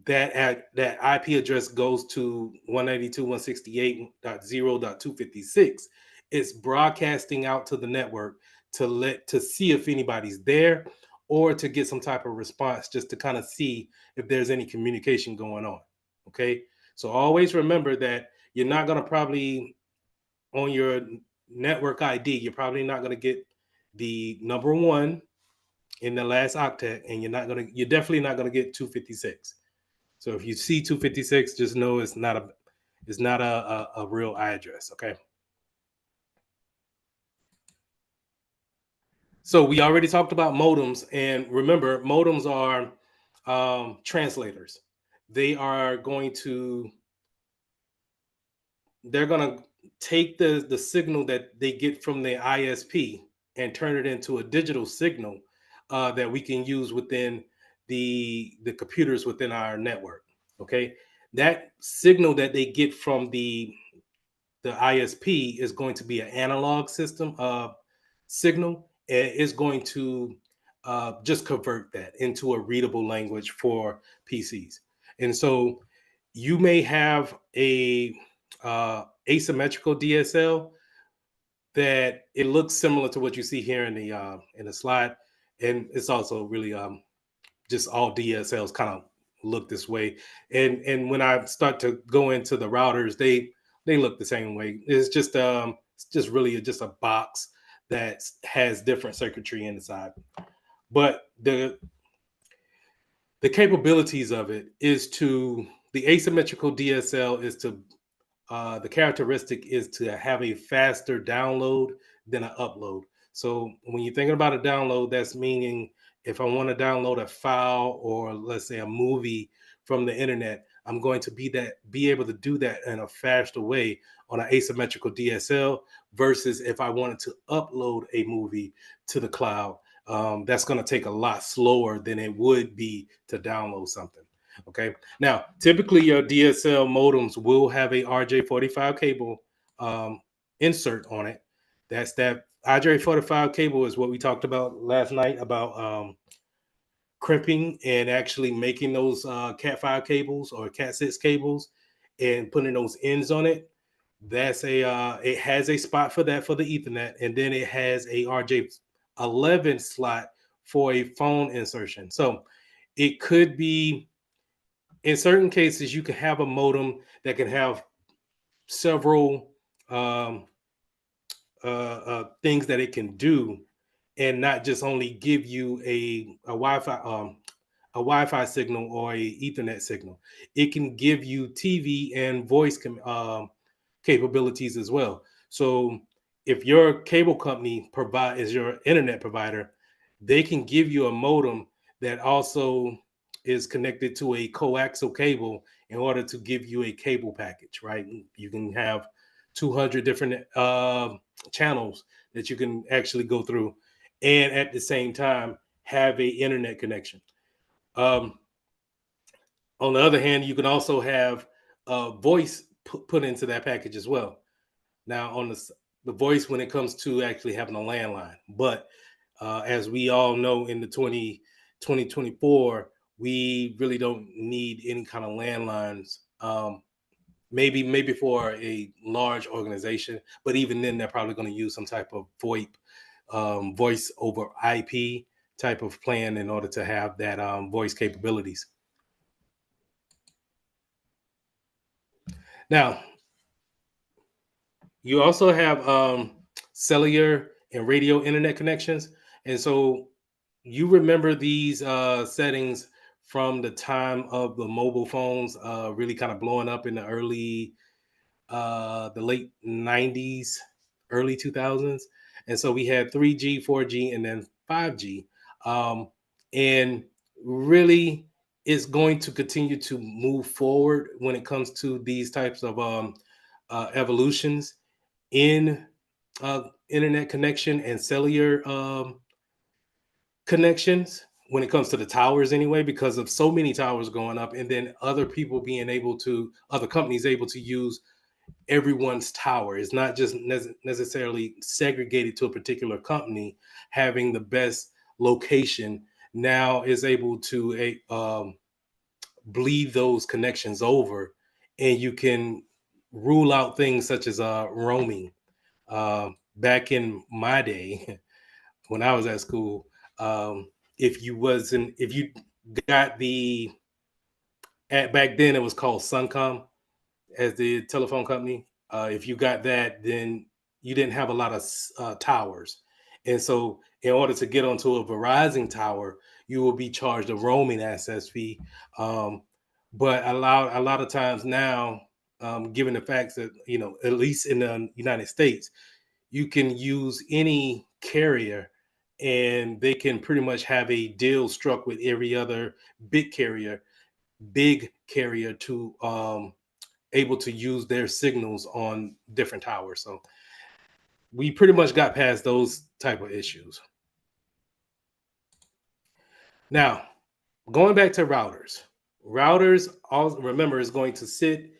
that IP address goes to 192.168.0.256, it's broadcasting out to the network to see if anybody's there or to get some type of response, just to kind of see if there's any communication going on. Okay, so always remember that you're not going to probably on your network ID, you're probably not going to get the number 1 in the last octet, and you're definitely not going to get 256. So if you see 256, just know it's not a real address. Okay. So we already talked about modems, and remember, modems are translators. They're going to take the signal that they get from the ISP and turn it into a digital signal that we can use within the computers within our network. Okay, that signal that they get from the ISP is going to be an analog system signal. It's going to just convert that into a readable language for PCs. And so you may have a asymmetrical DSL that it looks similar to what you see here in the slide, and it's also really just all DSLs kind of look this way. And when I start to go into the routers, they look the same way. It's just really just a box that has different circuitry inside. But the capabilities of it is the asymmetrical DSL is to the characteristic is to have a faster download than an upload. So when you're thinking about a download, that's meaning if I want to download a file or let's say a movie from the internet, I'm going to be able to do that in a faster way on an asymmetrical DSL versus if I wanted to upload a movie to the cloud. That's going to take a lot slower than it would be to download something. Okay. Now, typically your DSL modems will have a RJ45 cable insert on it. That RJ45 cable is what we talked about last night about crimping and actually making those Cat5 cables or Cat6 cables and putting those ends on it. That's it has a spot for that for the Ethernet, and then it has a RJ11 slot for a phone insertion. So it could be, in certain cases, you can have a modem that can have several things that it can do, and not just only give you a Wi-Fi signal or a Ethernet signal. It can give you TV and voice capabilities as well. So if your cable company is your internet provider, they can give you a modem that also is connected to a coaxial cable in order to give you a cable package, right? You can have 200 different channels that you can actually go through, and at the same time have a internet connection. On the other hand, you can also have voice put into that package as well. Now, on the voice when it comes to actually having a landline, but as we all know, in the 2024, we really don't need any kind of landlines. Maybe for a large organization, but even then, they're probably going to use some type of VoIP, voice over IP type of plan in order to have that voice capabilities. Now, you also have cellular and radio internet connections. And so you remember these settings from the time of the mobile phones really kind of blowing up in the late 90s, early 2000s. And so we had 3G, 4G, and then 5G. And really, it's going to continue to move forward when it comes to these types of evolutions in internet connection and cellular connections when it comes to the towers anyway, because of so many towers going up, and then other people being able to, other companies able to use everyone's tower. It's not just necessarily segregated to a particular company having the best location. Now is able to bleed those connections over, and you can rule out things such as roaming. Back in my day, when I was at school, if you got back then it was called Suncom as the telephone company. If you got that, then you didn't have a lot of towers, and so in order to get onto a Verizon tower, you will be charged a roaming access fee. Um, but a lot of times now, given the facts that at least in the United States, you can use any carrier, and they can pretty much have a deal struck with every other big carrier, big carrier to able to use their signals on different towers. So we pretty much got past those type of issues. Now, going back to routers also, remember, is going to sit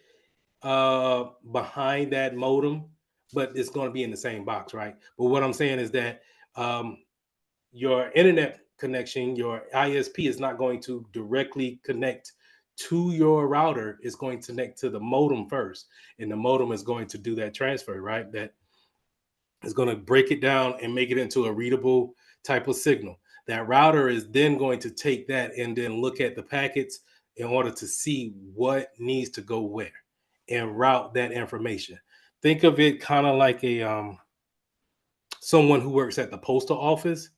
behind that modem, but it's going to be in the same box, right? But what I'm saying is that um, your internet connection, your ISP, is not going to directly connect to your router. It's going to connect to the modem first, and the modem is going to do that transfer, right? That is going to break it down and make it into a readable type of signal. That router is then going to take that and then look at the packets in order to see what needs to go where and route that information. Think of it kind of like a someone who works at the postal office.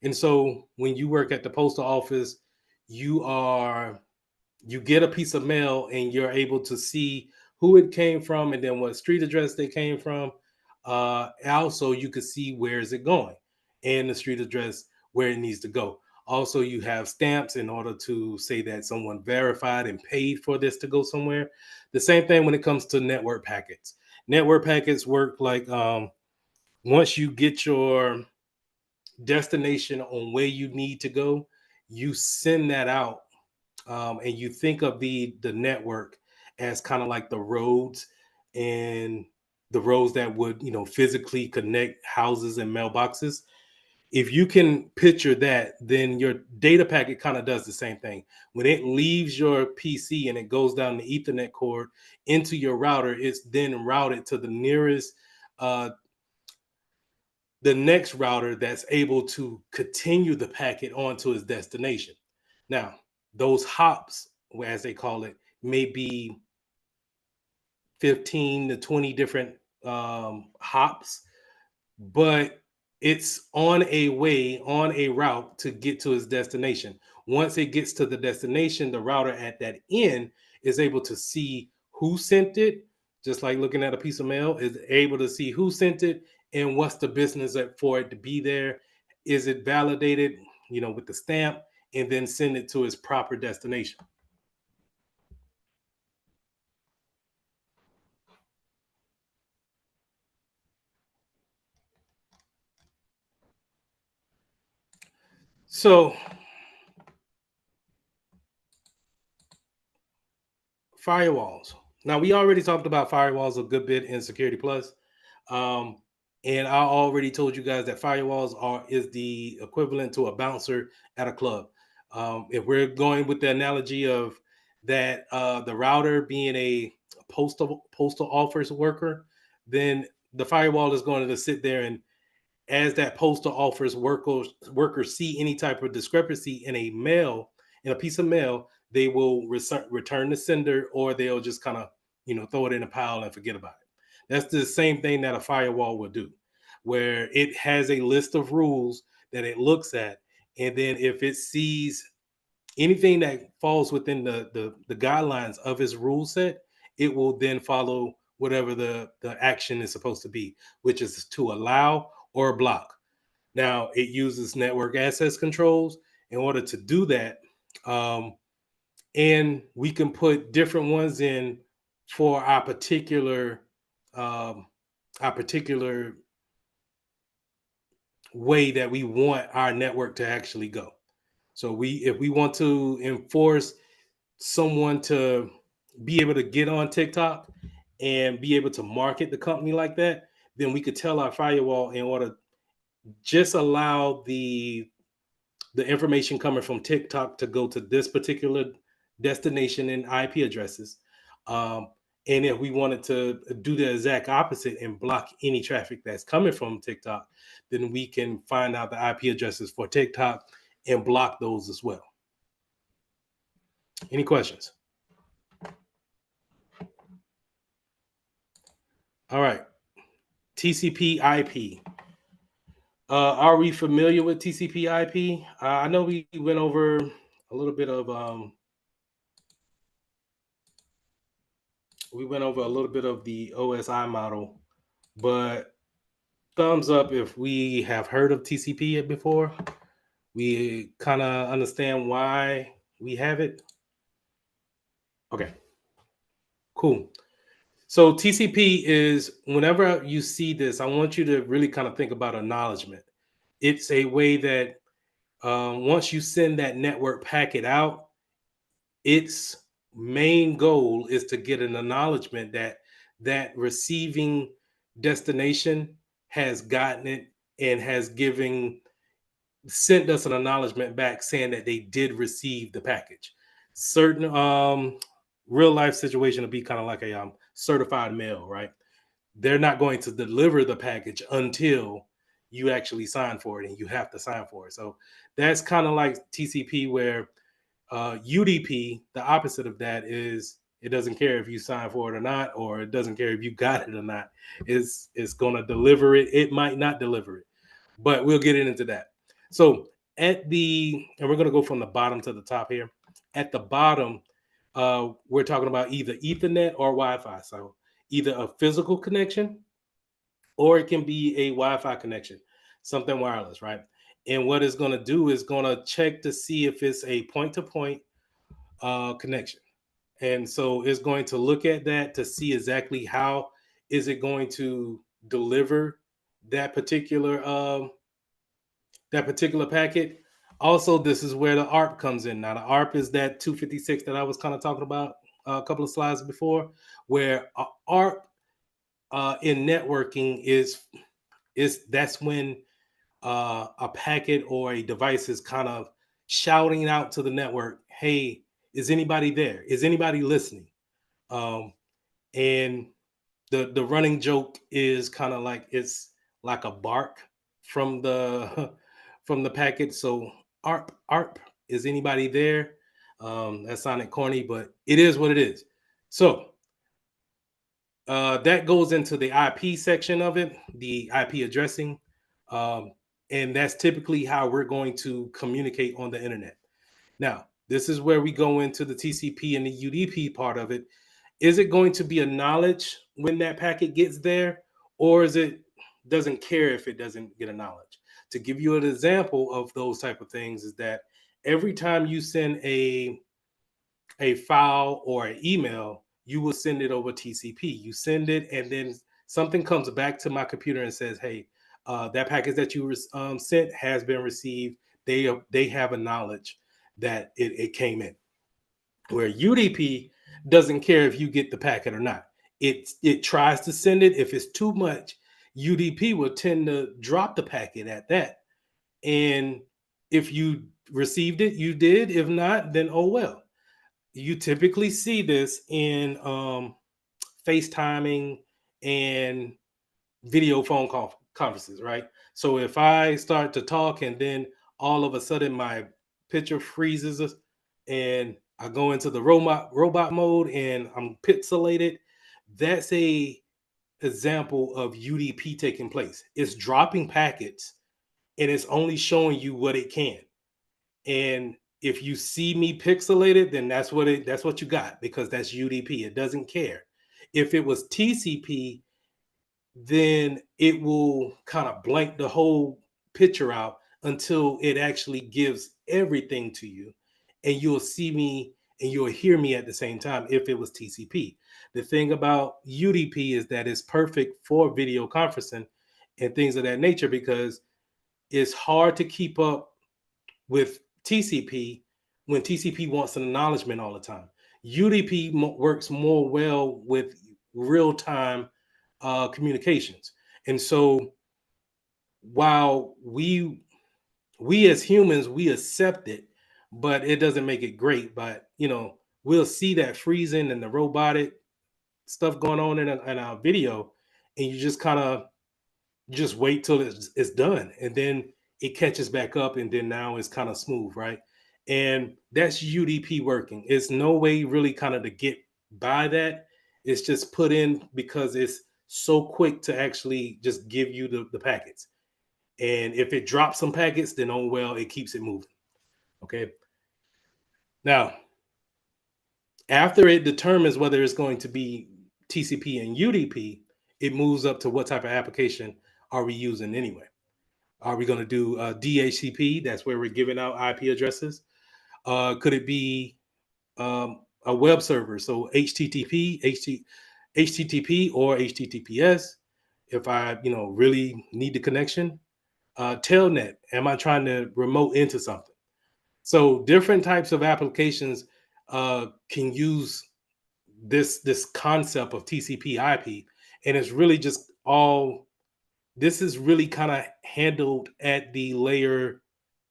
And so when you work at the postal office, you are you get a piece of mail and you're able to see who it came from and then what street address they came from. Also, you can see where is it going and the street address where it needs to go. Also, you have stamps in order to say that someone verified and paid for this to go somewhere. The same thing when it comes to network packets. Network packets work like once you get your destination on where you need to go, you send that out, and you think of the network as kind of like the roads, and the roads that would physically connect houses and mailboxes. If you can picture that, then your data packet kind of does the same thing. When it leaves your PC and it goes down the Ethernet cord into your router, it's then routed to uh, the next router that's able to continue the packet onto its destination. Now, those hops, as they call it, may be 15 to 20 different hops, but it's on a route to get to its destination. Once it gets to the destination, the router at that end is able to see who sent it, just like looking at a piece of mail, is able to see who sent it and what's the business for it to be there. Is it validated, with the stamp, and then send it to its proper destination. So firewalls. Now we already talked about firewalls a good bit in Security Plus, um, and I already told you guys that firewalls is the equivalent to a bouncer at a club. If we're going with the analogy of that, the router being a postal office worker, then the firewall is going to sit there and as that postal office workers see any type of discrepancy in a piece of mail, they will return the sender, or they'll just kind of throw it in a pile and forget about it. That's the same thing that a firewall will do, where it has a list of rules that it looks at, and then if it sees anything that falls within the guidelines of its rule set, it will then follow whatever the action is supposed to be, which is to allow or block. Now, it uses network access controls in order to do that. And we can put different ones in for um, our particular way that we want our network to actually go. So if we want to enforce someone to be able to get on TikTok and be able to market the company like that, then we could tell our firewall in order just allow the information coming from TikTok to go to this particular destination and IP addresses. Um, and if we wanted to do the exact opposite and block any traffic that's coming from TikTok, then we can find out the IP addresses for TikTok and block those as well. Any questions? All right. TCP IP. Are we familiar with TCP IP? I know we went over a little bit of the OSI model, but thumbs up if we have heard of TCP before. We kind of understand why we have it. Okay, cool. So TCP is, whenever you see this, I want you to really kind of think about acknowledgement. It's a way that once you send that network packet out, its main goal is to get an acknowledgement that that receiving destination has gotten it and has sent us an acknowledgement back saying that they did receive the package. Certain real life situation will be kind of like a certified mail, right? They're not going to deliver the package until you actually sign for it, and you have to sign for it. So that's kind of like TCP, where UDP, the opposite of that, is it doesn't care if you sign for it or not, or it doesn't care if you got it or not. It's going to deliver it. It might not deliver it, but we'll get into that. So and we're going to go from the bottom to the top here. At the bottom, we're talking about either Ethernet or Wi-Fi. So either a physical connection, or it can be a Wi-Fi connection, something wireless, right? And what it's going to do is going to check to see if it's a point-to-point connection. And so it's going to look at that to see exactly how is it going to deliver that particular packet. Also, this is where the ARP comes in. Now, the ARP is that 256 that I was kind of talking about a couple of slides before, where ARP in networking is that's when a packet or a device is kind of shouting out to the network, "Hey, is anybody there? Is anybody listening?" And the running joke is kind of like it's like a bark from the from the packet. So ARP, is anybody there? That sounded corny, but it is what it is. So that goes into the IP section of it, the IP addressing. And that's typically how we're going to communicate on the internet. Now, this is where we go into the TCP and the UDP part of it. Is it going to be acknowledged when that packet gets there, or is it doesn't care if it doesn't get acknowledged? To give you an example of those type of things is that every time you send a file or an email, you will send it over TCP. You send it, and then something comes back to my computer and says, "Hey, that package that you sent has been received." They have a knowledge that it came in. Where UDP doesn't care if you get the packet or not. It tries to send it. If it's too much, UDP will tend to drop the packet at that. And if you received it, you did. If not, then oh well. You typically see this in FaceTiming and video phone conferences, right? So if I start to talk and then all of a sudden my picture freezes and I go into the robot mode and I'm pixelated, that's a example of UDP taking place. It's dropping packets and it's only showing you what it can. And if you see me pixelated, then that's what you got, because that's UDP. It doesn't care. If it was TCP, then it will kind of blank the whole picture out until it actually gives everything to you, and you'll see me and you'll hear me at the same time if it was TCP. The thing about UDP is that it's perfect for video conferencing and things of that nature, because it's hard to keep up with TCP when TCP wants an acknowledgement all the time. UDP works more well with real time communications. And so while we as humans, we accept it, but it doesn't make it great. But we'll see that freezing and the robotic stuff going on in our video, and you just kind of just wait till it's done, and then it catches back up, and then now it's kind of smooth, right? And that's UDP working. It's no way really kind of to get by that. It's just put in because it's so quick to actually just give you the packets. And if it drops some packets, then oh well, it keeps it moving. Okay. Now, after it determines whether it's going to be TCP and UDP, it moves up to what type of application are we using anyway. Are we going to do DHCP? That's where we're giving out IP addresses. Could it be a web server? So HTTP or HTTPS. If I really need the connection, Telnet. Am I trying to remote into something? So different types of applications can use this concept of TCP IP, and it's really just all. This is really kind of handled at the layer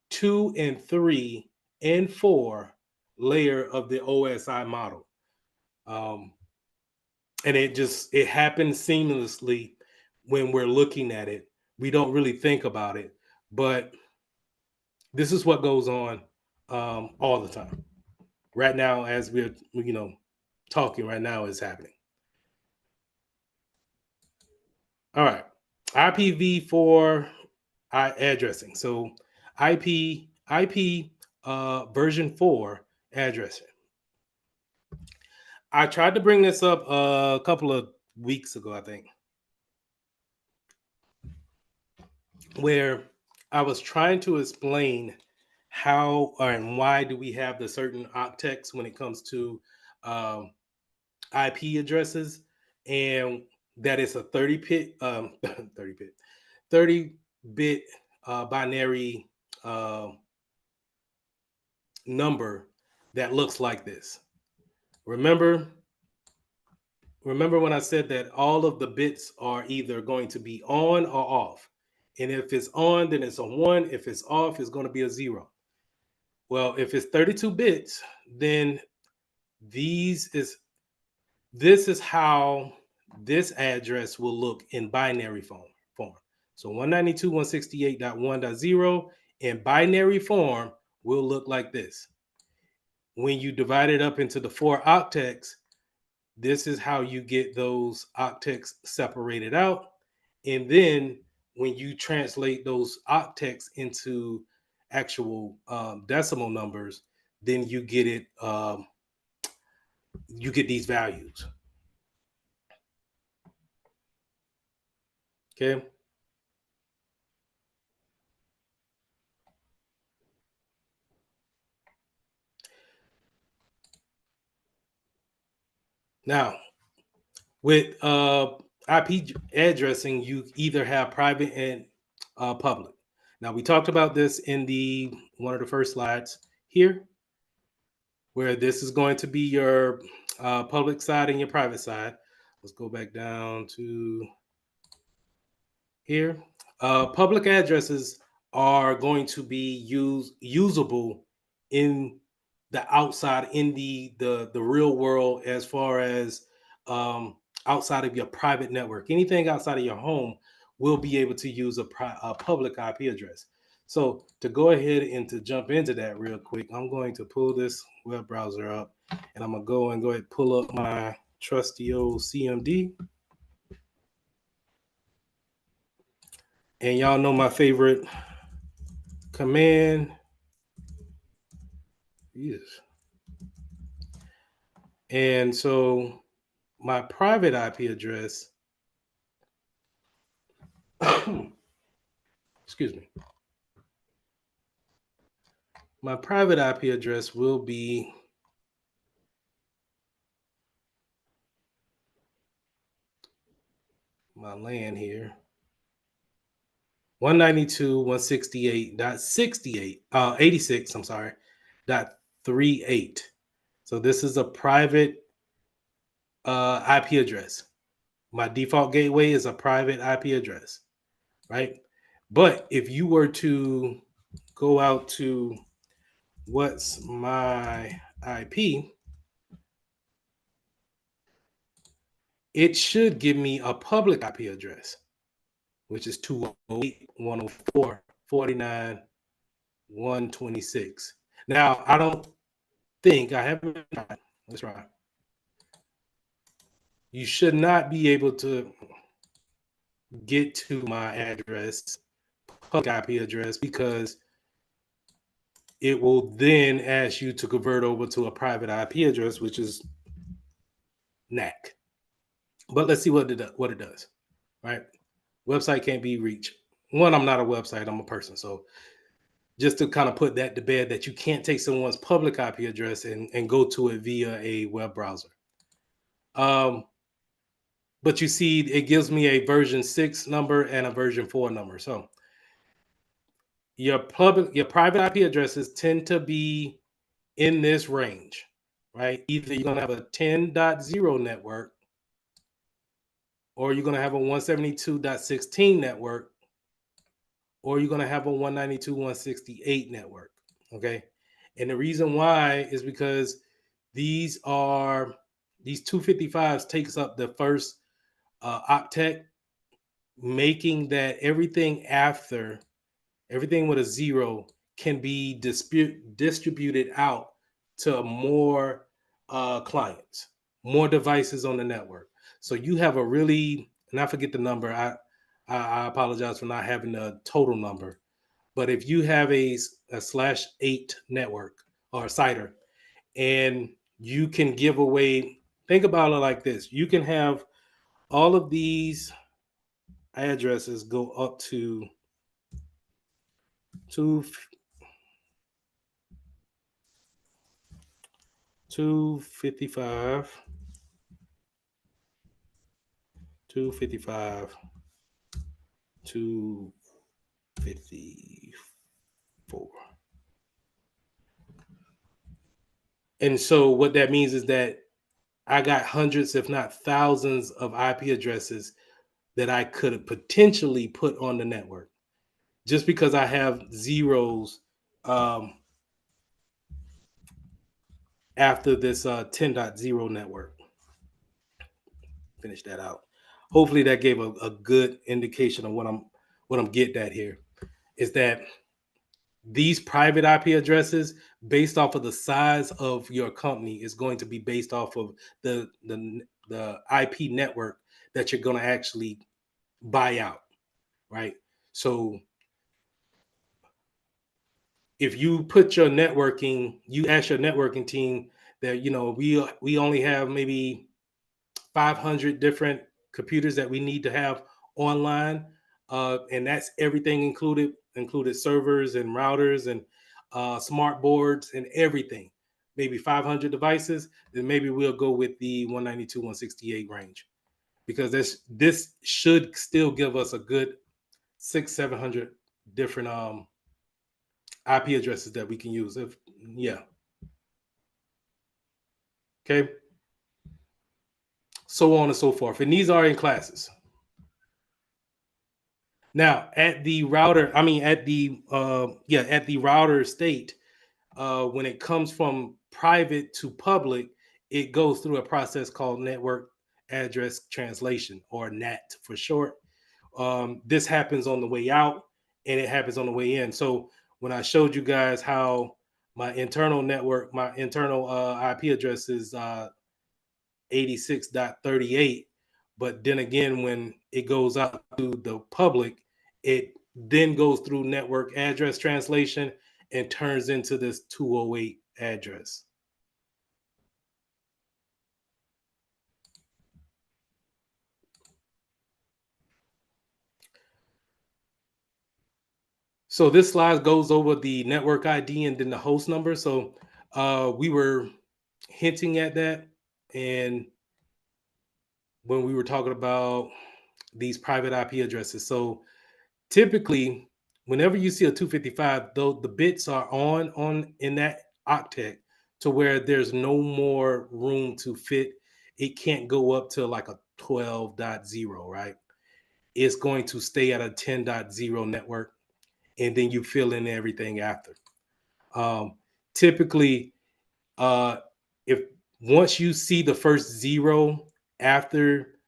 2 and 3 and 4 layer of the OSI model. And it happens seamlessly when we're looking at it. We don't really think about it, but this is what goes on all the time. Right now, as we're talking right now, is happening. All right, IPv4 addressing. So IP version 4 addressing. I tried to bring this up a couple of weeks ago, I think, where I was trying to explain how and why do we have the certain octets when it comes to IP addresses, and that it's a 30-bit 30-bit binary number that looks like this. Remember when I said that all of the bits are either going to be on or off? And if it's on, then it's a 1. If it's off, it's going to be a 0. Well, if it's 32 bits, then this is how this address will look in binary form. So 192.168.1.0 in binary form will look like this. When you divide it up into the 4 octets, this is how you get those octets separated out. And then when you translate those octets into actual decimal numbers, then you get it. You get these values. Okay. Now, with IP addressing, you either have private and public. Now, we talked about this in one of the first slides here, where this is going to be your public side and your private side. Let's go back down to here. Public addresses are going to be usable in the outside, in the real world, as far as outside of your private network. Anything outside of your home will be able to use a public IP address. So to go ahead and to jump into that real quick, I'm going to pull this web browser up, and I'm gonna go ahead and pull up my trusty old CMD. And y'all know my favorite command is. And so my private IP address, excuse me, my private IP address will be my LAN here, 192.168.86, I'm sorry, .38. So this is a private IP address. My default gateway is a private IP address, right? But if you were to go out to what's my IP, it should give me a public IP address, which is 208.104.49.126. Now, I don't think, I haven't tried. Let's try. You should not be able to get to my address, public IP address, because it will then ask you to convert over to a private IP address, which is NAC. But let's see what it does, right? Website can't be reached. One, I'm not a website, I'm a person. So just to kind of put that to bed, that you can't take someone's public IP address and go to it via a web browser. But you see, it gives me a version 6 number and a version 4 number. So your private IP addresses tend to be in this range, right? Either you're going to have a 10.0 network, or you're going to have a 172.16 network, or you're going to have a 192.168 network, okay? And the reason why is because these 255s takes up the first octet, making that everything with a 0 can be distributed out to more clients, more devices on the network. So you have a really, and I forget the number, I apologize for not having the total number, but if you have a /8 network or a CIDR, and you can give away, think about it like this, you can have all of these addresses go up to 255, 254. And so what that means is that I got hundreds, if not thousands, of IP addresses that I could have potentially put on the network just because I have zeros after this 10.0 network. Finish that out. Hopefully that gave a good indication of what I'm getting at here, is that these private IP addresses, based off of the size of your company, is going to be based off of the IP network that you're going to actually buy out, right? So if you put your networking, you ask your networking team that, we only have maybe 500 different computers that we need to have online, and that's everything included servers and routers and smart boards and everything. Maybe 500 devices, then maybe we'll go with the 192.168 range, because this should still give us a good 600-700 different IP addresses that we can use. Okay, so on and so forth, and these are in classes. Now, at the router state, when it comes from private to public, it goes through a process called network address translation, or NAT for short. this happens on the way out and it happens on the way in. So when I showed you guys how my internal network, my internal IP address is 86.38, but then again, when it goes out to the public, it then goes through network address translation and turns into this 208 address. So this slide goes over the network ID and then the host number. So we were hinting at that, and when we were talking about these private IP addresses. So typically, whenever you see a 255, though the bits are on in that octet to where there's no more room to fit, it can't go up to like a 12.0, right? It's going to stay at a 10.0 network, and then you fill in everything after. Typically, if once you see the first zero after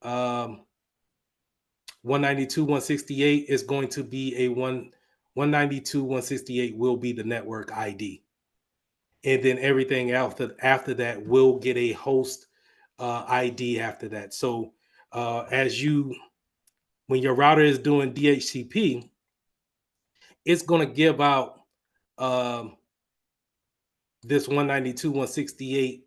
192.168 is going to be a 192.168 will be the network ID, and then everything after that will get a host ID after that. So when your router is doing DHCP, it's going to give out this 192.168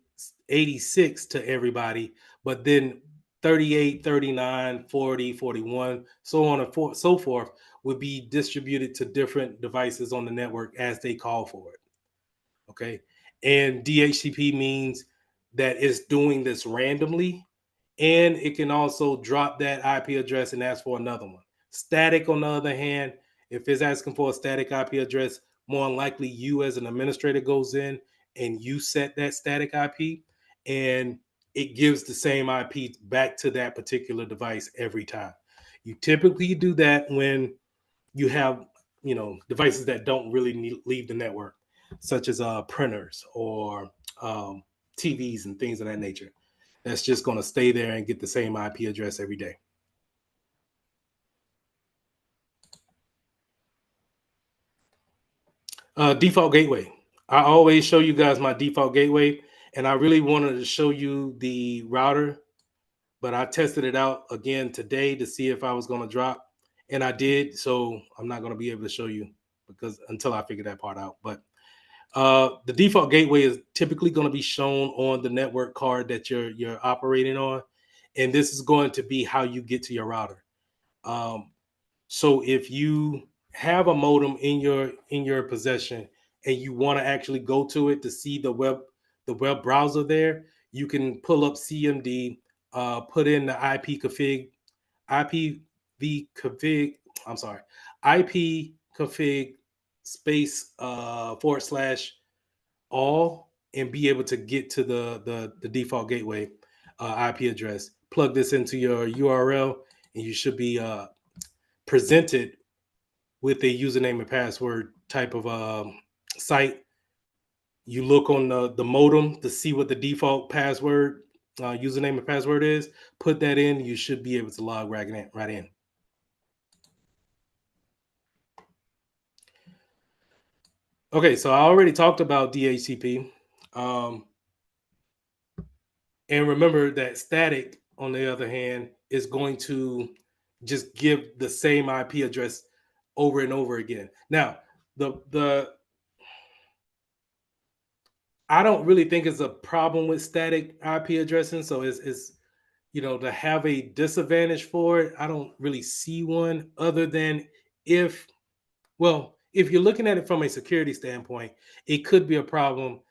86 to everybody, but then 38, 39, 40, 41, so on and so forth would be distributed to different devices on the network as they call for it. Okay. And DHCP means that it's doing this randomly, and it can also drop that IP address and ask for another one. Static, on the other hand, if it's asking for a static IP address, more than likely you as an administrator goes in and you set that static IP, and it gives the same IP back to that particular device every time. You typically do that when you have, devices that don't really leave the network, such as printers or TVs and things of that nature. That's just going to stay there and get the same IP address every day. Default gateway. I always show you guys my default gateway, and I really wanted to show you the router, but I tested it out again today to see if I was going to drop, and I did. So I'm not going to be able to show you because until I figure that part out. But the default gateway is typically going to be shown on the network card that you're operating on, and this is going to be how you get to your router. So if you have a modem in your possession and you want to actually go to it to see the web browser there, you can pull up CMD, put in the I'm sorry, IP config space / all, and be able to get to the default gateway IP address. Plug this into your URL, and you should be presented with a username and password type of site. You look on the modem to see what the default password, username and password is. Put that in. You should be able to log right in. Okay, so I already talked about DHCP. And remember that static, on the other hand, is going to just give the same IP address over and over again. Now, the I don't really think it's a problem with static IP addressing. So it's to have a disadvantage for it. I don't really see one other than if if you're looking at it from a security standpoint, it could be a problem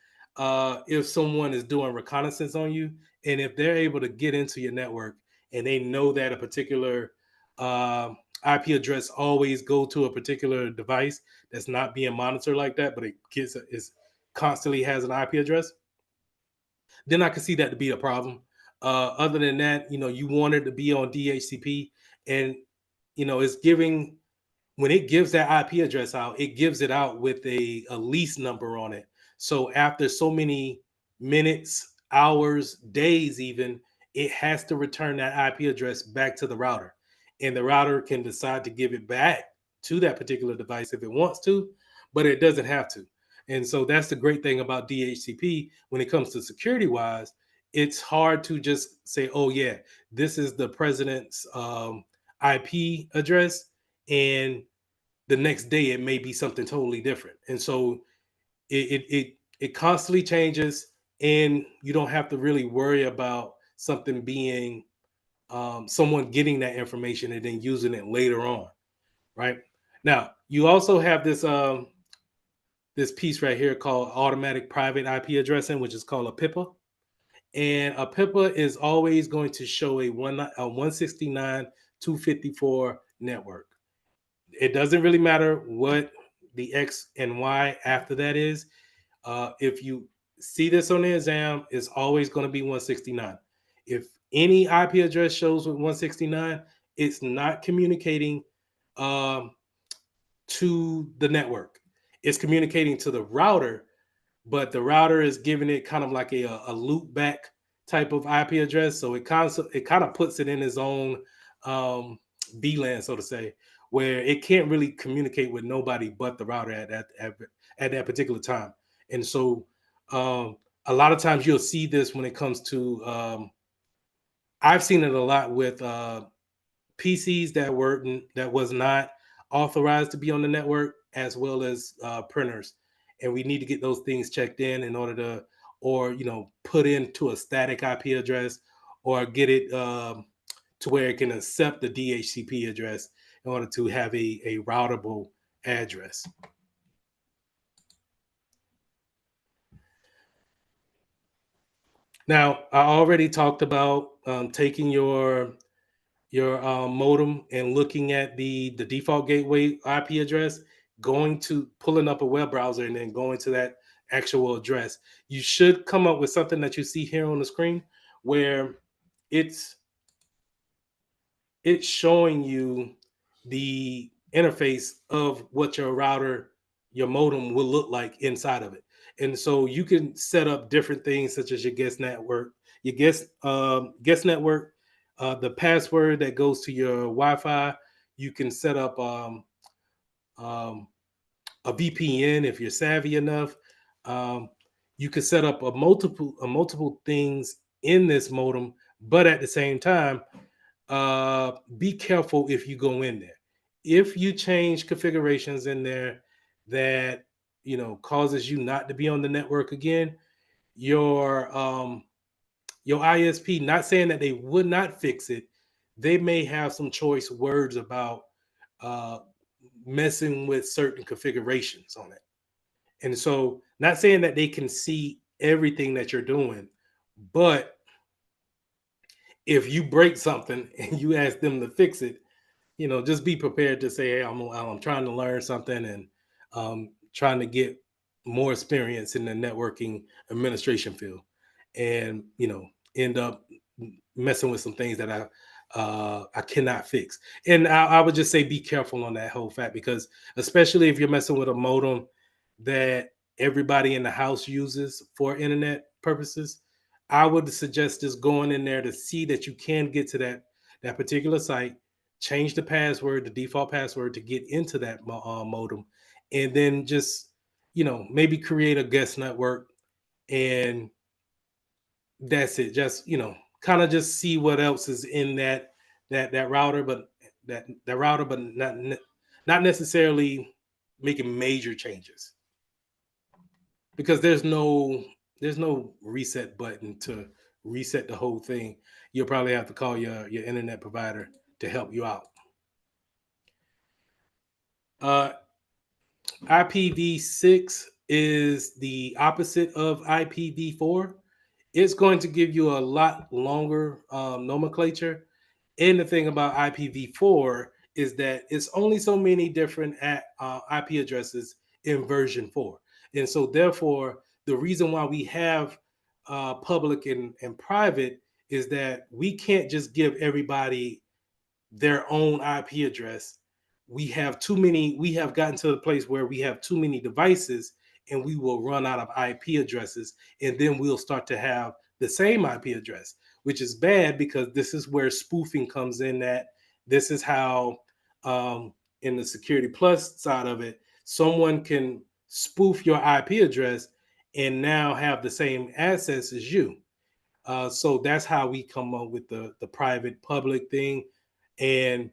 if someone is doing reconnaissance on you, and if they're able to get into your network and they know that a particular IP address always go to a particular device that's not being monitored like that, but is constantly has an IP address, then I can see that to be a problem. Other than that, you want it to be on DHCP, and it's giving when it gives that IP address out, it gives it out with a lease number on it. So after so many minutes, hours, days, even, it has to return that IP address back to the router. and the router can decide to give it back to that particular device if it wants to, but it doesn't have to. And so that's the great thing about DHCP when it comes to security wise. It's hard to just say, oh, yeah, this is the president's IP address. And the next day it may be something totally different. And so it constantly changes, and you don't have to really worry about something being someone getting that information and then using it later on, right? Now, you also have this piece right here called automatic private IP addressing, which is called a PIPA. And a PIPA is always going to show a 169.254 network. It doesn't really matter what the X and Y after that is. If you see this on the exam, it's always going to be 169. If any IP address shows with 169, it's not communicating um, to the network. It's communicating to the router, but the router is giving it kind of like a loop back type of IP address. So it kind of puts it in its own VLAN, so to say, where it can't really communicate with nobody but the router at that particular time. And so a lot of times you'll see this when it comes to I've seen it a lot with PCs that was not authorized to be on the network, as well as printers, and we need to get those things checked in order to, or put into a static IP address, or get it to where it can accept the DHCP address in order to have a routable address. Now, I already talked about taking your modem and looking at the default gateway IP address, pulling up a web browser and then going to that actual address. You should come up with something that you see here on the screen where it's showing you the interface of what your modem will look like inside of it. And so you can set up different things such as your guest network, guest network, the password that goes to your Wi-Fi. You can set up um, a VPN if you're savvy enough. Um, you can set up a multiple things in this modem, but at the same time, be careful if you go in there. If you change configurations in there that causes you not to be on the network again, your ISP, not saying that they would not fix it, they may have some choice words about uh, messing with certain configurations on it. And so, not saying that they can see everything that you're doing, but if you break something and you ask them to fix it, just be prepared to say, hey, I'm trying to learn something, and trying to get more experience in the networking administration field, and end up messing with some things that I cannot fix. And I would just say be careful on that whole fact, because especially if you're messing with a modem that everybody in the house uses for internet purposes, I would suggest just going in there to see that you can get to that particular site, change the password, the default password, to get into that modem, and then just maybe create a guest network, and that's it. Just kind of just see what else is in that router, but not necessarily making major changes, because there's no reset button to reset the whole thing. You'll probably have to call your internet provider to help you out. IPv6 is the opposite of IPv4. It's going to give you a lot longer nomenclature. And the thing about IPv4 is that it's only so many different IP addresses in version 4. And so, therefore, the reason why we have public and private is that we can't just give everybody their own IP address. We have gotten to the place where we have too many devices, and we will run out of IP addresses, and then we'll start to have the same IP address, which is bad, because this is where spoofing comes in at, This is how, in the Security Plus side of it, someone can spoof your IP address and now have the same access as you. So that's how we come up with the private public thing. And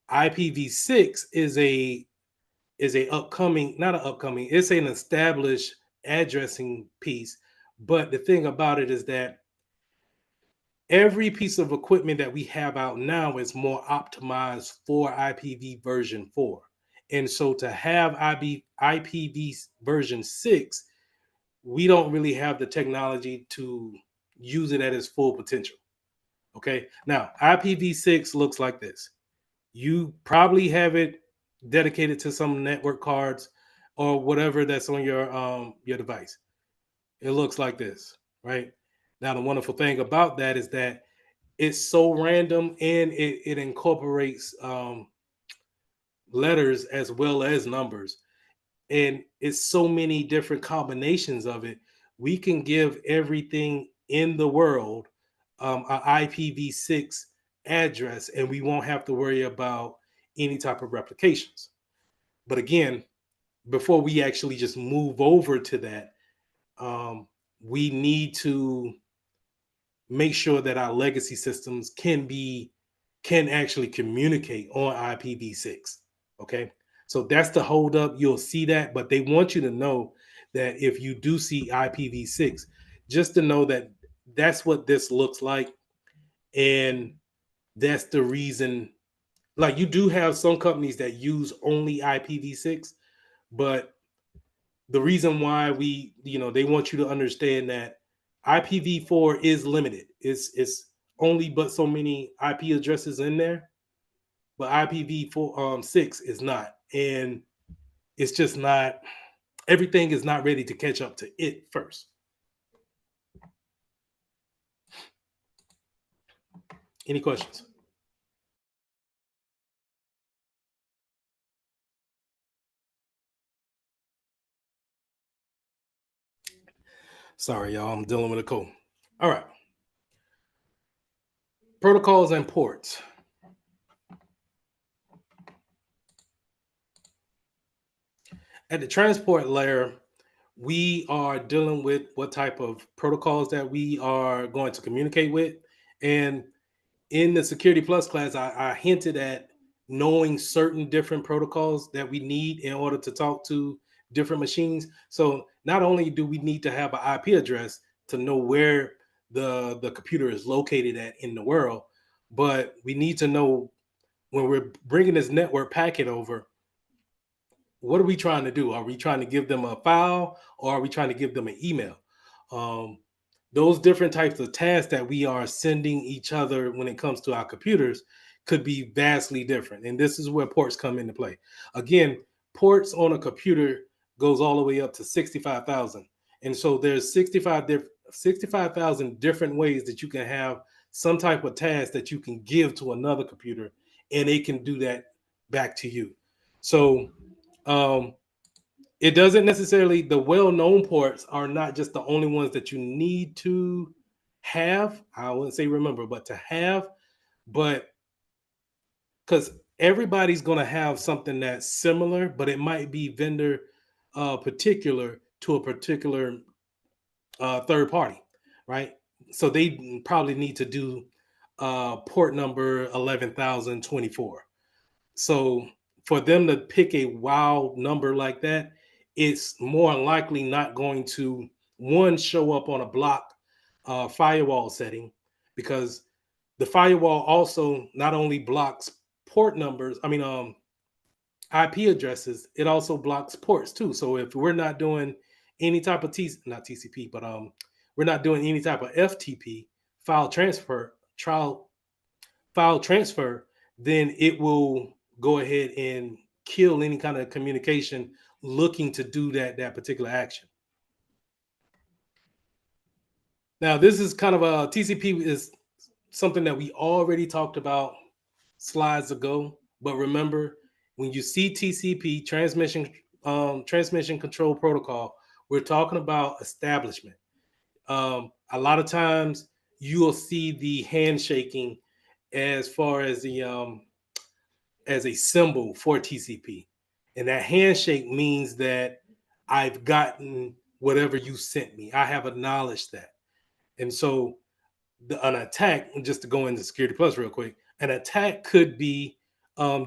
IPv6 is a upcoming, not an upcoming, it's an established addressing piece. But the thing about it is that every piece of equipment that we have out now is more optimized for IPv version 4. And so to have IPv version 6, we don't really have the technology to use it at its full potential. Okay. Now, IPv6 looks like this. You probably have it dedicated to some network cards or whatever that's on your device. It looks like this, right? Now, the wonderful thing about that is that it's so random and it incorporates letters as well as numbers, and it's so many different combinations of it. We can give everything in the world an IPv6 address, and we won't have to worry about any type of replications. But again, before we actually just move over to that, we need to make sure that our legacy systems can actually communicate on IPv6. Okay, so that's the holdup. You'll see that, but they want you to know that if you do see IPv6, just to know that that's what this looks like, and that's the reason. Like, you do have some companies that use only IPv6, but the reason why they want you to understand that IPv4 is limited. It's only but so many IP addresses in there, but IPv4 6 is not, and it's just not. Everything is not ready to catch up to it first. Any questions? Sorry, y'all. I'm dealing with a cold. All right. Protocols and ports. At the transport layer, we are dealing with what type of protocols that we are going to communicate with. And in the Security Plus class, I hinted at knowing certain different protocols that we need in order to talk to different machines. So not only do we need to have an IP address to know where the computer is located at in the world, but we need to know when we're bringing this network packet over, what are we trying to do? Are we trying to give them a file, or are we trying to give them an email? Um, those different types of tasks that we are sending each other when it comes to our computers could be vastly different. And this is where ports come into play. Again, ports on a computer goes all the way up to 65,000. And so there's 65,000 different ways that you can have some type of task that you can give to another computer, and it can do that back to you. So um, it doesn't necessarily, the well-known ports are not just the only ones that you need to have. I wouldn't say remember, but to have, but because everybody's going to have something that's similar, but it might be vendor particular to a particular third party, right? So they probably need to do port number 11,024. So for them to pick a wild number like that, it's more likely not going to, one, show up on a block firewall setting, because the firewall also not only blocks port numbers, IP addresses, it also blocks ports too. So if we're not doing any type of not TCP, but we're not doing any type of FTP, file transfer, file transfer, then it will go ahead and kill any kind of communication looking to do that particular action. Now, this is kind of a TCP is something that we already talked about slides ago, but remember, when you see TCP, transmission control protocol, we're talking about establishment. A lot of times you will see the handshaking as far as the as a symbol for TCP. And that handshake means that I've gotten whatever you sent me. I have acknowledged that. And so an attack, just to go into Security Plus real quick, an attack could be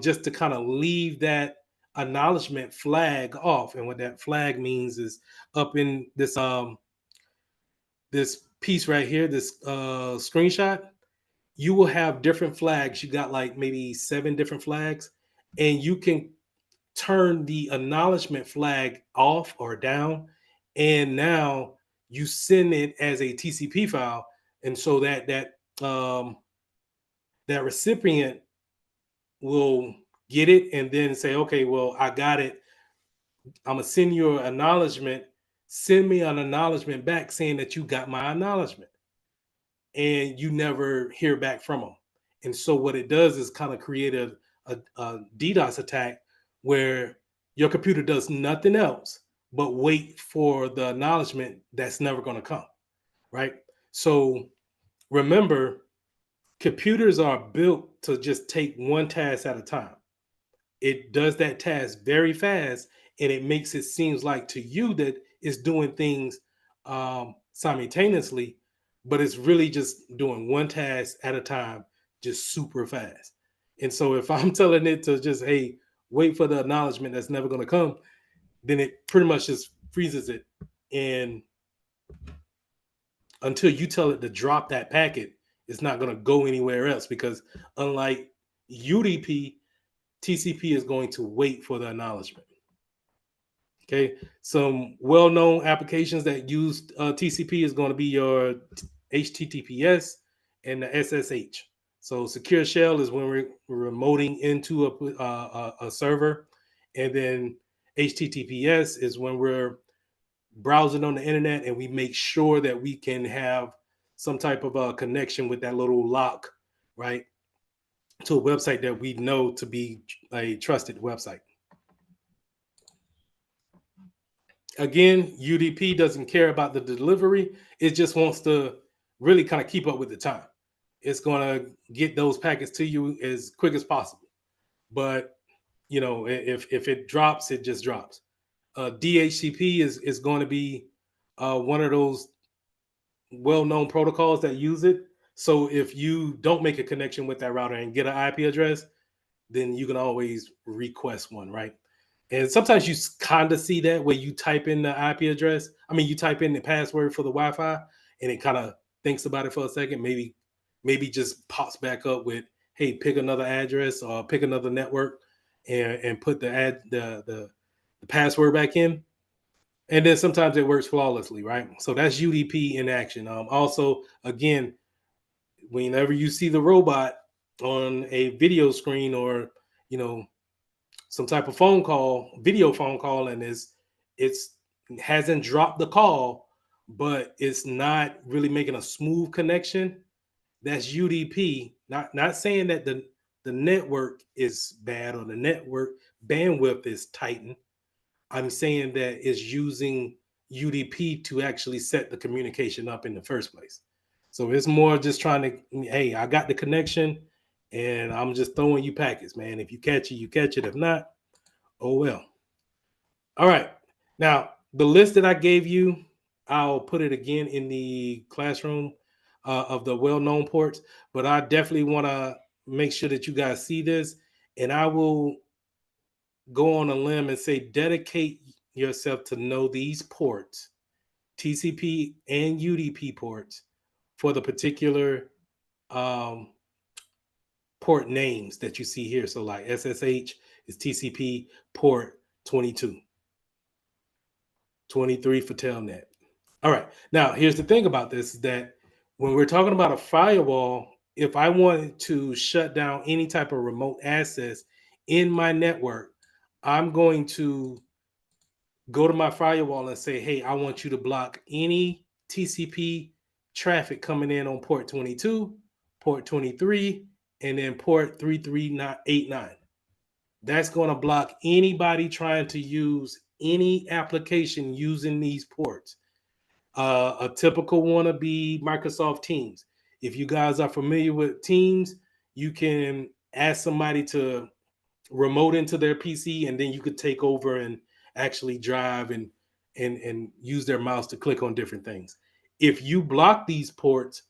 just to kind of leave that acknowledgement flag off. And what that flag means is up in this piece right here, this screenshot, you will have different flags. You got like maybe 7 different flags, and you can turn the acknowledgement flag off or down, and now you send it as a TCP file, and so that recipient will get it and then say, okay, well, I got it. I'm gonna send you an acknowledgement. Send me an acknowledgement back saying that you got my acknowledgement, and you never hear back from them. And so what it does is kind of create a DDoS attack where your computer does nothing else but wait for the acknowledgement that's never going to come, right? So remember, computers are built to just take one task at a time. It does that task very fast, and it makes it seems like to you that it's doing things simultaneously, but it's really just doing one task at a time, just super fast. And so if I'm telling it to just, hey, wait for the acknowledgement that's never going to come, then it pretty much just freezes it. And until you tell it to drop that packet, it's not going to go anywhere else, because unlike UDP, TCP is going to wait for the acknowledgement. Okay, some well-known applications that use TCP is going to be your HTTPS and the SSH. So secure shell is when we're remoting into a server, and then HTTPS is when we're browsing on the internet and we make sure that we can have some type of a connection with that little lock, right, to a website that we know to be a trusted website. Again, UDP doesn't care about the delivery. It just wants to really kind of keep up with the time. It's going to get those packets to you as quick as possible. But, you know, if it drops, it just drops. DHCP is going to be one of those well-known protocols that use it. So if you don't make a connection with that router and get an IP address, then you can always request one, right? And sometimes you kind of see that where you type in the IP address. I mean, you type in the password for the Wi-Fi, and it kind of thinks about it for a second. Maybe just pops back up with, "Hey, pick another address or pick another network, and put the password back in." And then sometimes it works flawlessly, right? So that's UDP in action. Also, again, whenever you see the robot on a video screen, or you know, some type of video phone call, and it's hasn't dropped the call, but it's not really making a smooth connection, that's UDP. Not saying that the network is bad or the network bandwidth is tightened. I'm saying that it's using UDP to actually set the communication up in the first place. So it's more just trying to, hey, I got the connection and I'm just throwing you packets, man. If you catch it, you catch it. If not, oh well. All right. Now, the list that I gave you, I'll put it again in the classroom of the well-known ports, but I definitely want to make sure that you guys see this, and I will go on a limb and say dedicate yourself to know these ports, TCP and UDP ports, for the particular um, port names that you see here. So like SSH is TCP port 22, 23 for Telnet. All right. Now, here's the thing about this, is that when we're talking about a firewall, if I wanted to shut down any type of remote access in my network, I'm going to go to my firewall and say, hey, I want you to block any TCP traffic coming in on port 22, port 23, and then port 3389. That's going to block anybody trying to use any application using these ports. A typical one to be Microsoft Teams. If you guys are familiar with Teams, you can ask somebody to remote into their PC, and then you could take over and actually drive and use their mouse to click on different things. If you block these ports,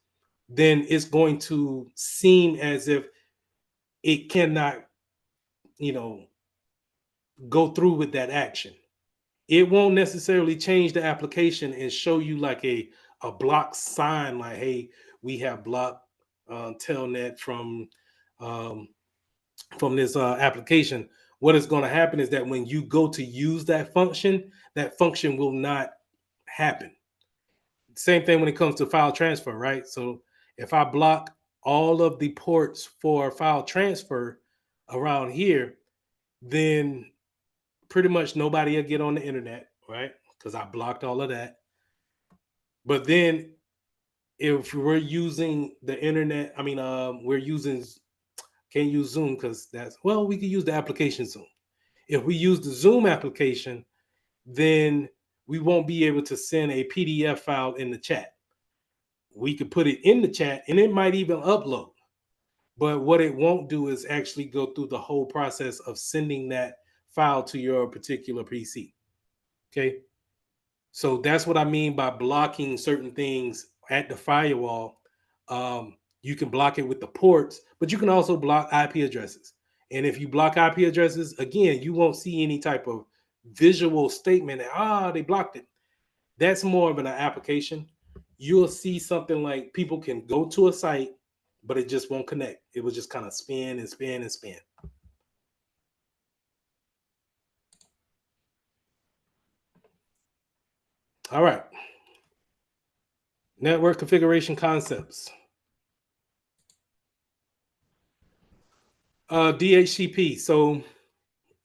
then it's going to seem as if it cannot, you know, go through with that action. It won't necessarily change the application and show you like a block sign, like, hey, we have blocked telnet um, from this application. What is going to happen is that when you go to use that function will not happen. Same thing when it comes to file transfer, right? So if I block all of the ports for file transfer around here, then pretty much nobody will get on the internet, right? Because I blocked all of that. But then if we're using the internet, I mean, we're using, can't use Zoom because that's, well, we could use the application Zoom. If we use the Zoom application, then we won't be able to send a PDF file in the chat. We could put it in the chat and it might even upload. But what it won't do is actually go through the whole process of sending that file to your particular PC. Okay. So that's what I mean by blocking certain things at the firewall. You can block it with the ports, but you can also block IP addresses. And if you block IP addresses, again, you won't see any type of visual statement that, they blocked it. That's more of an application. You'll see something like people can go to a site, but it just won't connect. It will just kind of spin and spin and spin. All right. Network configuration concepts. DHCP. So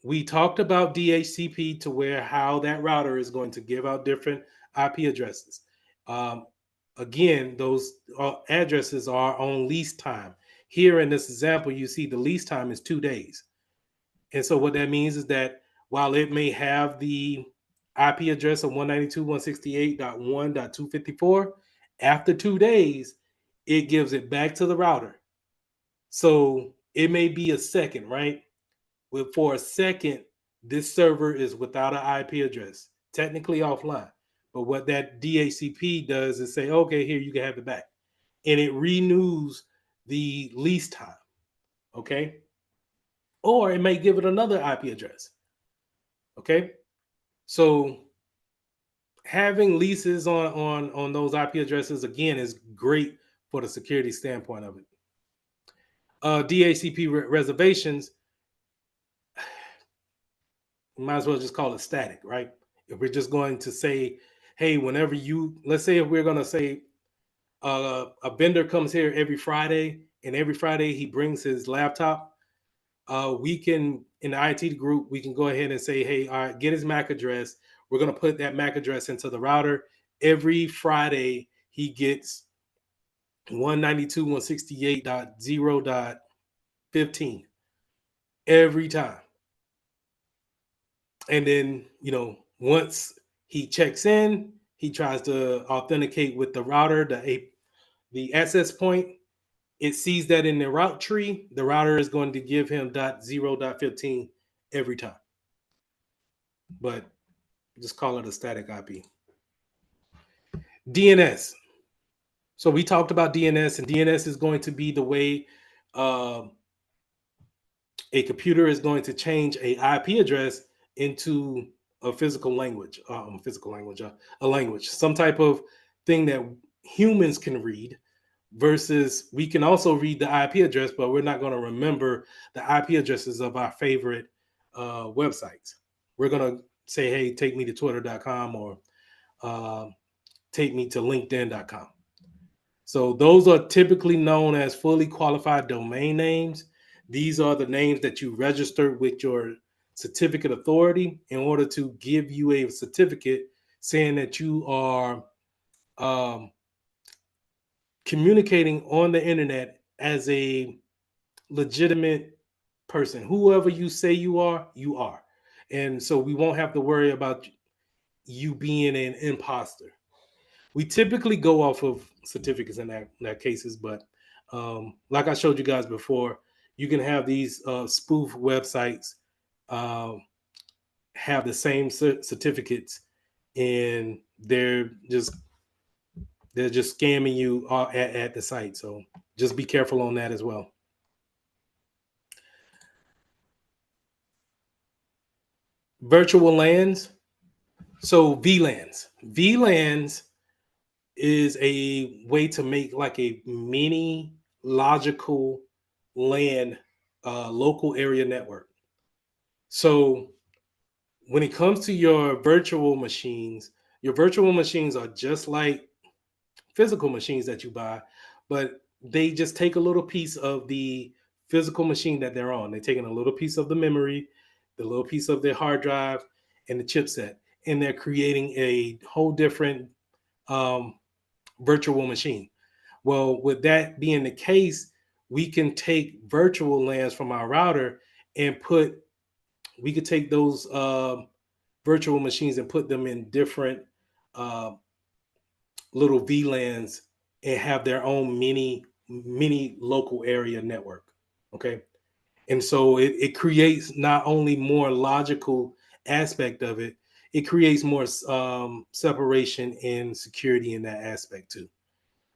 we talked about DHCP to where how that router is going to give out different IP addresses. Again, those addresses are on lease time. Here in this example, you see the lease time is 2 days. And so what that means is that while it may have the IP address of 192.168.1.254, after 2 days, it gives it back to the router. So it may be a second, right? For a second, this server is without an IP address, technically offline. But what that DHCP does is say, okay, here, you can have it back. And it renews the lease time. Okay. Or it may give it another IP address. Okay. So having leases on those IP addresses, again, is great for the security standpoint of it. DHCP reservations, you might as well just call it static, right? If we're just going to say, hey, whenever let's say if we're going to say a vendor comes here every Friday, and every Friday he brings his laptop, we can, in the IT group, we can go ahead and say, hey, all right, get his MAC address. We're going to put that MAC address into the router. Every Friday, he gets 192.168.0.15 every time. And then, once he checks in, he tries to authenticate with the router, the access point. It sees that in the route tree, the router is going to give him .0.15 every time. But just call it a static IP. DNS. So we talked about DNS, and DNS is going to be the way a computer is going to change a IP address into a physical language, a language, some type of thing that humans can read, versus we can also read the IP address, but we're not going to remember the IP addresses of our favorite websites. We're going to say, hey, take me to twitter.com or take me to linkedin.com. So those are typically known as fully qualified domain names. These are the names that you registered with your certificate authority in order to give you a certificate saying that you are communicating on the internet as a legitimate person. Whoever you say you are, you are. And so we won't have to worry about you being an imposter. We typically go off of certificates in that cases, but like I showed you guys before, you can have these spoof websites have the same certificates, and they're just scamming you at the site. So just be careful on that as well. Virtual LANs. So VLANs. VLANs is a way to make like a mini logical LAN, local area network. So when it comes to your virtual machines are just like physical machines that you buy, but they just take a little piece of the physical machine that they're on. They're taking a little piece of the memory, the little piece of their hard drive, and the chipset, and they're creating a whole different um, virtual machine. Well, with that being the case, we can take virtual LANs from our router and we could take those virtual machines and put them in different uh, little VLANs and have their own mini local area network. Okay. And so it creates not only more logical aspect of it, it creates more separation and security in that aspect too.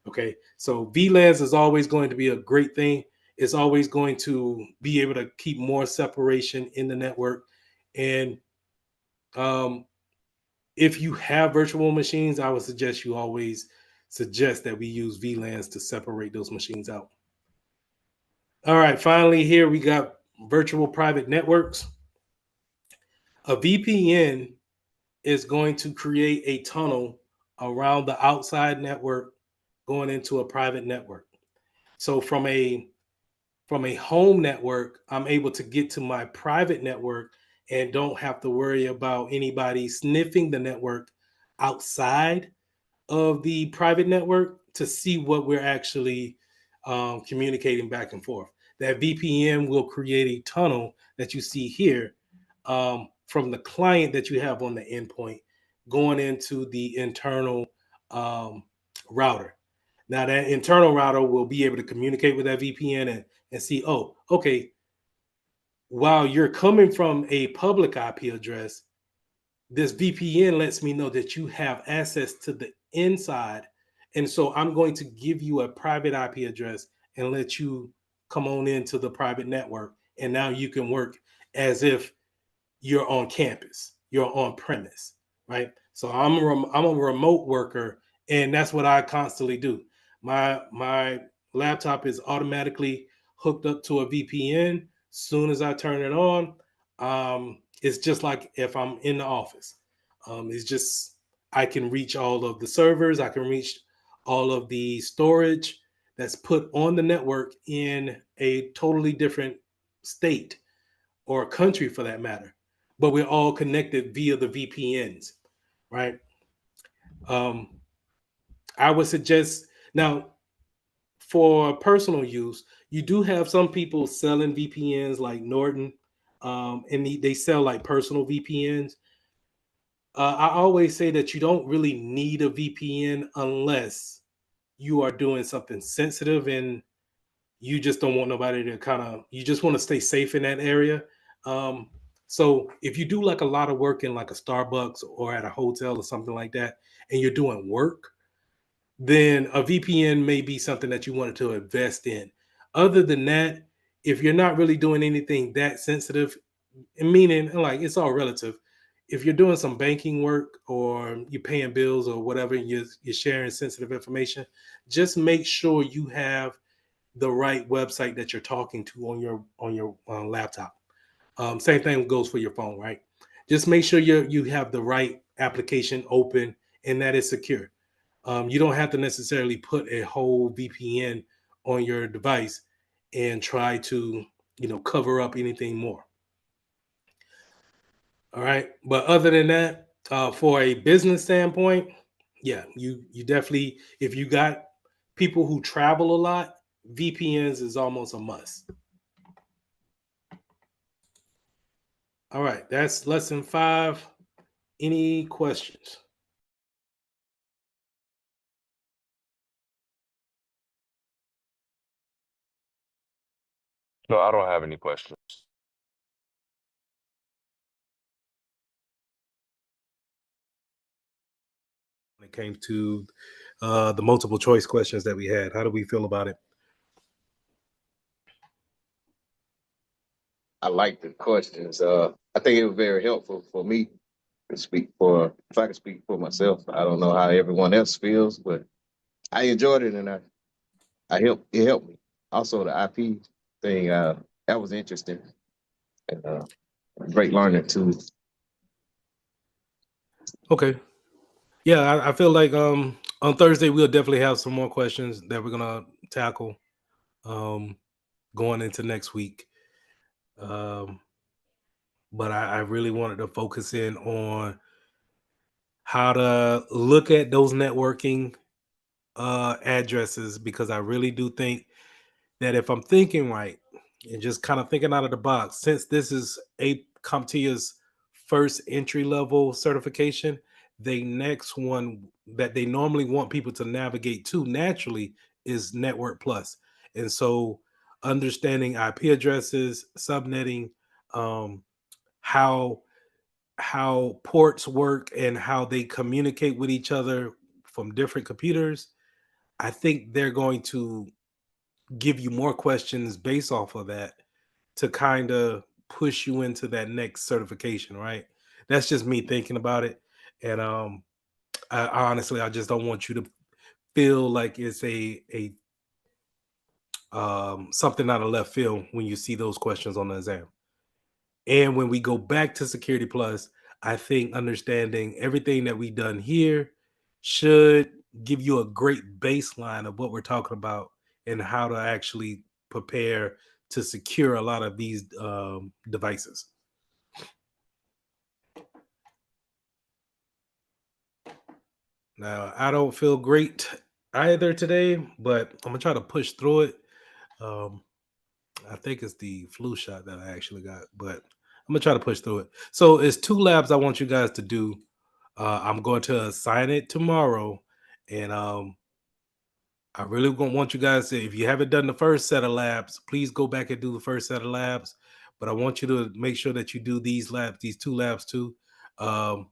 Okay. So VLANs is always going to be a great thing. It's always going to be able to keep more separation in the network. And um, if you have virtual machines, I would suggest you always suggest that we use VLANs to separate those machines out. All right, finally, here we got virtual private networks. A VPN is going to create a tunnel around the outside network going into a private network. So from a home network, I'm able to get to my private network and don't have to worry about anybody sniffing the network outside of the private network to see what we're actually communicating back and forth. That VPN will create a tunnel that you see here from the client that you have on the endpoint going into the internal um, router. Now, that internal router will be able to communicate with that VPN and see, oh, okay, while you're coming from a public IP address, this VPN lets me know that you have access to the inside. And so I'm going to give you a private IP address and let you come on into the private network. And now you can work as if you're on campus, you're on premise, right? So I'm a remote worker, and that's what I constantly do. My laptop is automatically hooked up to a VPN. Soon as I turn it on, it's just like if I'm in the office. It's just I can reach all of the servers, I can reach all of the storage that's put on the network in a totally different state or country for that matter, but we're all connected via the VPNs, right? Um, I would suggest now for personal use, you do have some people selling VPNs like Norton, and they sell like personal VPNs. I always say that you don't really need a VPN unless you are doing something sensitive and you just don't want nobody to you just want to stay safe in that area. Um, so if you do like a lot of work in like a Starbucks or at a hotel or something like that, and you're doing work, then a VPN may be something that you wanted to invest in. Other than that, if you're not really doing anything that sensitive, meaning like it's all relative. If you're doing some banking work or you're paying bills or whatever, you're sharing sensitive information, just make sure you have the right website that you're talking to on your laptop. Same thing goes for your phone, right? Just make sure you have the right application open and that is secure. You don't have to necessarily put a whole VPN on your device and try to cover up anything more. All right, but other than that, for a business standpoint, yeah, you definitely, if you got people who travel a lot, VPNs is almost a must. All right, that's lesson 5. Any questions? No, I don't have any questions. When it came to the multiple choice questions that we had, how do we feel about it? I like the questions. I think it was very helpful for me to speak for. If I can speak for myself, I don't know how everyone else feels, but I enjoyed it and I helped. It helped me. Also, the IP thing that was interesting and great learning too. Okay. Yeah, I feel like on Thursday we'll definitely have some more questions that we're gonna tackle um going into next week. Um, but I really wanted to focus in on how to look at those networking addresses, because I really do think that if I'm thinking right and just kind of thinking out of the box, since this is a CompTIA's first entry level certification, the next one that they normally want people to navigate to naturally is Network Plus. And so understanding IP addresses, subnetting, um, how ports work and how they communicate with each other from different computers, I think they're going to give you more questions based off of that to kind of push you into that next certification, right? That's just me thinking about it. And I honestly, I just don't want you to feel like it's a something out of left field when you see those questions on the exam. And when we go back to Security Plus, I think understanding everything that we've done here should give you a great baseline of what we're talking about and how to actually prepare to secure a lot of these devices. Now, I don't feel great either today, but I'm gonna try to push through it. Um, I think it's the flu shot that I actually got, but I'm gonna try to push through it. So it's two labs I want you guys to do. I'm going to assign it tomorrow, and I really gonna want you guys to, if you haven't done the first set of labs, please go back and do the first set of labs. But I want you to make sure that you do these labs, these two labs too. Um,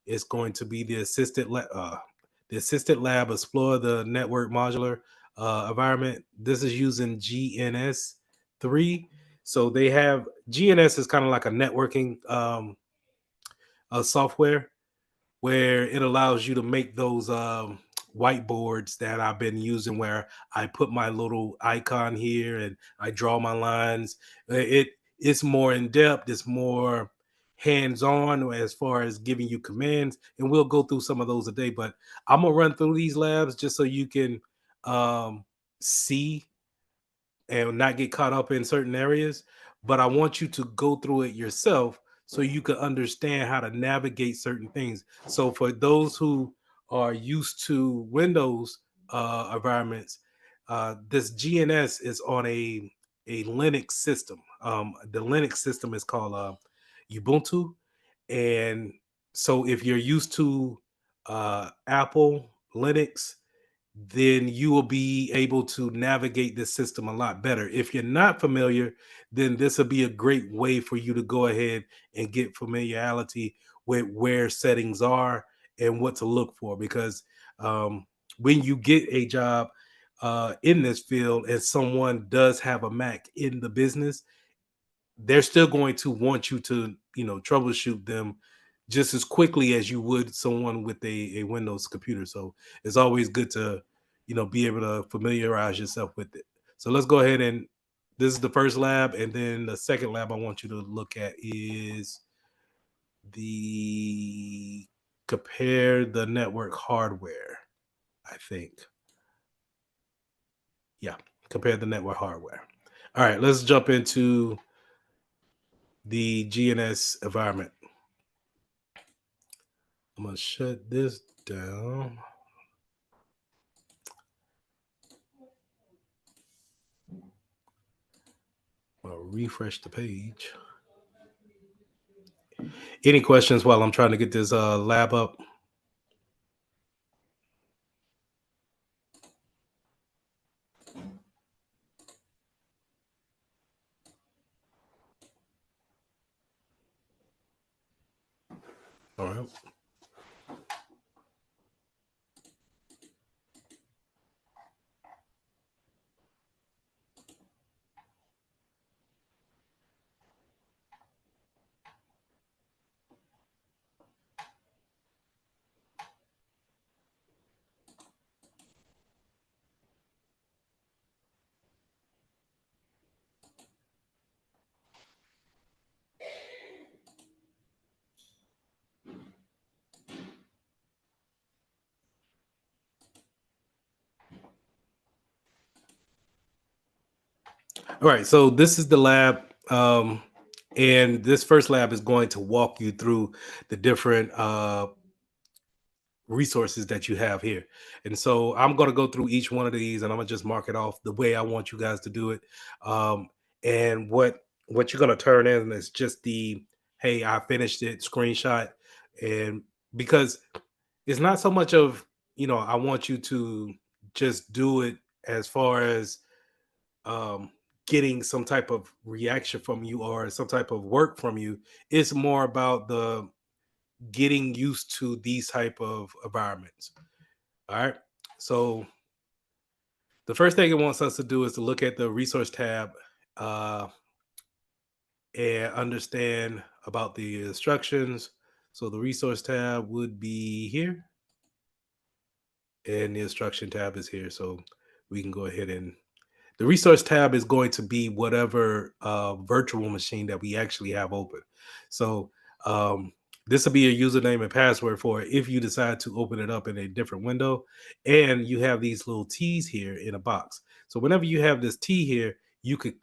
it's going to be the assisted lab, explore the network modular environment. This is using GNS 3. So they have GNS is kind of like a networking software where it allows you to make those whiteboards that I've been using, where I put my little icon here and I draw my lines. It's more in depth, it's more hands-on as far as giving you commands, and we'll go through some of those today. But I'm gonna run through these labs just so you can see and not get caught up in certain areas. But I want you to go through it yourself so you can understand how to navigate certain things. So for those who are used to Windows environments, this GNS is on a Linux system. The Linux system is called Ubuntu, and so if you're used to Apple Linux, then you will be able to navigate this system a lot better. If you're not familiar, then this will be a great way for you to go ahead and get familiarity with where settings are and what to look for. Because when you get a job in this field and someone does have a Mac in the business, they're still going to want you to, troubleshoot them just as quickly as you would someone with a Windows computer. So it's always good to, be able to familiarize yourself with it. So let's go ahead and this is the first lab, and then the second lab I want you to look at is the compare the network hardware. I think, yeah, compare the network hardware. All right, let's jump into the GNS environment. I'm gonna shut this down. I'll refresh the page. Any questions while I'm trying to get this lab up? All right. All right, so this is the lab, and this first lab is going to walk you through the different resources that you have here. And so I'm going to go through each one of these, and I'm gonna just mark it off the way I want you guys to do it. And what you're going to turn in is just the hey, I finished it screenshot, and because it's not so much of I want you to just do it as far as um getting some type of reaction from you or some type of work from you. It's more about the getting used to these type of environments. All right, so the first thing it wants us to do is to look at the resource tab, uh and understand about the instructions. So the resource tab would be here, and the instruction tab is here. So we can go ahead and the resource tab is going to be whatever virtual machine that we actually have open. So this will be a username and password for it if you decide to open it up in a different window. And you have these little T's here in a box. So whenever you have this T here, you could